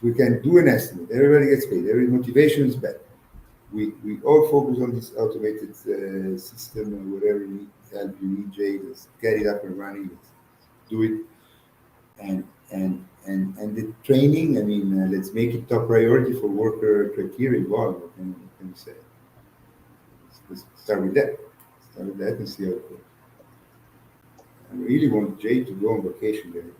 we can do an estimate, everybody gets paid, every motivation is better. We all focus on this automated system, or whatever you need, help you need, Jay. Let's get it up and running. Let's do it. And the training. I mean, let's make it top priority for worker criteria involved. What can we say? Let's start with that. Start with that and see how it goes. I really want Jay to go on vacation there.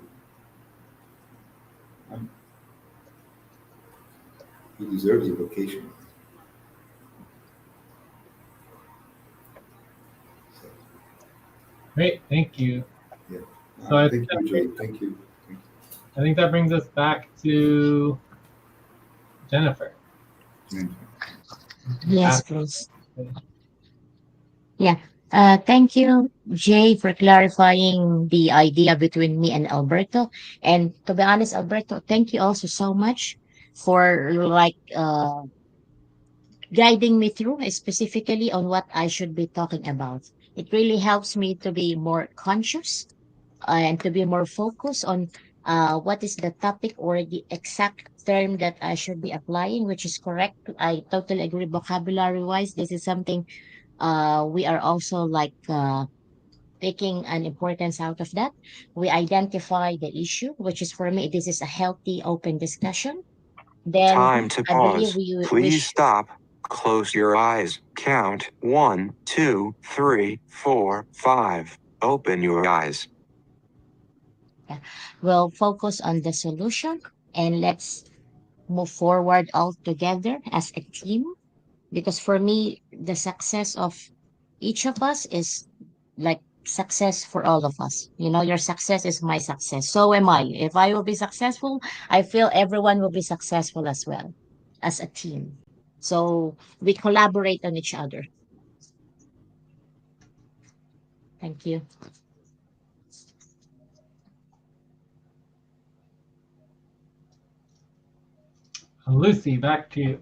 He deserves a vacation. Great, thank you. Yeah. So Thank you, Jay. Thank you. I think that brings us back to Jennifer. Yes, please. Yeah. Thank you, Jay, for clarifying the idea between me and Alberto. And to be honest, Alberto, thank you also so much for guiding me through specifically on what I should be talking about. It really helps me to be more conscious and to be more focused on what is the topic or the exact term that I should be applying, which is correct. I totally agree. Vocabulary wise, this is something we are also taking an importance out of that. We identify the issue, which is for me, this is a healthy, open discussion. Then Time to I believe pause. Please stop. Close your eyes. Count 1, 2, 3, 4, 5. Open your eyes. yeah, will focus on the solution and let's move forward all together as a team. Because for me, the success of each of us is like success for all of us. You know, your success is my success. So am I. If I will be successful, I feel everyone will be successful as well as a team. So we collaborate on each other. Thank you. Lucy, back to you.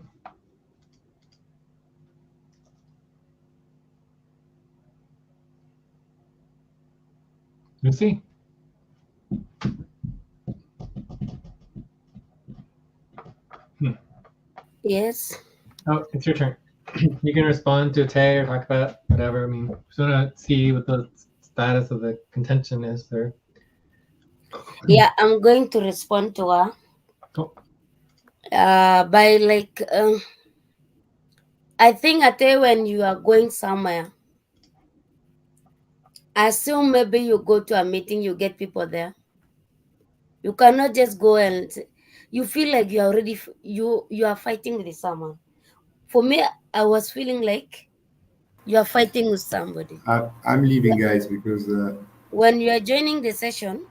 Lucy? Yes. Oh, it's your turn. You can respond to Tay or talk about whatever. I mean, just want to see what the status of the contention is there. Yeah, I'm going to respond to her. Cool. By I think at when you are going somewhere, assume maybe you go to a meeting, you get people there. You cannot just go and you feel like you are already you are fighting with someone. For me, I was feeling like you are fighting with somebody. I'm leaving, guys, because When you are joining the session,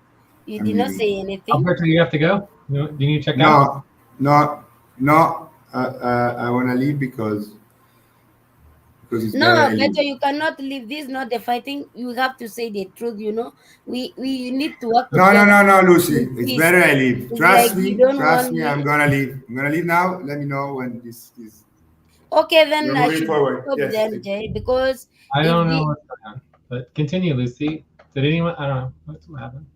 you I'm did not leaving. say anything. Alberto, you have to go? Do you need to check out? No, no, no. I want to leave because it's better No, I leave. better you cannot leave. This is not the fighting. You have to say the truth. We need to work No, no, together no, no, Lucy. in It's peace. better I leave. It's like you don't Trust want me. I'm me. gonna leave. I'm gonna leave now. Let me know when this is. Okay, We're then I moving should forward. stop Yes. then, Jay, because I if don't know the what's going on. But continue, Lucy. Did anyone? I don't know. What happened?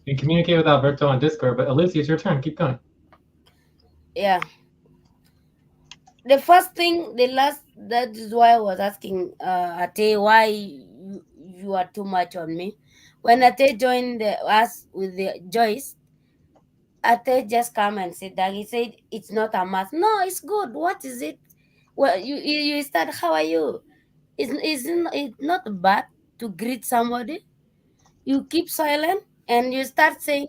You can communicate with Alberto on Discord, but Lucy, it's your turn. Keep going. yeah, the first thing, the last, that is why I was asking Ate why you are too much on me. When Ate joined us with the Joyce, Ate just come and sit down. He said it's not a math. No, it's good. What is it? Well, you start. How are you? It's not bad to greet somebody. You keep silent and you start saying,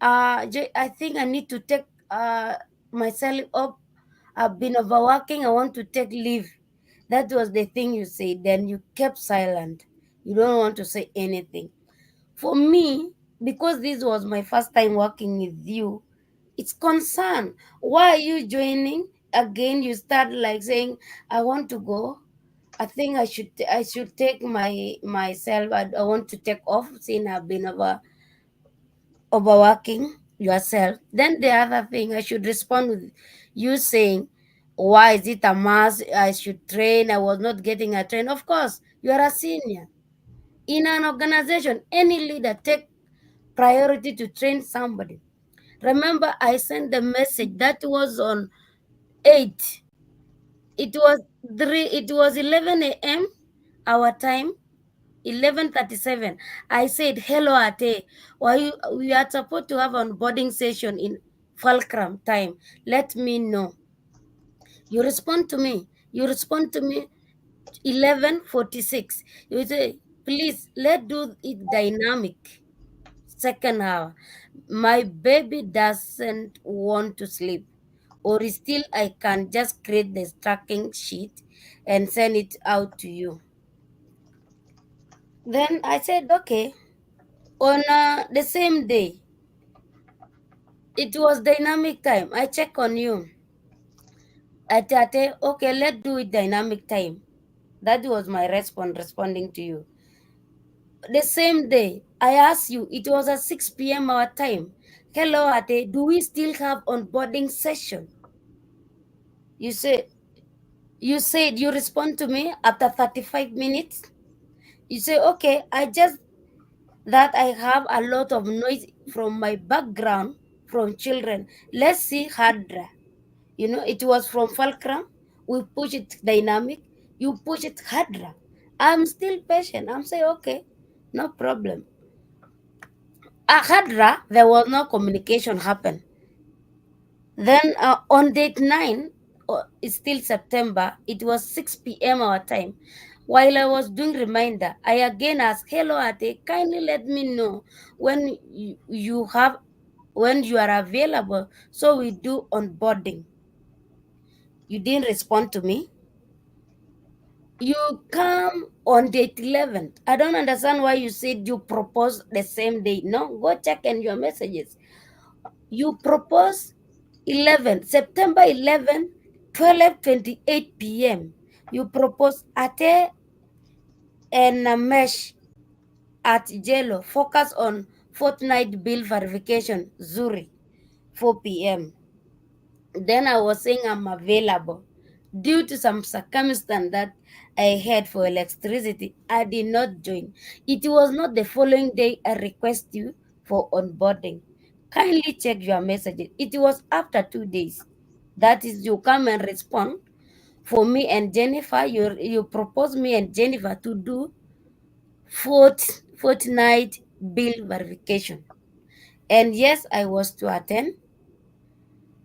I think I need to take myself up. I've been overworking. I want to take leave. That was the thing you said. Then you kept silent. You don't want to say anything. For me, because this was my first time working with you, it's concern. Why are you joining? Again, you start like saying, I want to go. I think I should take myself. I want to take off since I've been overworking yourself. Then the other thing I should respond with you saying, why is it a must? I should train. I was not getting a train. Of course, you are a senior in an organization. Any leader take priority to train somebody. Remember, I sent the message that was on 8. It was 3. It was 11 a.m. our time. 11:37. I said, hello, Ate. We are supposed to have onboarding session in fulcrum time. Let me know. You respond to me. You respond to me 11:46. You say, please, let's do it dynamic. Second hour. My baby doesn't want to sleep. Or still, I can just create the tracking sheet and send it out to you. Then I said, okay. On the same day, it was dynamic time. I check on you. Ate, okay, let's do it dynamic time. That was my response responding to you. The same day, I asked you, it was at 6 p.m. our time. Hello, Ate, do we still have onboarding session? You said you respond to me after 35 minutes. You say, okay, I just that I have a lot of noise from my background from children. Let's see Hadra. It was from Fulcrum. We push it dynamic. You push it Hadra. I'm still patient. I'm saying, okay, no problem. At Hadra, there was no communication happen. Then on date 9, it's still September, it was 6 p.m. our time. While I was doing reminder, I again asked, hello, Ate, kindly let me know when when you are available so we do onboarding. You didn't respond to me. You come on date 11th. I don't understand why you said you propose the same day. No, go check in your messages. You propose 11, September 11, 12:28 p.m. You propose Ate and Namesh at Jello. Focus on fortnight bill verification, Zuri, 4 p.m. Then I was saying I'm available. Due to some circumstance that I had for electricity, I did not join. It was not the following day I request you for onboarding. Kindly check your messages. It was after 2 days. That is, you come and respond for me and Jennifer. You propose me and Jennifer to do fortnight bill verification. And yes, I was to attend,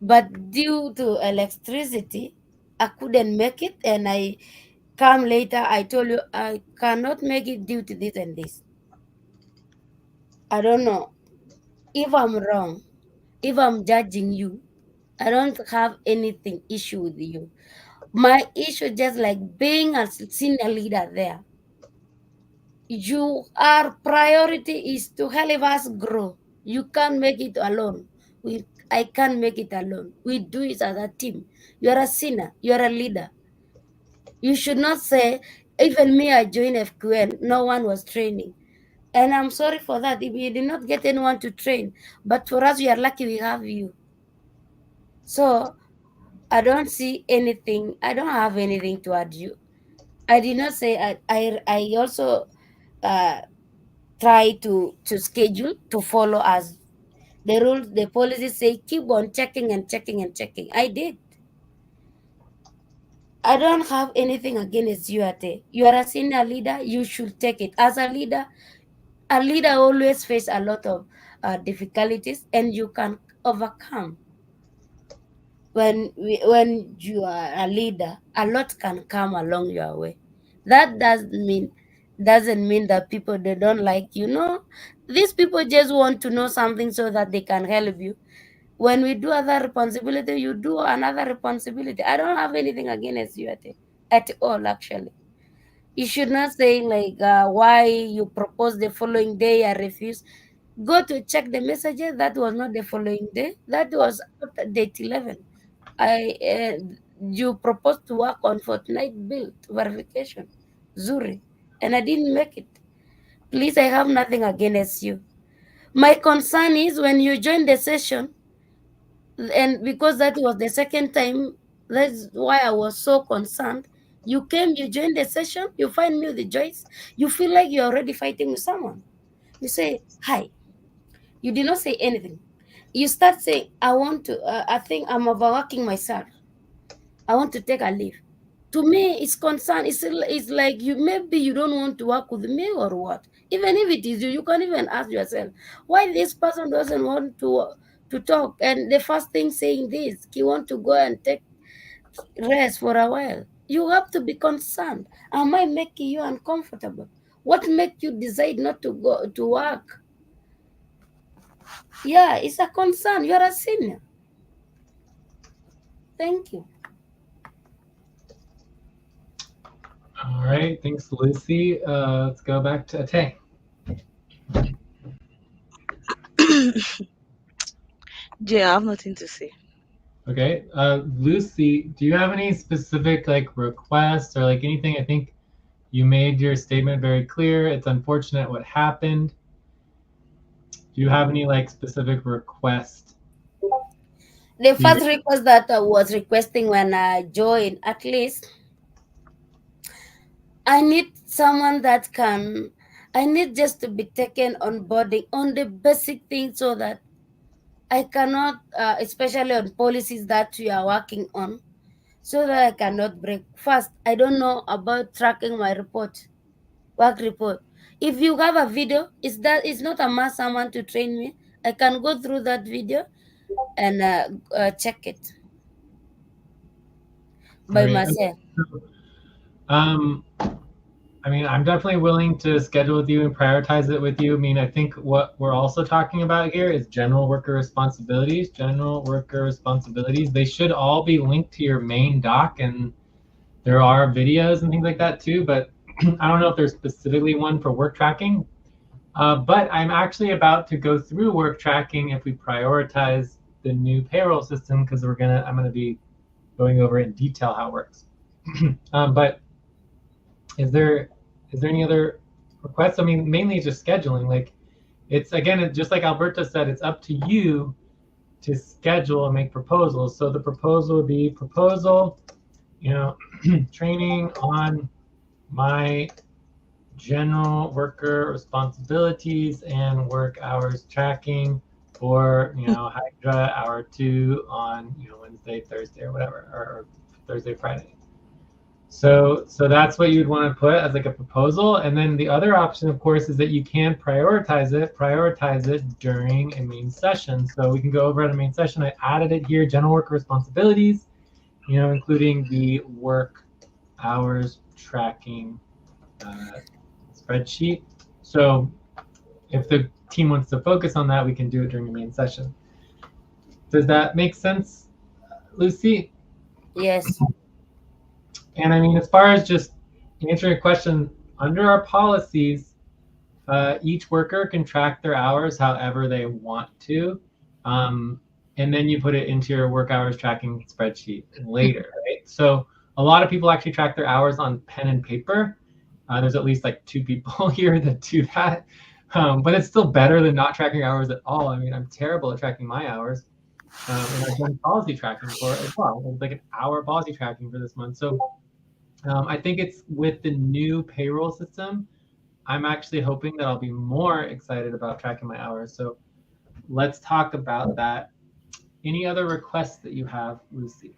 but due to electricity, I couldn't make it. And I come later, I told you I cannot make it due to this and this. I don't know if I'm wrong, if I'm judging you. I don't have anything issue with you. My issue just like being a senior leader there. Our priority is to help us grow. You can't make it alone. I can't make it alone. We do it as a team. You are a senior. You are a leader. You should not say, even me, I joined FQN, no one was training. And I'm sorry for that if you did not get anyone to train. But for us, we are lucky we have you. So I don't see anything, I don't have anything to add you. I did not say I also uh, try to schedule to follow as the rules, the policies say keep on checking and checking and checking. I did. I don't have anything against you, Ate. You are a senior leader. You should take it. As a leader always face a lot of difficulties, and you can overcome. When you are a leader, a lot can come along your way. That doesn't mean that people they don't like you. No, these people just want to know something so that they can help you. When we do other responsibility, you do another responsibility. I don't have anything against you at all, actually. You should not say like why you propose the following day I refuse. Go to check the messages. That was not the following day. That was after date 11. I You proposed to work on fortnight bill verification, Zuri, and I didn't make it. Please, I have nothing against you. My concern is when you join the session, and because that was the second time, that's why I was so concerned. You came, you joined the session, you find me with the Joyce, you feel like you're already fighting with someone. You say, hi. You did not say anything. You start saying, I think I'm overworking myself. I want to take a leave. To me, it's concern. It's like maybe you don't want to work with me or what. Even if it is you, you can even ask yourself why this person doesn't want to talk. And the first thing saying this, he want to go and take rest for a while. You have to be concerned. Am I making you uncomfortable? What make you decide not to go to work? Yeah, it's a concern. You're a senior. Thank you. All right, thanks, Lucy. Let's go back to Ate. Jay, I have nothing to say. Okay. Lucy, do you have any specific like requests or like anything? I think you made your statement very clear. It's unfortunate what happened. Do you have any like specific request? The To your, first request that I was requesting when I joined, at least I need someone that can, I need just to be taken on boarding on the basic things so that I cannot, especially on policies that we are working on, so that I cannot break. First, I don't know about tracking my report, work report. If you have a video, it's not a must someone to train me. I can go through that video and check it by right. Okay. myself. So, um, I mean, I'm definitely willing to schedule with you and prioritize it with you. I mean, I think what we're also talking about here is general worker responsibilities. General worker responsibilities. They should all be linked to your main doc, and there are videos and things like that too. But I don't know if there's specifically one for work tracking. But I'm actually about to go through work tracking if we prioritize the new payroll system because I'm gonna be going over in detail how it works. But is there any other requests? I mean, mainly it's just scheduling. Like it's again, just like Alberta said, it's up to you to schedule and make proposals. So the proposal would be proposal, you know, training on my general worker responsibilities and work hours tracking for Hydra hour 2 on Wednesday, Thursday, or whatever, or Thursday, Friday. So that's what you'd want to put as like a proposal. And then the other option, of course, is that you can prioritize it during a main session. So we can go over at a main session. I added it here, general worker responsibilities, including the work hours tracking spreadsheet. So if the team wants to focus on that, we can do it during the main session. Does that make sense, Lucy? Yes. And I mean, as far as just answering a question, under our policies, each worker can track their hours however they want to. Um, and then you put it into your work hours tracking spreadsheet later, right? So a lot of people actually track their hours on pen and paper. There's at least like 2 people here that do that. But it's still better than not tracking hours at all. I mean, I'm terrible at tracking my hours. And I've done policy tracking for it as well. It was like an hour policy tracking for this month. So I think it's with the new payroll system, I'm actually hoping that I'll be more excited about tracking my hours. So let's talk about that. Any other requests that you have, Lucy?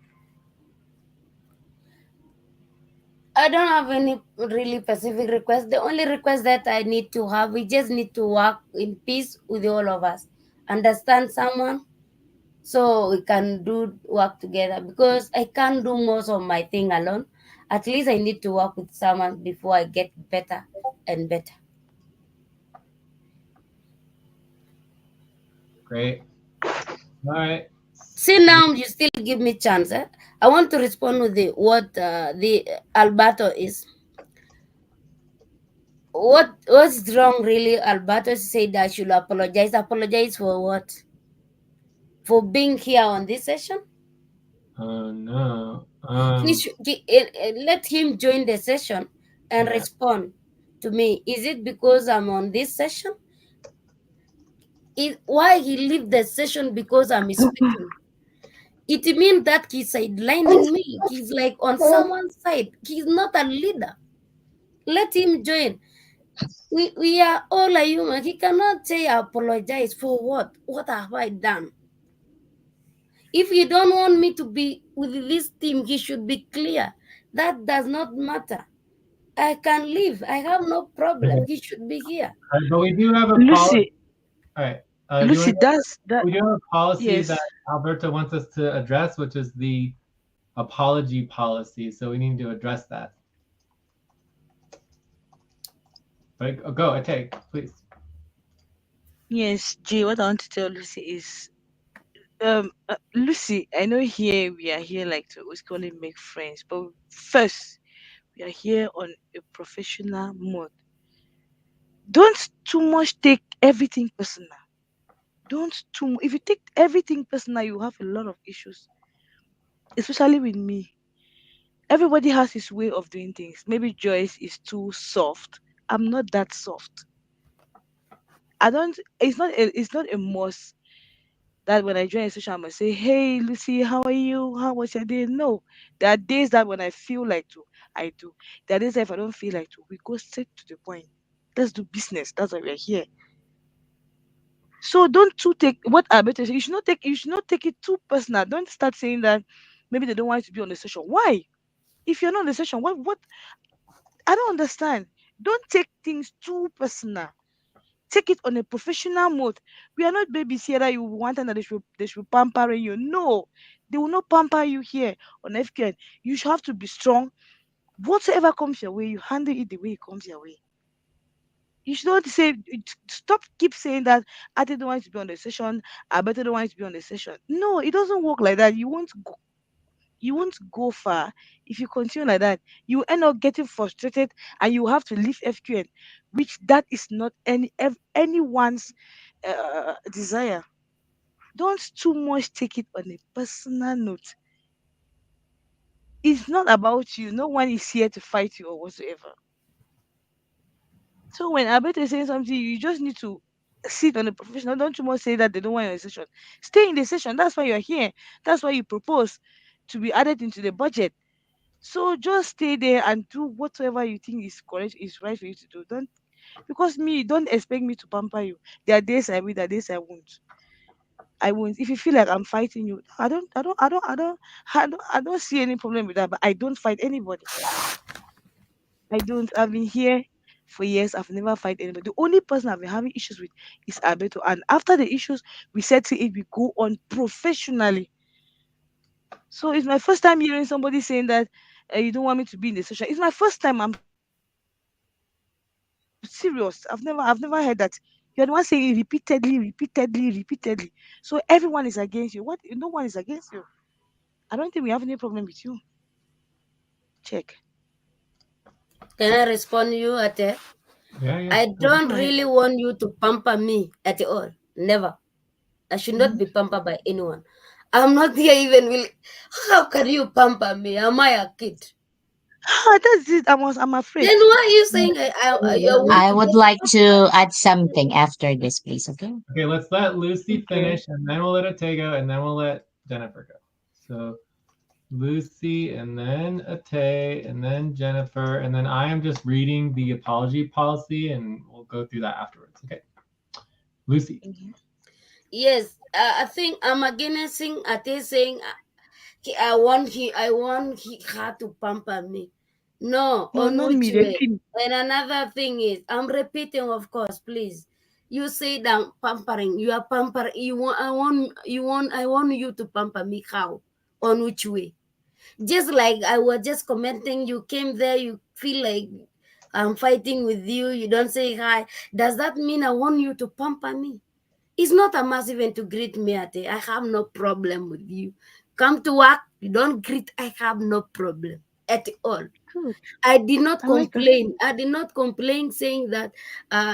I don't have any really specific request. The only request that I need to have, we just need to work in peace with all of us, understand someone, so we can do work together. Because I can't do most of my thing alone. At least I need to work with someone before I get better and better. Great. All right. See, now you still give me chance. Eh? I want to respond with the what the Alberto is. What's wrong really? Alberto said I should apologize. Apologize for what? For being here on this session? Oh no. Let him join the session and Yeah. respond to me. Is it because I'm on this session? Why he leave the session because I'm speaking? It means that he's sidelining me. He's like on someone's side. He's not a leader. Let him join. We are all a human. He cannot say I apologize for what? What have I done? If you don't want me to be with this team, he should be clear. That does not matter. I can leave. I have no problem. Okay. He should be here. All right, but we do have a policy. Lucy, All right. Do you Lucy, want to? that's that. We do have a policy that Yes, Alberta wants us to address, which is the apology policy. So we need to address that. But go, Ateg, please. yes, Jay. What I want to tell Lucy is, Lucy, I know here we are here like to always call it make friends, but first we are here on a professional mode. Don't too much take everything personal. Don't too. If you take everything personal, you have a lot of issues. especially with me. Everybody has his way of doing things. Maybe Joyce is too soft. I'm not that soft. I don't. It's not a must that when I join a session, I must say, "Hey, Lucy, how are you? How was your day?" No, there are days that when I feel like to, I do. There are days that if I don't feel like to, we go straight to the point. Let's do business. That's why we're here. So don't too take what I better say. You should not take it too personal. Don't start saying that maybe they don't want you to be on the session. Why? If you're not on the session, what I don't understand. Don't take things too personal. Take it on a professional mode. We are not babies here that you want and that they should pamper you. No, they will not pamper you here on FKN. You should have to be strong. Whatsoever comes your way, you handle it the way it comes your way. You should not say stop keep saying that I didn't want to be on the session, I better don't want to be on the session. No, it doesn't work like that. You won't go far if you continue like that. You end up getting frustrated and you have to leave FQN, which that is not anyone's desire. Don't too much take it on a personal note. It's not about you. No one is here to fight you or whatsoever. So when Abet is saying something, you just need to sit on a professional. Don't too much say that they don't want your session. Stay in the session. That's why you're here. That's why you propose to be added into the budget. So just stay there and do whatever you think is correct, is right for you to do. Don't because me, don't expect me to pamper you. There are days I will, there are days I won't. I won't. If you feel like I'm fighting you, I don't see any problem with that. But I don't fight anybody. I don't. I've been here for years. I've never fight anybody. The only person I've been having issues with is Alberto. And after the issues, we settle it. We go on professionally. So it's my first time hearing somebody saying that you don't want me to be in the session. It's my first time. I'm serious. I've never heard that. You're the one saying it repeatedly, repeatedly, repeatedly. So everyone is against you. What? No one is against you. I don't think we have any problem with you. Check. Can I respond you at Yeah, yeah. I Go ahead. don't Go ahead. really want you to pamper me at all. Never. I should not Mhm. be pampered by anyone. I'm not here even will. How can you pamper me? Am I a kid? Ah, that's it. I'm afraid. Then why are you saying I want I to would get like pampered? to add something after this, please. Okay. Okay, let's let Lucy Okay. finish, and then we'll let Ate go, and then we'll let Jennifer go. So Lucy, and then Ate, and then Jennifer, and then I am just reading the apology policy, and we'll go through that afterwards. Okay, Lucy. Mhm. Yes, I think I'm against saying her to pamper me. No, No, on not which me. The way? team. And another thing is, I'm repeating, of course, please. You say that pampering, you are pampering. I want you to pamper me. How? On which way? Just like I was just commenting, you came there, you feel like I'm fighting with you. You don't say hi. Does that mean I want you to pamper me? It's not a massive event to greet me at it. I have no problem with you. Come to work, you don't greet, I have no problem at all. Good. I did not I like that. complain. I did not complain saying that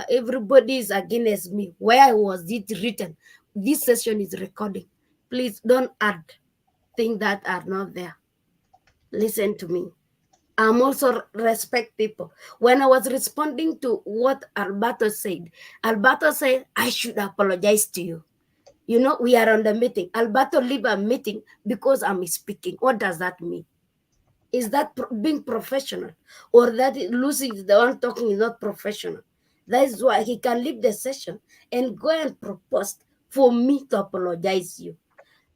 everybody is against me. Where was it written? This session is recording. Please don't add things that are not there. Listen to me. I'm also respect people. When I was responding to what Alberto said, I should apologize to you. You know, we are on the meeting. Alberto leave a meeting because I'm speaking. What does that mean? Is that being professional? Or that Lucy is the one talking is not professional? That is why he can leave the session and go and propose for me to apologize you.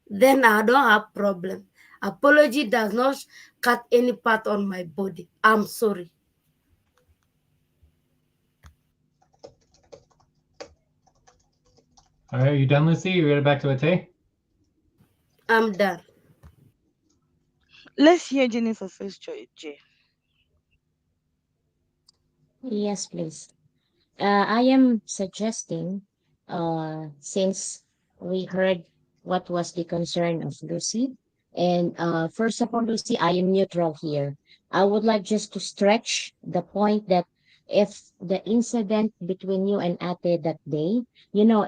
Then I don't have problem. Apology does not cut any part on my body. I'm sorry. All right, are you done, Lucy? You ready back to Ate? I'm done. Let's hear Jennifer first, Jay. Yes, please. I am suggesting, since we heard what was the concern of Lucy, and first of all, Lucy, I am neutral here. I would like just to stretch the point that if the incident between you and Ate that day,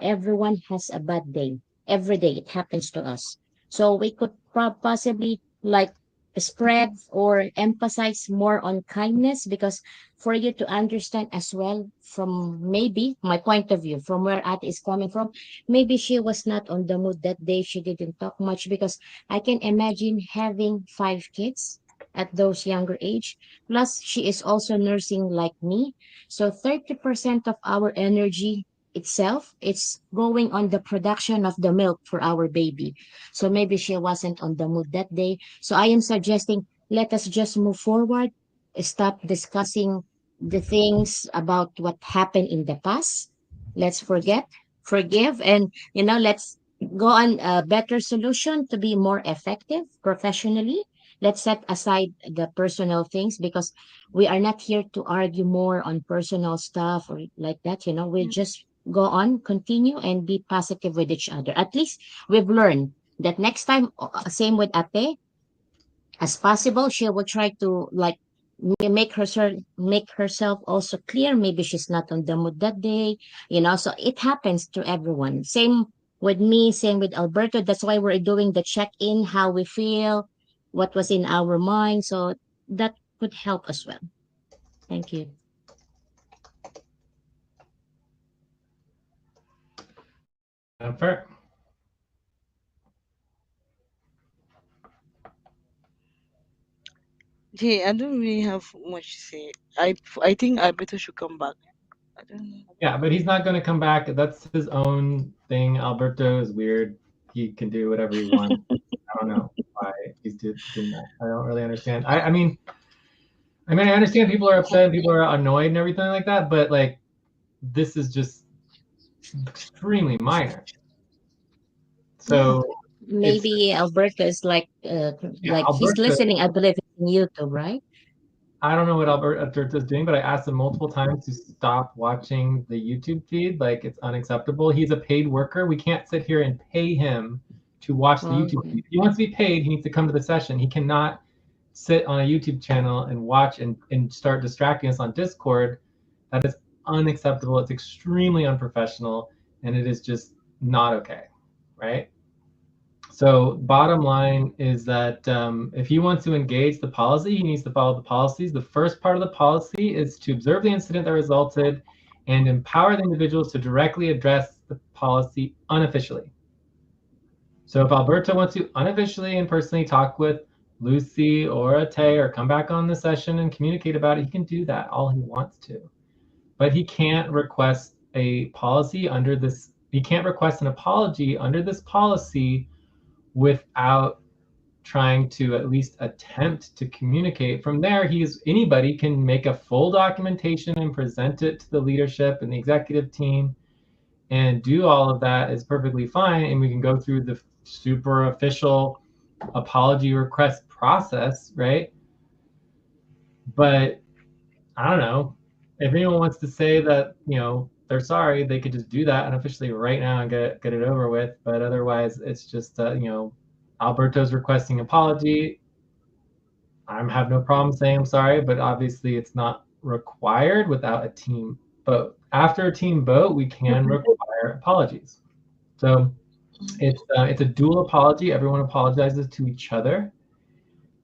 everyone has a bad day. Every day it happens to us. So we could possibly like spread or emphasize more on kindness, because for you to understand as well, from maybe my point of view, from where Ate is coming from, maybe she was not on the mood that day, she didn't talk much, because I can imagine having 5 kids at those younger age, plus she is also nursing like me. So 30% of our energy itself, it's going on the production of the milk for our baby. So maybe she wasn't on the mood that day. So I am suggesting, let us just move forward, stop discussing the things about what happened in the past. Let's forget, forgive, and let's go on a better solution to be more effective professionally. Let's set aside the personal things, because we are not here to argue more on personal stuff or like that. We just go on, continue, and be positive with each other. At least we've learned that next time, same with Ate, as possible, she will try to like make herself also clear. Maybe she's not on the mood that day, so it happens to everyone. Same with me, same with Alberto. That's why we're doing the check-in, how we feel, what was in our mind. So that could help as well. Thank you. Jennifer? Gee, I don't really have much to say. I think Alberto should come back. I don't know. Yeah, but he's not going to come back. That's his own thing. Alberto is weird. He can do whatever he wants. I don't know why he's doing that. I don't really understand. I mean, I understand people are upset and people are annoyed and everything like that, but like, this is just extremely minor. Yeah, So it's maybe Alberto is yeah, like he's Alberto. listening, I believe, in YouTube, right? I don't know what Alberto is doing, but I asked him multiple times to stop watching the YouTube feed. Like, it's unacceptable. He's a paid worker. We can't sit here and pay him to watch the YouTube Okay. feed. If he wants to be paid, he needs to come to the session. He cannot sit on a YouTube channel and watch and start distracting us on Discord. That is unacceptable. It's extremely unprofessional, and it is just not okay, right? So bottom line is that if he wants to engage the policy, he needs to follow the policies. The first part of the policy is to observe the incident that resulted and empower the individuals to directly address the policy unofficially. So if Alberto wants to unofficially and personally talk with Lucy or Ate or come back on the session and communicate about it, he can do that all he wants to. But he can't request a policy under this. He can't request an apology under this policy without trying to at least attempt to communicate. From there, anybody can make a full documentation and present it to the leadership and the executive team, and do all of that is perfectly fine. And we can go through the super official apology request process, right? But I don't know. If anyone wants to say that, they're sorry, they could just do that unofficially right now and get it over with. But otherwise, it's just, Alberto's requesting apology. I have no problem saying I'm sorry, but obviously it's not required without a team vote. After a team vote, we can require apologies. So it's a dual apology. Everyone apologizes to each other.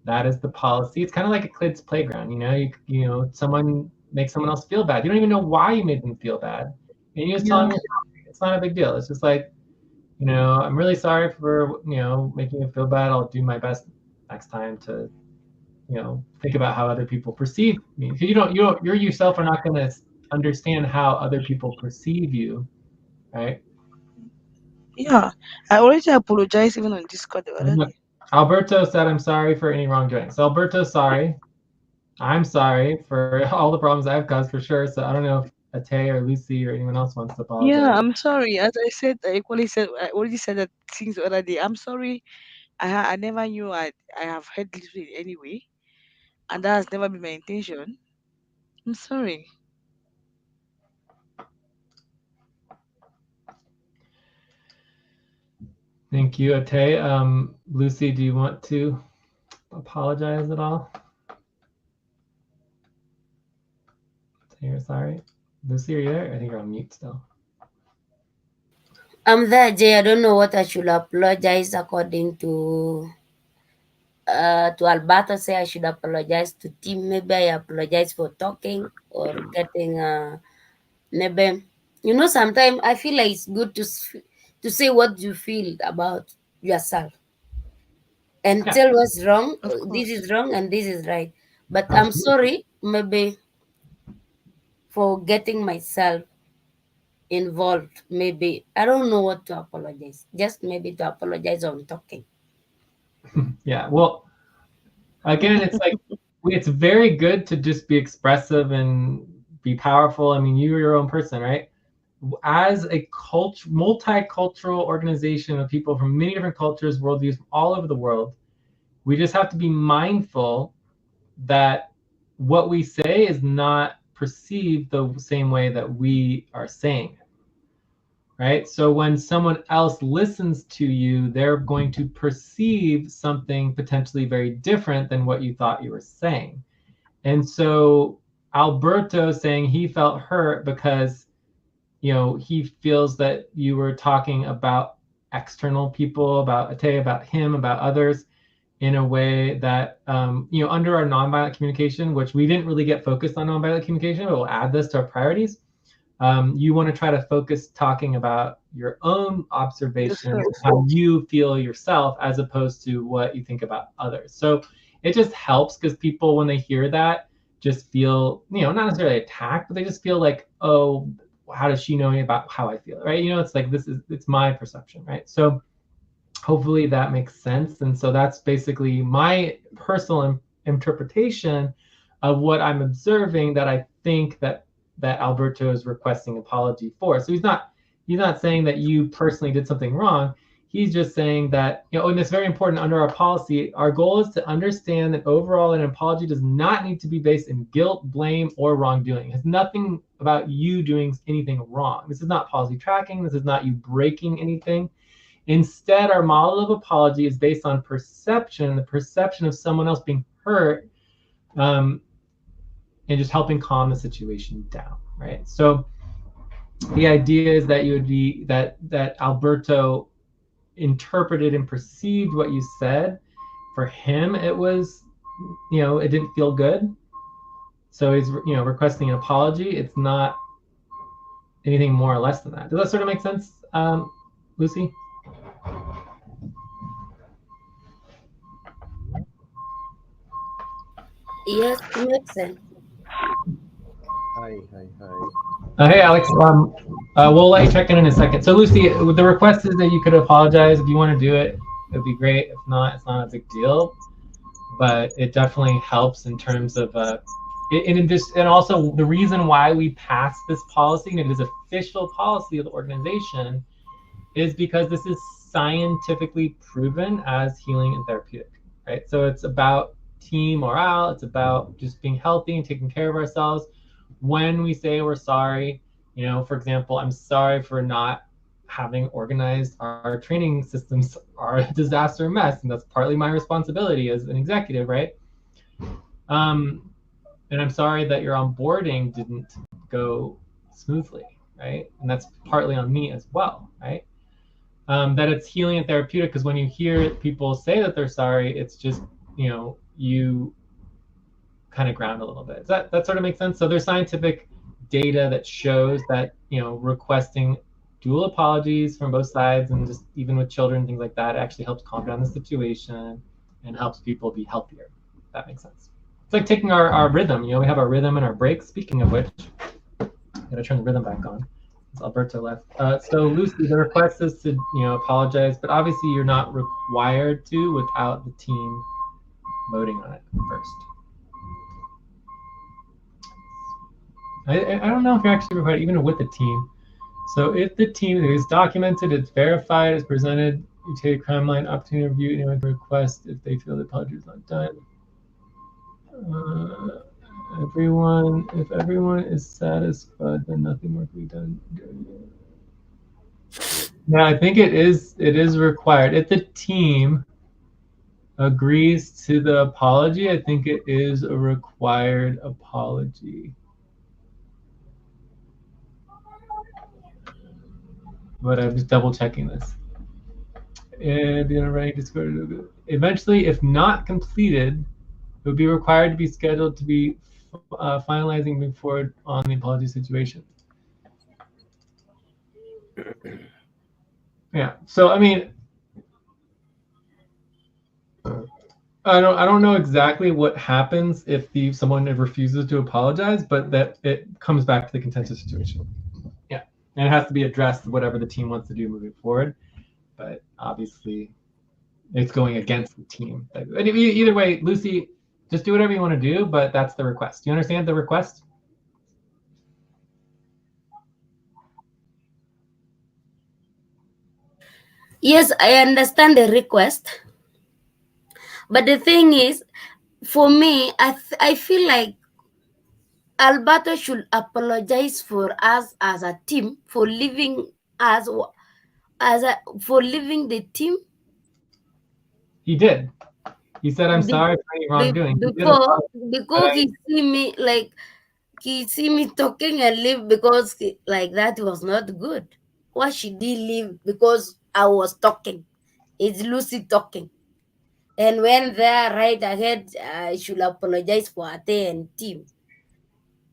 That is the policy. It's kind of like a kids' playground. Someone makes someone else feel bad. You don't even know why you made them feel bad, and you just tell them you're sorry. It's not a big deal. It's just like, I'm really sorry for making you feel bad. I'll do my best next time to think about how other people perceive me. Because you yourself are not going to understand how other people perceive you, right? Yeah, I already apologized even on Discord the other day. Alberto said, "I'm sorry for any wrongdoing." So Alberto's sorry. I'm sorry for all the problems I've caused for sure. So I don't know if Ate or Lucy or anyone else wants to Yeah, apologize. I'm sorry. As I said, I already said that since the other day. I'm sorry. I never knew I have heard this way anyway, and that has never been my intention. I'm sorry. Thank you, Ate. Lucy, do you want to apologize at all? Say you're sorry. Lucy, are you there? I think you're on mute still. I'm there, Jay. I don't know what I should apologize according to to Alberto say I should apologize to Tim. Maybe I apologize for talking or getting maybe, you know, sometimes I feel like it's good to say what you feel about yourself and Yeah. tell what's wrong. Of This course. is wrong and this is right. But I'm Absolutely. sorry, maybe for getting myself involved. Maybe I don't know what to apologize. Just maybe to apologize on talking. Yeah. Well, again, it's like it's very good to just be expressive and be powerful. I mean, you're your own person, right? As a multicultural organization of people from many different cultures, worldviews, from all over the world, we just have to be mindful that what we say is not perceived the same way that we are saying it, right? So when someone else listens to you, they're going to perceive something potentially very different than what you thought you were saying. And so Alberto saying he felt hurt because, you know, he feels that you were talking about external people, about Ate, about him, about others in a way that, you know, under our nonviolent communication, which we didn't really get focused on nonviolent communication, but we'll add this to our priorities. You want to try to focus talking about your own observations, Yourself. how you feel yourself, as opposed to what you think about others. So it just helps because people, when they hear that, just feel, you know, not necessarily attacked, but they just feel like, oh, how does she know about how I feel, right? You know, it's like, it's my perception, right? So hopefully that makes sense. And so that's basically my personal interpretation of what I'm observing, that I think that Alberto is requesting apology for. So he's not saying that you personally did something wrong. He's just saying that, you know, and it's very important under our policy, our goal is to understand that overall an apology does not need to be based in guilt, blame, or wrongdoing. It has nothing about you doing anything wrong. This is not policy tracking. This is not you breaking anything. Instead, our model of apology is based on perception, the perception of someone else being hurt, and just helping calm the situation down, right? So the idea is that you would be that Alberto interpreted and perceived what you said. For him, it was, you know, it didn't feel good. So he's, you know, requesting an apology. It's not anything more or less than that. Does that sort of make sense, Lucy? Yes, makes sense. Hi, hi, hi. Hey, Alex. We'll let you check in a second. So, Lucy, the request is that you could apologize if you want to do it. It'd be great. If not, it's not a big deal. But it definitely helps in terms of and also the reason why we passed this policy, and it is official policy of the organization, is because this is scientifically proven as healing and therapeutic, right? So it's about team morale. It's about just being healthy and taking care of ourselves. When we say we're sorry, you know, for example, I'm sorry for not having organized our training systems are a disaster mess, and that's partly my responsibility as an executive, right? And I'm sorry that your onboarding didn't go smoothly, right? And that's partly on me as well, right? That it's healing and therapeutic, because when you hear people say that they're sorry, it's just, you know, you kind of ground a little bit. Does that sort of make sense? So there's scientific data that shows that, you know, requesting dual apologies from both sides, and just even with children, things like that, actually helps calm down the situation and helps people be healthier. If that makes sense. It's like taking our rhythm. You know, we have our rhythm and our breaks. Speaking of which, I'm gonna turn the rhythm back on. It's Alberto left. So Lucy, the request is to, you know, apologize, but obviously you're not required to without the team voting on it first. I don't know if you're actually required even with the team. So if the team is documented, it's verified, it's presented, you take a crime line opportunity to review anyone request if they feel the apology is not done. If everyone is satisfied, then nothing more can be done. Yeah, I think it is required. If the team agrees to the apology, I think it is a required apology. But I'm just double checking this. And the running Discord. Eventually, if not completed, it would be required to be scheduled to be finalizing moving forward on the apology situation. Yeah. So I mean, I don't know exactly what happens if someone refuses to apologize, but that it comes back to the contentious situation. Yeah, and it has to be addressed whatever the team wants to do moving forward. But obviously, it's going against the team. Either way, Lucy, just do whatever you want to do, but that's the request. Do you understand the request? Yes, I understand the request, but the thing is, for me, I feel like Alberto should apologize for us as a team for leaving us for leaving the team He did. He said, "I'm be, sorry for any wrongdoing." He did before apologize, but because he see me talking and leave because like that was not good. Why should he leave because I was talking? It's Lucy talking. And when they're right ahead, I should apologize for Ate and team.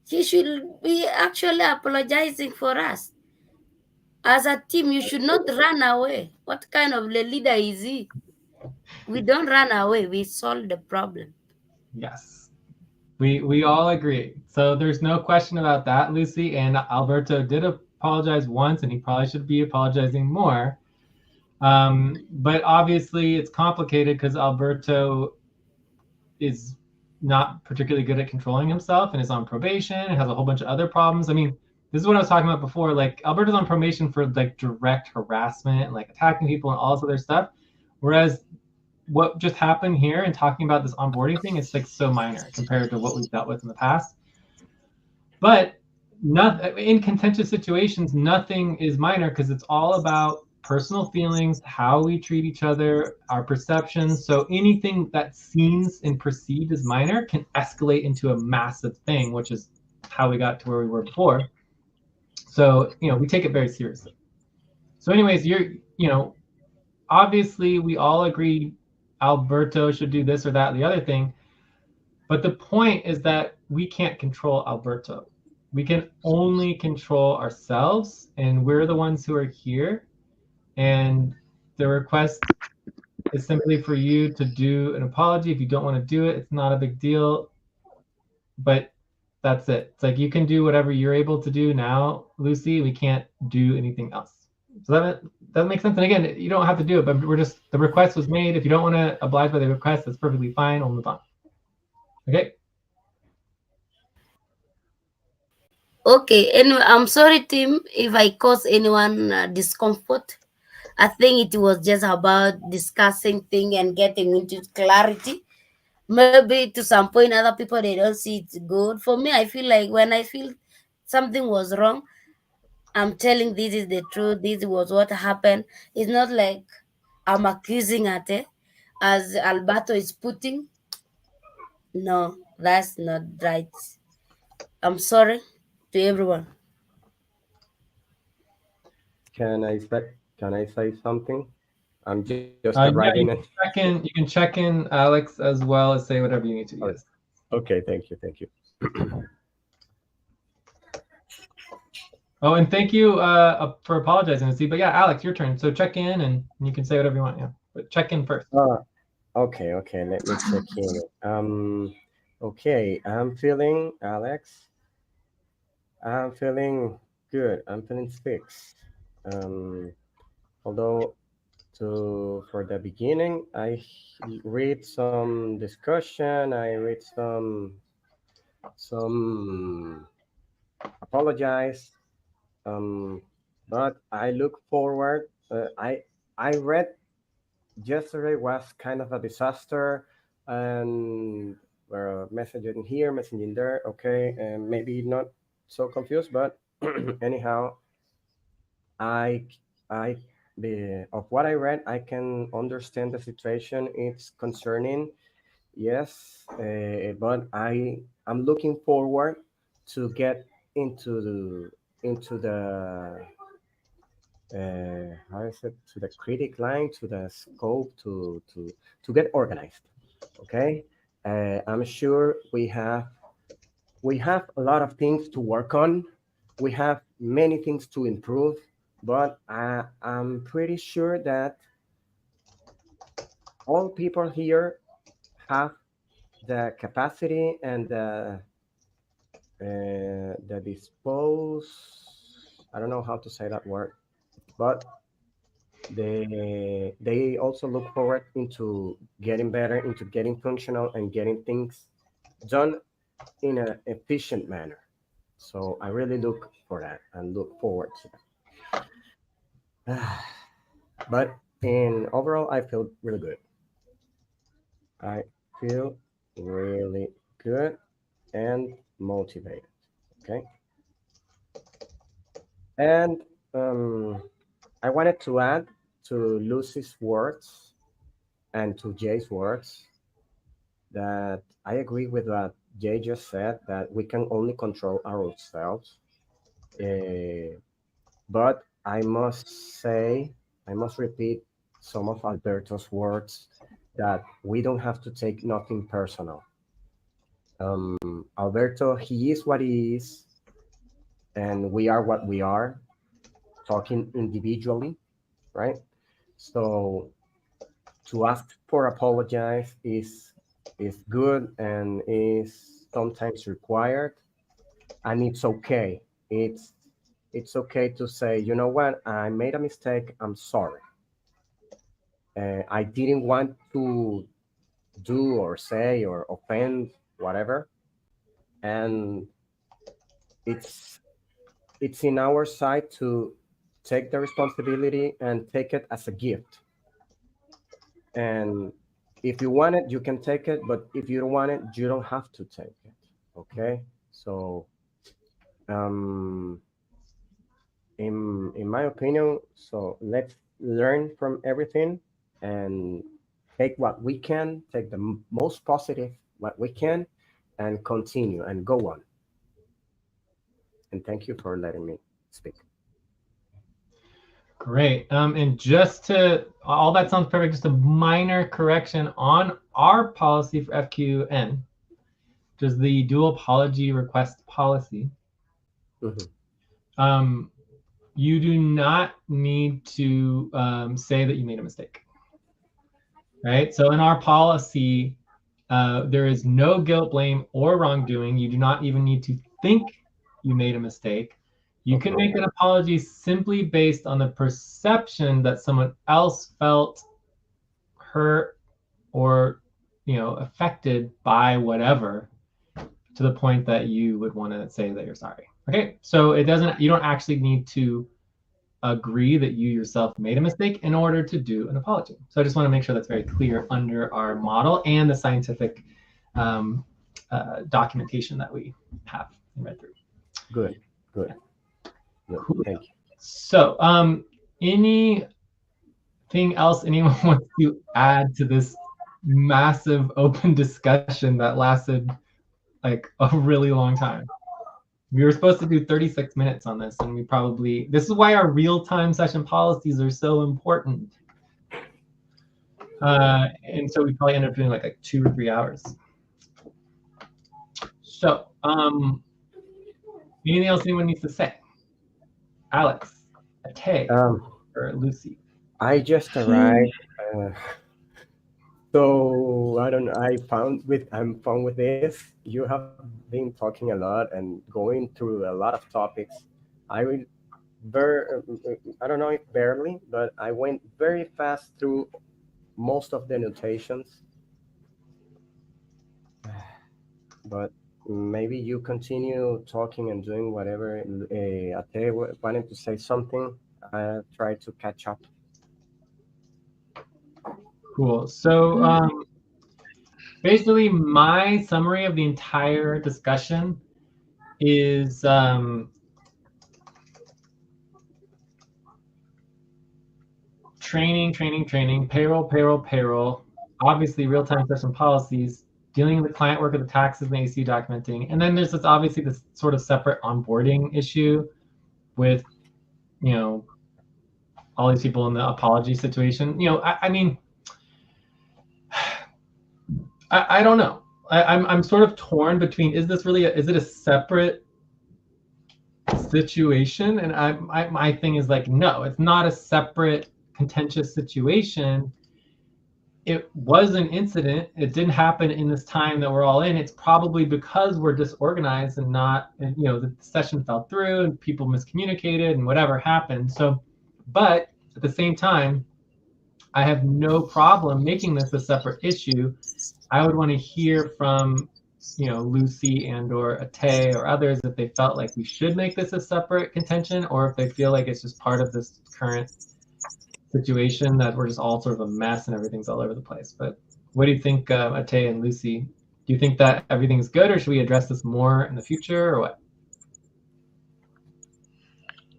He should be actually apologizing for us. As a team, you should not run away. What kind of a leader is he? We don't run away, we solve the problem. yes, we all agree. So there's no question about that, Lucy. And Alberto did apologize once, and he probably should be apologizing more. But obviously, it's complicated because Alberto is not particularly good at controlling himself and is on probation and has a whole bunch of other problems. I mean, this is what I was talking about before. Like Alberto's on probation for like direct harassment and like attacking people and all this other stuff. Whereas what just happened here and talking about this onboarding thing is like so minor compared to what we've dealt with in the past. But not in contentious situations, nothing is minor because it's all about personal feelings, how we treat each other, our perceptions. So anything that seems and perceived as minor can escalate into a massive thing, which is how we got to where we were before. So, we take it very seriously. So anyways, obviously we all agree Alberto should do this or that, the other thing. But the point is that we can't control Alberto. We can only control ourselves, and we're the ones who are here. And the request is simply for you to do an apology. If you don't want to do it, it's not a big deal. But that's it. It's like you can do whatever you're able to do now, Lucy. We can't do anything else. So that makes sense. And again, you don't have to do it, but the request was made. If you don't want to oblige by the request, that's perfectly fine. We'll move on. Okay. Okay, anyway, I'm sorry, Tim, if I caused anyone discomfort. I think it was just about discussing thing and getting into clarity. Maybe to some point, other people they don't see it's good. For me, I feel like when I feel something was wrong, I'm telling this is the truth. This was what happened. It's not like I'm accusing Ate, as Alberto is putting. No, that's not right. I'm sorry to everyone. Can I say something? I'm just Yeah, arriving. And you can check in Alex as well as say whatever you need to. Oh, Yes. okay, thank you. Oh, and thank you for apologizing, see. But yeah, Alex, your turn. So check in and you can say whatever you want. Yeah, but check in first. Okay. Let me check in. Okay. Alex. I'm feeling good. I'm feeling fixed. Um, although for the beginning, I read some discussion. I read some apologize. Um, but I look forward. I read yesterday was kind of a disaster, and messaging here, messaging there. Okay, and maybe not so confused, but anyhow, I I the of what I read, I can understand the situation. It's concerning, yes, but I'm looking forward to get into the how is it, to the critic line, to the scope, to get organized. Okay, I'm sure we have a lot of things to work on. We have many things to improve, but I'm pretty sure that all people here have the capacity and the dispose. I don't know how to say that word, but they also look forward into getting better, into getting functional and getting things done in an efficient manner. So I really look for that and look forward to that. But in overall, I feel really good. I feel really good and motivated. Okay. And I wanted to add to Lucy's words and to Jay's words that I agree with what Jay just said, that we can only control ourselves. Uh, but I must say, I must repeat some of Alberto's words, that we don't have to take nothing personal. Alberto, he is what he is, and we are what we are, talking individually, right? So to ask for apologize is good and is sometimes required, and it's okay. It's okay to say, you know what, I made a mistake, I'm sorry. I didn't want to do or say or offend whatever, and it's it's in our side to take the responsibility and take it as a gift. And if you want it, you can take it, but if you don't want it, you don't have to take it. Okay? So um in my opinion, so let's learn from everything and take what we can, take the most positive what we can, and continue and go on. And thank you for letting me speak. Great. And just to, all that sounds perfect. Just a minor correction on our policy for FQN, which is the dual apology request policy. Mhm. You do not need to say that you made a mistake, right? So in our policy, there is no guilt, blame, or wrongdoing. You do not even need to think you made a mistake. You can Okay. make an apology simply based on the perception that someone else felt hurt or, affected by whatever, to the point that you would want to say that you're sorry. Okay, so you don't actually need to agree that you yourself made a mistake in order to do an apology. So I just want to make sure that's very clear under our model and the scientific documentation that we have read through. Good. Good. Good. Cool. Thank you. So anything else anyone wants to add to this massive open discussion that lasted like a really long time? We were supposed to do 36 minutes on this, and this is why our real-time session policies are so important. And so we probably ended up doing like 2 or 3 hours. So anything else anyone needs to say? Alex, Ate, or Lucy? I just arrived. So I don't know. I'm fine with this. You have been talking a lot and going through a lot of topics. I will I don't know if barely, but I went very fast through most of the notations. But maybe you continue talking and doing whatever. Ate wanted to say something. I try to catch up. Cool. So basically, my summary of the entire discussion is training, payroll, obviously real-time session policies, dealing with the client work of the taxes and AC documenting. And then there's obviously this sort of separate onboarding issue with, all these people in the apology situation. You know, I mean, I don't know. I'm sort of torn between, is this really is it a separate situation? And my thing is like, no, it's not a separate contentious situation. It was an incident. It didn't happen in this time that we're all in. It's probably because we're disorganized and not, and, you know, the session fell through and people miscommunicated and whatever happened. So, but at the same time, I have no problem making this a separate issue. I would want to hear from, you know, Lucy and or Ate or others if they felt like we should make this a separate contention, or if they feel like it's just part of this current situation that we're just all sort of a mess and everything's all over the place. But what do you think, Ate and Lucy? Do you think that everything's good, or should we address this more in the future, or what?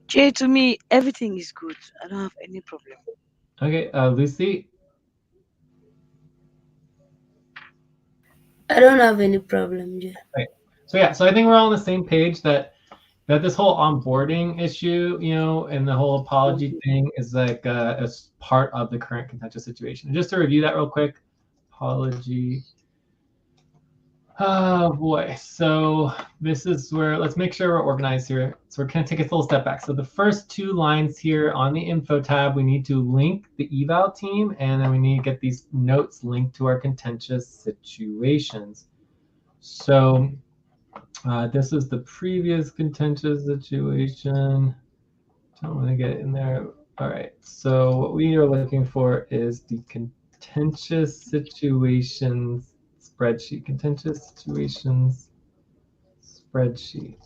Jay, to me, everything is good. I don't have any problem. Okay, Lucy. I don't have any problem, Jay. Okay. So yeah, so I think we're all on the same page that this whole onboarding issue, you know, and the whole apology thing is like as part of the current contentious situation. And just to review that real quick, apology. Oh boy. So this is where, let's make sure we're organized here. So we're going to take a little step back. So the first two lines here on the info tab, we need to link the eval team, and then we need to get these notes linked to our contentious situations. So this is the previous contentious situation. Don't want to get it in there. All right. So what we are looking for is the contentious situations spreadsheet. Contentious situations spreadsheet.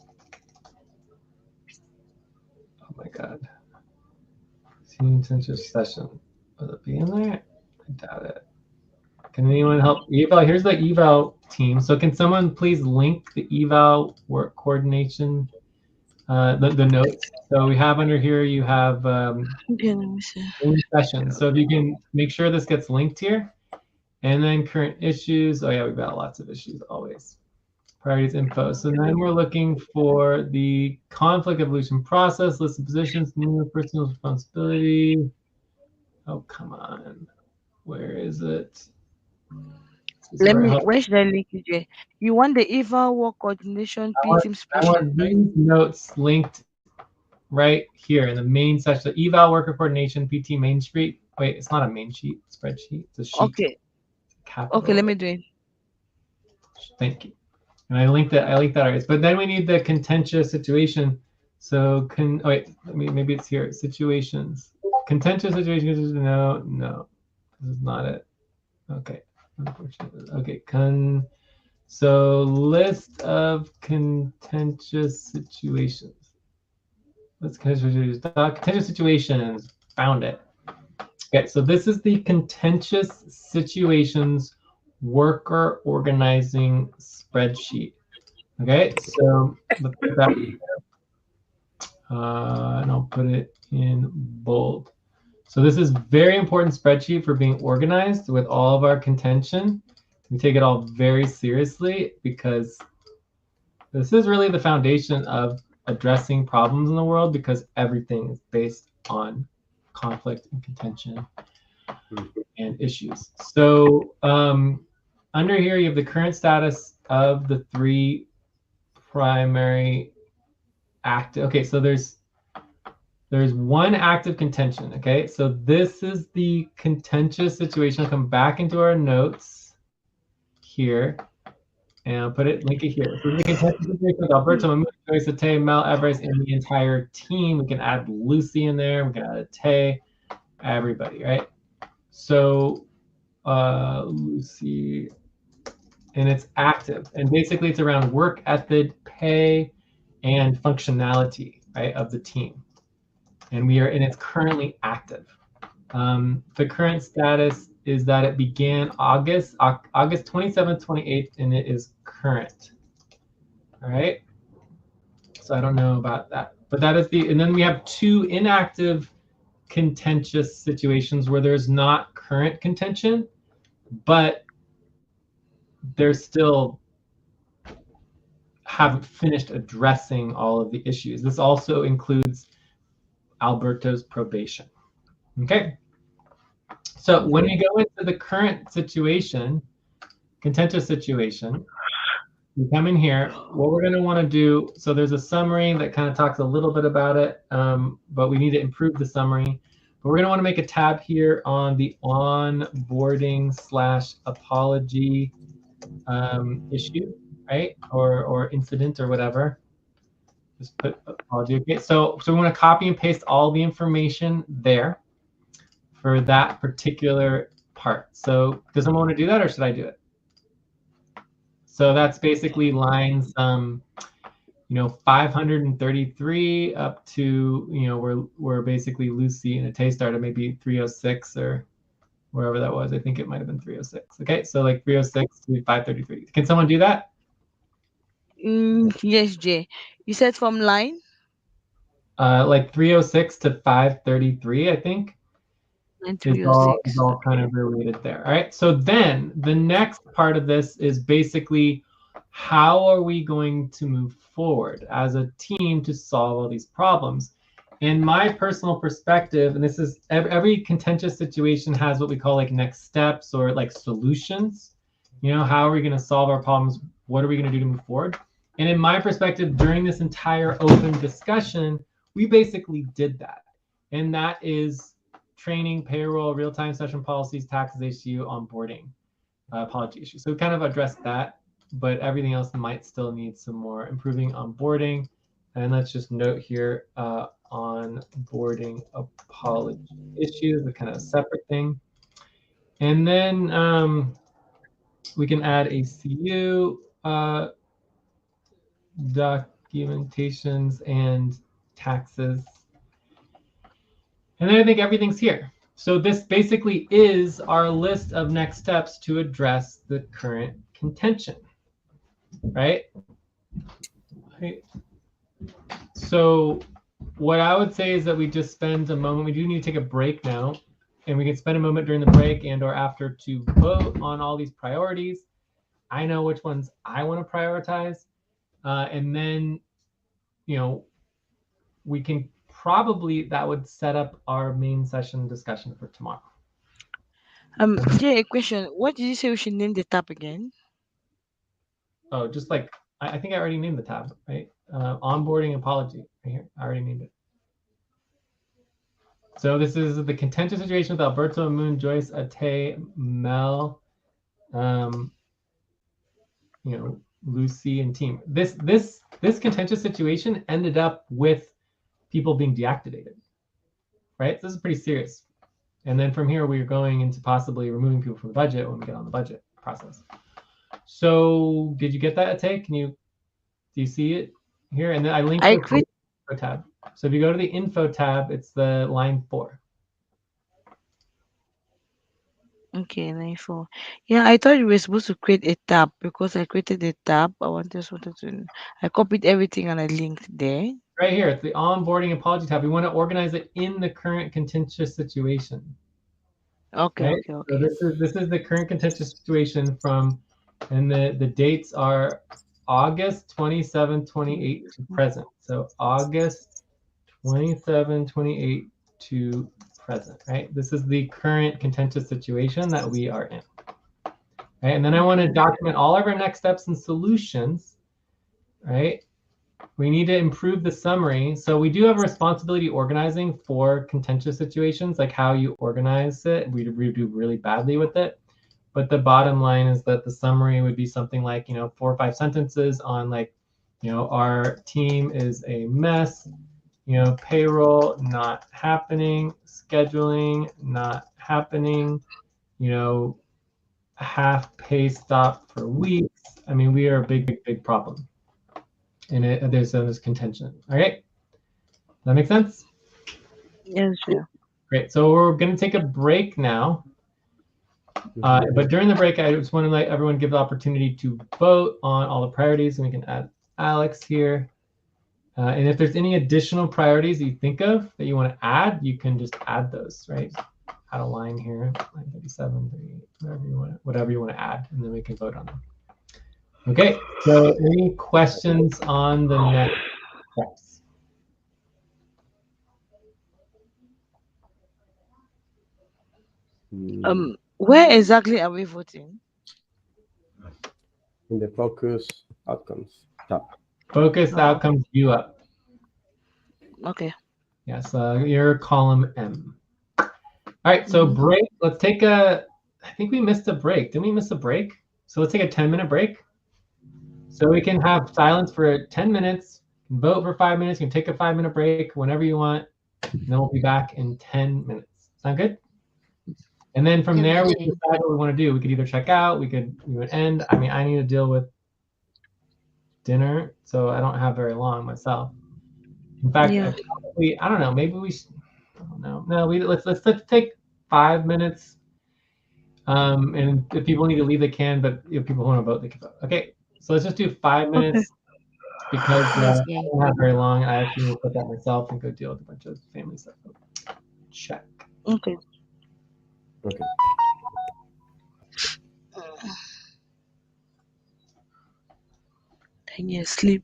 Oh my God. Contentious session. Will it be in there? I doubt it. Can anyone help? Eval, here's the eval team. So can someone please link the eval work coordination, the notes? So we have under here, you have Okay, let me see. sessions. So if you can make sure this gets linked here, and then current issues. Oh yeah, we've got lots of issues always. Priorities info. So then we're looking for the conflict evolution process, list of positions, new personal responsibility. Oh, come on. Where is it? Let me. Where should I link it, Jay? You want the eval work coordination P team I spreadsheet, want right? these notes linked right here in the main section. The eval worker coordination PT main sheet. Wait, it's not a main sheet spreadsheet. It's a sheet. Okay. Capital. Okay, let me do it. Thank you. And I linked that. Already. But then we need the contentious situation. So oh wait, maybe it's here. Situations. Contentious situations. No, this is not it. Okay, unfortunately. Okay, so list of contentious situations. Contentious situations. Found it. Okay, so this is the contentious situations worker organizing spreadsheet. Okay, so let's put that and I'll put it in bold. So this is very important spreadsheet for being organized with all of our contention. We take it all very seriously because this is really the foundation of addressing problems in the world, because everything is based on conflict and contention and issues. So under here, you have the current status of the three primary active. Okay, so there's one active contention. Okay, so this is the contentious situation. I'll come back into our notes here and I'll link it here. So the contentious situation with Alberto, Joyce, Ate, Mel, Everest, and the entire team. We can add Lucy in there. We can add Ate, everybody, right? So Lucy, and it's active, and basically it's around work ethic, pay, and functionality, right, of the team. And it's currently active. The current status is that it began August 27th, 28th, and it is current. All right. So I don't know about that, but that is and then we have two inactive contentious situations where there's not current contention, but they're still haven't finished addressing all of the issues. This also includes Alberto's probation. Okay. So when we go into the current situation, contentious situation, we come in here. What we're going to want to do, so there's a summary that kind of talks a little bit about it, but we need to improve the summary. But we're going to want to make a tab here on the onboarding/apology issue, right? Or incident or whatever. Just put apology. Okay, so we want to copy and paste all the information there for that particular part. So does someone want to do that, or should I do it? So that's basically lines 533 up to, where basically Lucy and Ate started, maybe 306 or wherever that was. I think it might have been 306. Okay, so like 306 to 533. Can someone do that? Yes, Jay. You said from line? Like 306 to 533, I think. And Is all 306. kind of related there. All right. So then the next part of this is basically how are we going to move forward as a team to solve all these problems? In my personal perspective, and this is every contentious situation has what we call like next steps or like solutions. How are we going to solve our problems? What are we going to do to move forward? And in my perspective, during this entire open discussion, we basically did that. And that is training, payroll, real-time session policies, taxes issue, onboarding, apology issue. So we kind of addressed that, but everything else might still need some more improving onboarding. And let's just note here, onboarding apology issues, a kind of separate thing. And then we can add a CU documentations and taxes. And then I think everything's here. So this basically is our list of next steps to address the current contention, right? So what I would say is that we just spend a moment. We do need to take a break now, and we can spend a moment during the break and or after to vote on all these priorities. I know which ones I want to prioritize, and then, we can probably, that would set up our main session discussion for tomorrow. Jay, a question. What did you say we should name the tab again? Oh, just like, I think I already named the tab, right? Onboarding apology, right here. I already named it. So this is the contentious situation with Alberto, Moon, Joyce, Ate, Mel, Lucy and team. This contentious situation ended up with people being deactivated, right? This is pretty serious. And then from here, we're going into possibly removing people from the budget when we get on the budget process. So did you get that, Ate? Do you see it here? And then I linked the info tab. So if you go to the info tab, it's the line 4. Okay, line 4. Yeah, I thought you were supposed to create a tab because I created a tab. I copied everything and I linked there. Right here, it's the onboarding apology tab. We want to organize it in the current contentious situation. Okay, right? okay. So this is the current contentious situation and the dates are August 27, 28 to present. So August 27, 28 to present, right? This is the current contentious situation that we are in. Right? And then I want to document all of our next steps and solutions, right? We need to improve the summary. So we do have a responsibility organizing for contentious situations, like how you organize it. We do really badly with it. But the bottom line is that the summary would be something like, 4 or 5 sentences on like, our team is a mess, payroll not happening, scheduling not happening, half pay stop for weeks. I mean, we are a big problem. And there's this contention. All right. That makes sense? Yes, sure. Great. So we're going to take a break now. But during the break, I just want to let everyone give the opportunity to vote on all the priorities, and we can add Alex here. And if there's any additional priorities that you think of that you want to add, you can just add those, right? Add a line here, line 37, 38, whatever you want to add, and then we can vote on them. Okay, so any questions on the next steps? Where exactly are we voting? In the focus outcomes tab. Focus Oh, outcomes view up. okay. Yes, your column M. All right, so break. Let's take a. I think we missed a break. Didn't we miss a break? So let's take a 10-minute break. So we can have silence for 10 minutes. You can vote for 5 minutes. You can take a 5-minute break whenever you want. And then we'll be back in 10 minutes. Sound good? And then from there, we Everything. decide what we want to do. We could either check out. We would end. I mean, I need to deal with dinner, so I don't have very long myself. In fact, Yeah. I don't know. Maybe we. I don't know. No, let's take 5 minutes. And if people need to leave, they can. But if people want to vote, they can vote. Okay. So let's just do 5 Okay. minutes because Yes, I Jay. don't have very long. I actually will put that myself and go deal with a bunch of family stuff. Check. Okay. Okay. Can you sleep?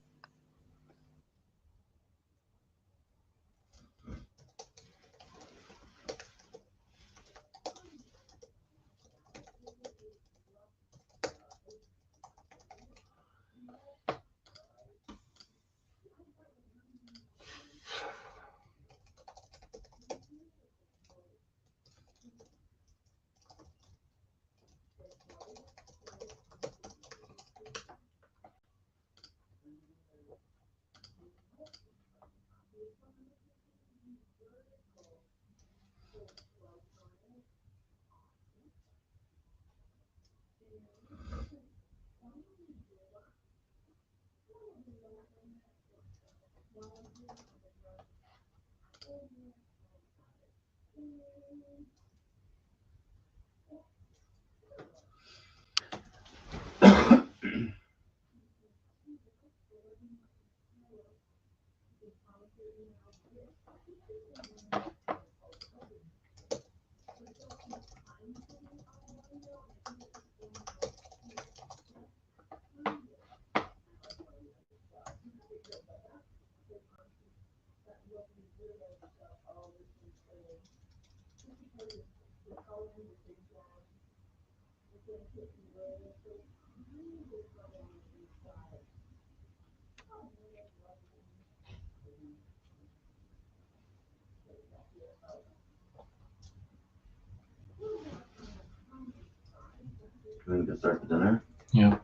We can start the dinner. Yeah.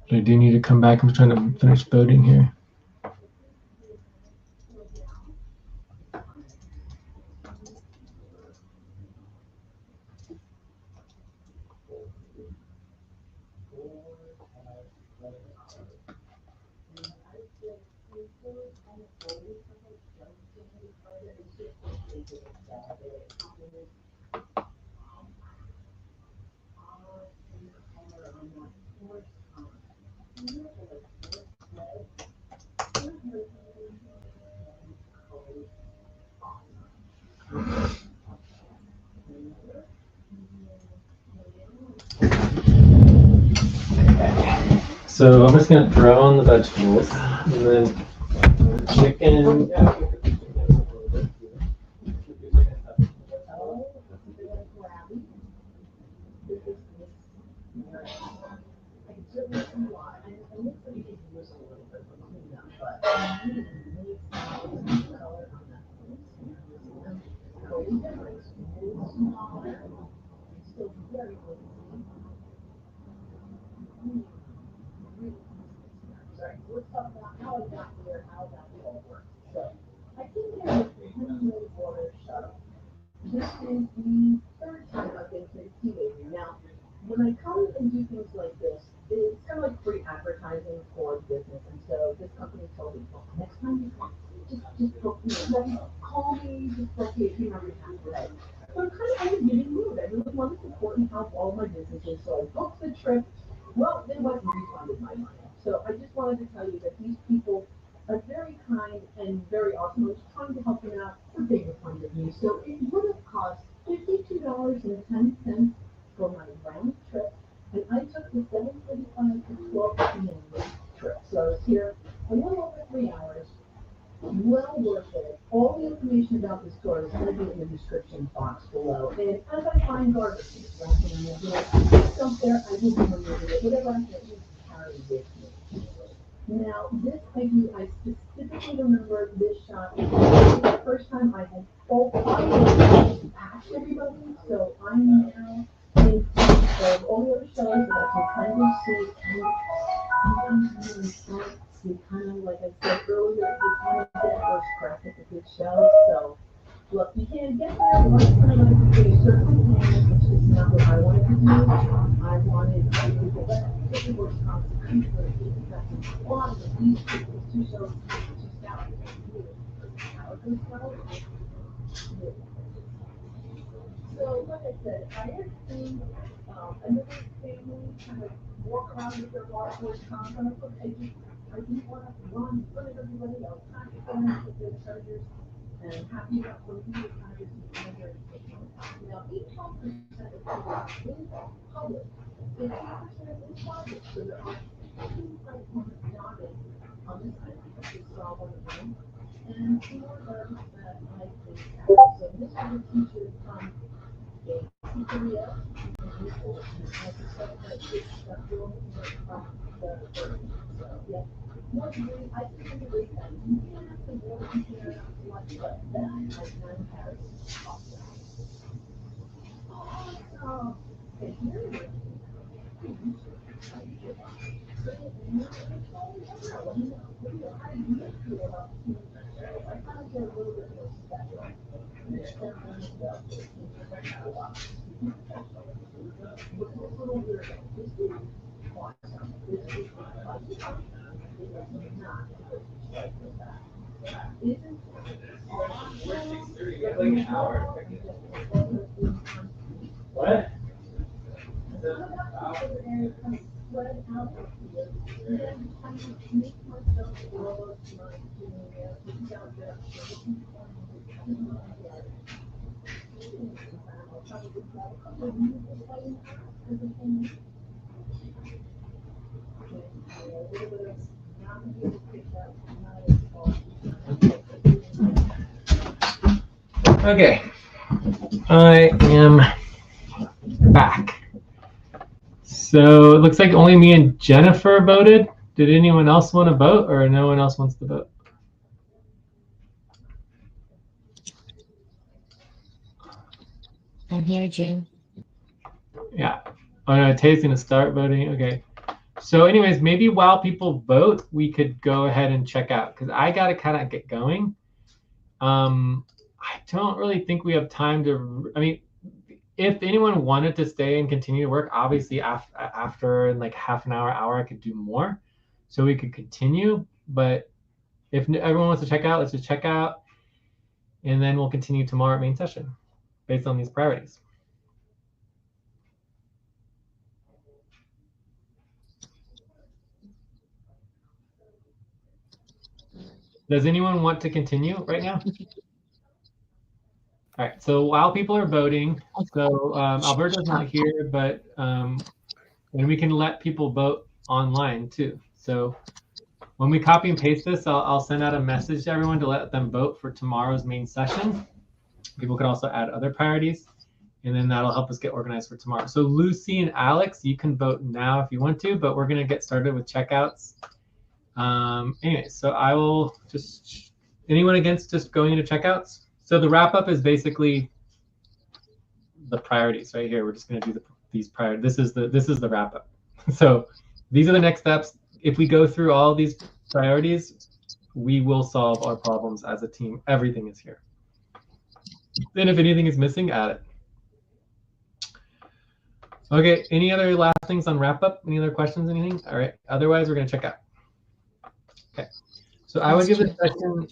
But I do need to come back. I'm trying to finish voting here. So I'm just gonna throw in the vegetables and then chicken. This is the third time I've been to Teenager. Now, when I come and do things like this, it's kind of like free advertising for business. And so this company told me, well, next time you come, just book me. Call me, just book me if you remember today. So I'm kind of in a giving mood. I really want to support and help all my businesses. So I booked the trip. Well, they went and refunded my money. So I just wanted to tell you that these people are very kind and very awesome. I was trying to help them out for bigger fund of me. So it would have cost $52.10 for my round trip. And I took the 7:45 to 12 p.m. trip. So I was here a little over 3 hours. Well worth it. All the information about this store is going to be in the description box below. And as I find garbage, right, when I get stuff there, I will remove it. Whatever I can just carry with me. Now, this I specifically remember this shot. The first time I had full past everybody, so I'm now in of all the other shows that I can kind of see. Sometimes really start to kind of, like I said earlier, you kind of get first crack at the good shows. So, look, you can't get there once I wanted to do certain things, which is not what I wanted to do. I wanted to do the best people work constitution. That's a lot of these two shows, two scouts, how it goes well. So, like I said, I had seen another family kind of walk around with their large cons. And I thought, I didn't want to run in front of everybody else, kind of going with their treasures and happy about what we were kind of together. Now, 12% of people in public, 15% in private, so there are two platforms dotted on this island, which is all one of them. And two are that I think so this is a teacher from Korea, and I suspect that this will the so yeah. More degree, I think it's a great thing. You can't have to work here like that. I can have awesome. Okay, here it is. I kind of get a little bit more special. What? Okay, I am back. So it looks like only me and Jennifer voted. Did anyone else want to vote, or no one else wants to vote? I'm here, Jim. Yeah. Oh no, Tay's gonna start voting. Okay. So anyways, maybe while people vote, we could go ahead and check out, because I gotta kind of get going. I don't really think we have time to, I mean, if anyone wanted to stay and continue to work, obviously after in like half an hour, I could do more. So we could continue. But if everyone wants to check out, let's just check out. And then we'll continue tomorrow at main session based on these priorities. Does anyone want to continue right now? All right, so while people are voting, so Alberto's not here, but and we can let people vote online too. So when we copy and paste this, I'll send out a message to everyone to let them vote for tomorrow's main session. People could also add other priorities, and then that'll help us get organized for tomorrow. So Lucy and Alex, you can vote now if you want to, but we're gonna get started with checkouts. Anyway, so I will just, anyone against just going into checkouts? So the wrap up is basically the priorities right here. We're just going to do these priorities. This is the wrap up. So these are the next steps. If we go through all these priorities, we will solve our problems as a team. Everything is here. Then if anything is missing, add it. Okay, any other last things on wrap up? Any other questions, anything? All right, otherwise we're going to check out. Okay, so I would give this session,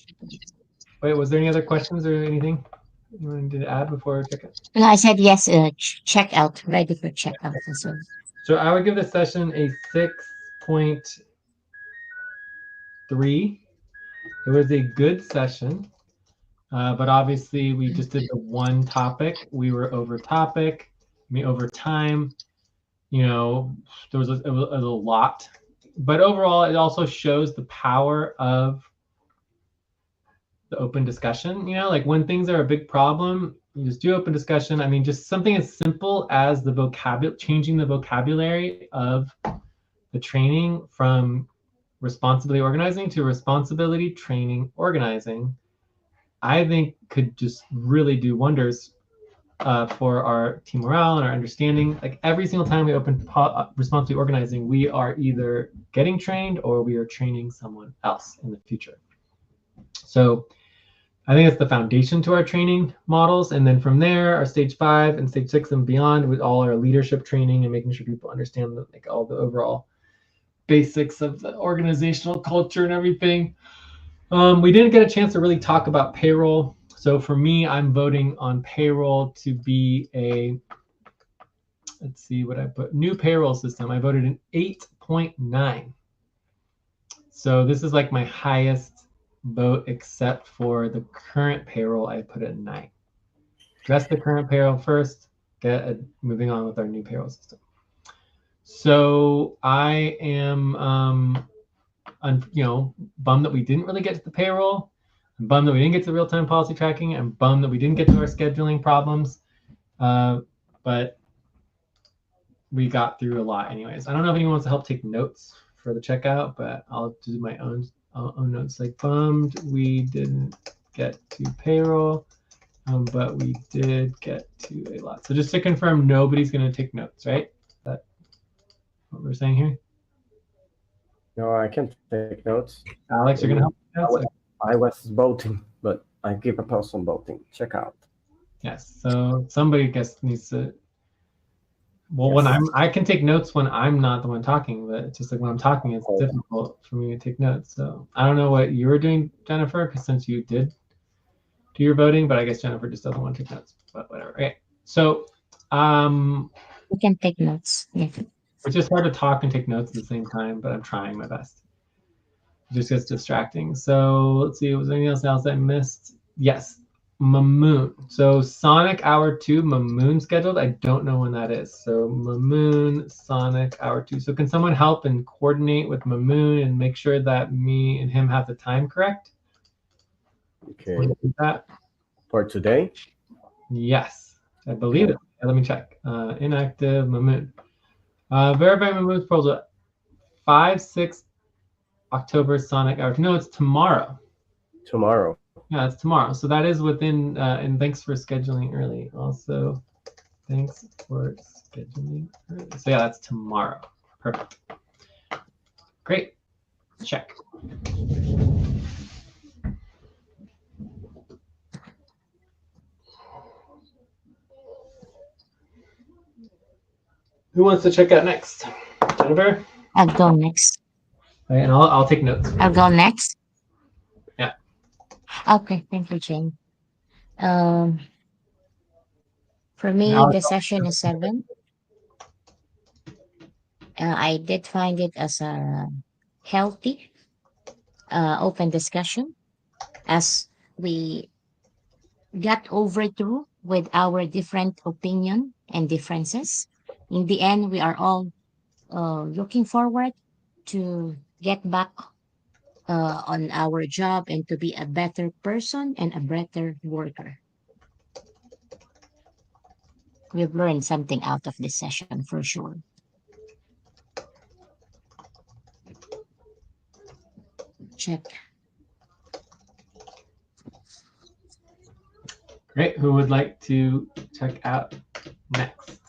wait, was there any other questions or anything you wanted to add before checkout? No, I said yes, check out, ready for checkout as well. So I would give this session a 6.3. It was a good session, but obviously we just did the one topic. We were over topic, I mean over time. You know, it was a lot, but overall it also shows the power of the open discussion. You know, like when things are a big problem, you just do open discussion. I mean, just something as simple as the changing the vocabulary of the training from responsibility organizing to responsibility training organizing, I think could just really do wonders for our team morale and our understanding. Like every single time we open responsibility organizing, we are either getting trained or we are training someone else in the future. So I think it's the foundation to our training models. And then from there, our stage 5 and stage 6 and beyond with all our leadership training and making sure people understand like all the overall basics of the organizational culture and everything. We didn't get a chance to really talk about payroll. So for me, I'm voting on payroll to be a, let's see what I put, new payroll system. I voted an 8.9. So this is like my highest vote except for the current payroll. I put it 9. Address the current payroll first, moving on with our new payroll system. So I am bummed that we didn't really get to the payroll. I'm bummed that we didn't get to real-time policy tracking. I'm bummed that we didn't get to our scheduling problems. But we got through a lot anyways. I don't know if anyone wants to help take notes for the checkout, but I'll do my own notes. Like bummed we didn't get to payroll, but we did get to a lot. So just to confirm, nobody's going to take notes, right? Is that what we're saying here? No, I can take notes. Alex, you're going to help? I was voting, but I give a pause on voting. Check out. Yes. So somebody, I guess, needs to. Well, Yes. when I can take notes when I'm not the one talking, but it's just like when I'm talking, it's difficult for me to take notes. So I don't know what you were doing, Jennifer, because since you did do your voting, but I guess Jennifer just doesn't want to take notes. But whatever. Okay. So We can take notes. Yeah. it's just hard to talk and take notes at the same time, but I'm trying my best. It just gets distracting. So let's see, was there anything else I missed? Yes, Mamoon. So Sonic Hour 2, Mamoon scheduled. I don't know when that is. So Mamoon, Sonic Hour 2. So can someone help and coordinate with Mamoon and make sure that me and him have the time correct? Okay. That? For today? Yes, I believe it. Let me check. Inactive Mamoon. Verify Mamoon's proposal. 5-6 October Sonic Hour. No, it's tomorrow. Tomorrow. Yeah, it's tomorrow. So that is within, and thanks for scheduling early. Also, thanks for scheduling early. So yeah, that's tomorrow. Perfect. Great. Check. Who wants to check out next? Jennifer? I'll go next. Okay, and I'll take notes. I'll go next. Yeah. Okay, thank you, Jane. For me, Alex, the session is 7. I did find it as a healthy, open discussion as we got over through with our different opinion and differences. In the end, we are all looking forward to get back on our job and to be a better person and a better worker. We've learned something out of this session for sure. Check. Great. Who would like to check out next?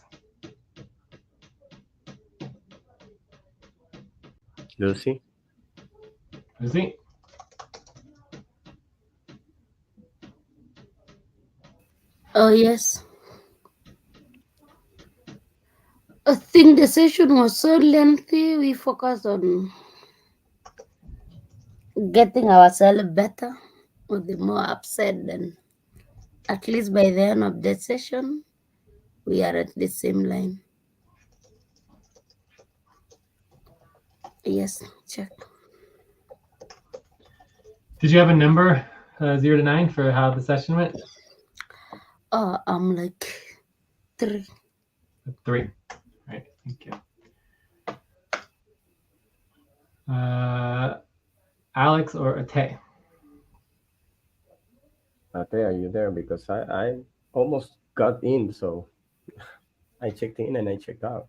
Lucy? Lucy? Oh, yes. I think the session was so lengthy. We focused on getting ourselves better with the more upset. Then, at least by the end of the session, we are at the same line. Yes, check. Did you have a number, 0 to 9, for how the session went? I'm like 3. 3. All right, thank you. Alex or Ate? Ate, are you there? Because I almost got in, so I checked in and I checked out.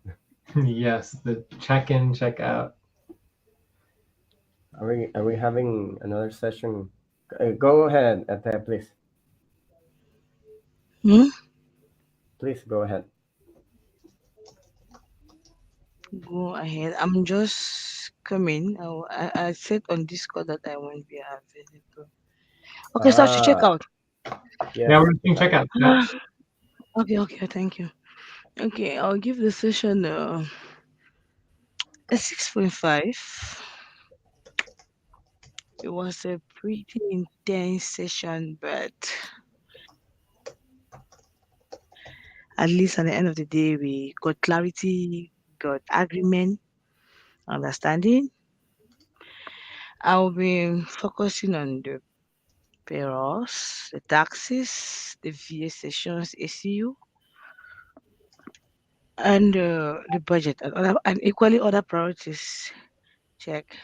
Yes, the check-in, check-out. Are we having another session? Go ahead, Ate, please. Hmm? Please go ahead. Go ahead. I'm just coming. I said on Discord that I won't be available. Okay, so I should check Ah, out. Yeah, yes. we're doing I, check-out. Yeah. Okay, okay, thank you. Okay, I'll give the session a 6.5. It was a pretty intense session, but at least at the end of the day, we got clarity, got agreement, understanding. I'll be focusing on the payrolls, the taxes, the VA sessions, ACU, and the budget, and equally other priorities. Check.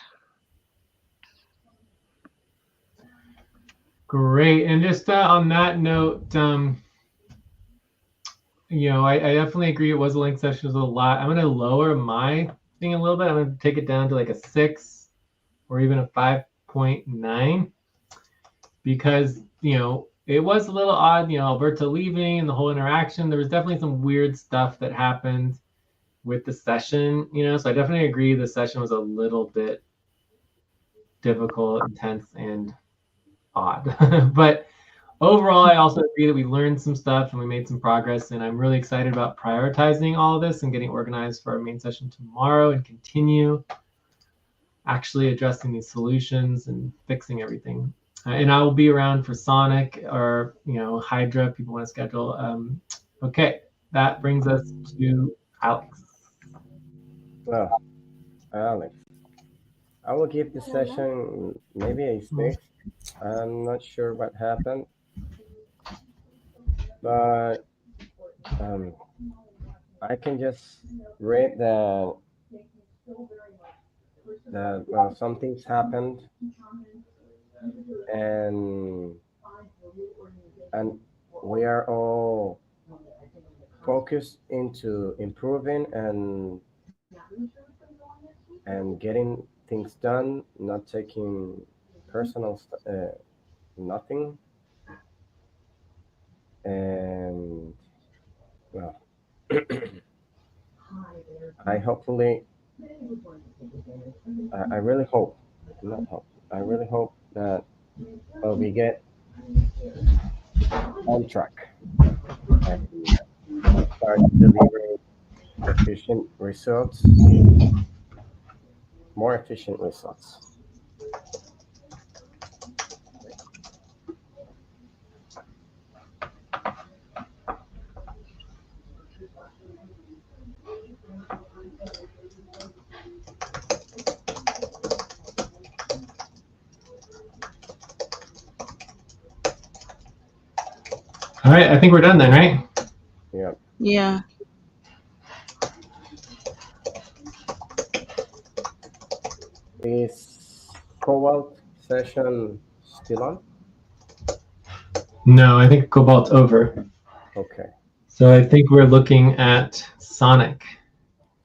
Great. And just on that note, I definitely agree. It was a length session. It was a lot. I'm going to lower my thing a little bit. I'm going to take it down to like a 6 or even a 5.9 because, it was a little odd, Alberta leaving and the whole interaction. There was definitely some weird stuff that happened with the session, so I definitely agree the session was a little bit difficult, intense, and odd. But overall, I also agree that we learned some stuff and we made some progress, and I'm really excited about prioritizing all of this and getting organized for our main session tomorrow and continue actually addressing these solutions and fixing everything. And I will be around for Sonic or Hydra. People want to schedule. Okay, that brings us to Alex. well, Alex, I will give the session maybe a 6. I'm not sure what happened, but um, I can just read that well, some things happened, and and we are all focused into improving and getting things done, not taking nothing, and well, I hopefully, I really hope, not hope, I really hope that we get on track and start delivering efficient results, more efficient results. All right, I think we're done then, right? Yeah. Yeah. Is Cobalt session still on? No, I think Cobalt's over. Okay. So I think we're looking at Sonic.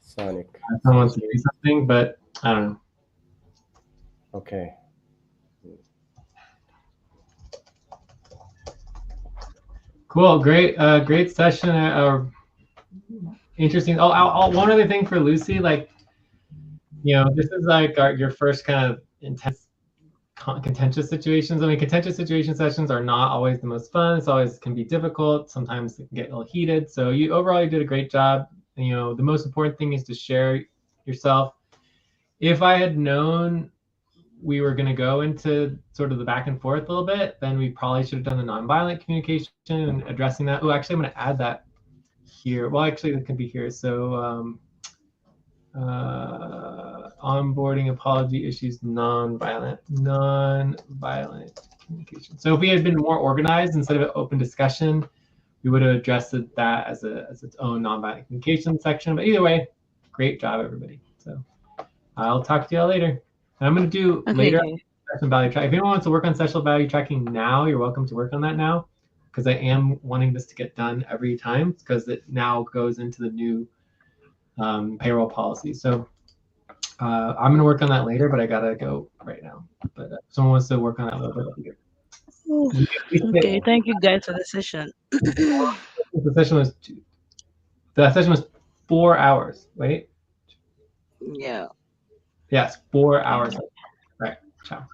Sonic. Someone wants to do something, but I don't know. Okay. Cool, great, great session. Interesting. Oh, one other thing for Lucy, like, this is like your first kind of intense, contentious situations. I mean, contentious situation sessions are not always the most fun. It's always can be difficult. Sometimes it can get a little heated. So overall you did a great job. The most important thing is to share yourself. If I had known we were going to go into sort of the back and forth a little bit, then we probably should have done the nonviolent communication and addressing that. Oh, actually, I'm going to add that here. Well, actually, it can be here. So onboarding apology issues, nonviolent communication. So if we had been more organized instead of an open discussion, we would have addressed that as its own nonviolent communication section. But either way, great job, everybody. So I'll talk to y'all later. And I'm going to do Okay, later okay. session value track. If anyone wants to work on session value tracking now, you're welcome to work on that now, because I am wanting this to get done every time because it now goes into the new payroll policy. So I'm gonna work on that later, but I gotta go right now. But if someone wants to work on that a little bit, that'd be good. Oh, okay, thank you guys for the session. The session was the session was 4 hours. Wait, Yeah. yes, 4 hours. Right. Ciao.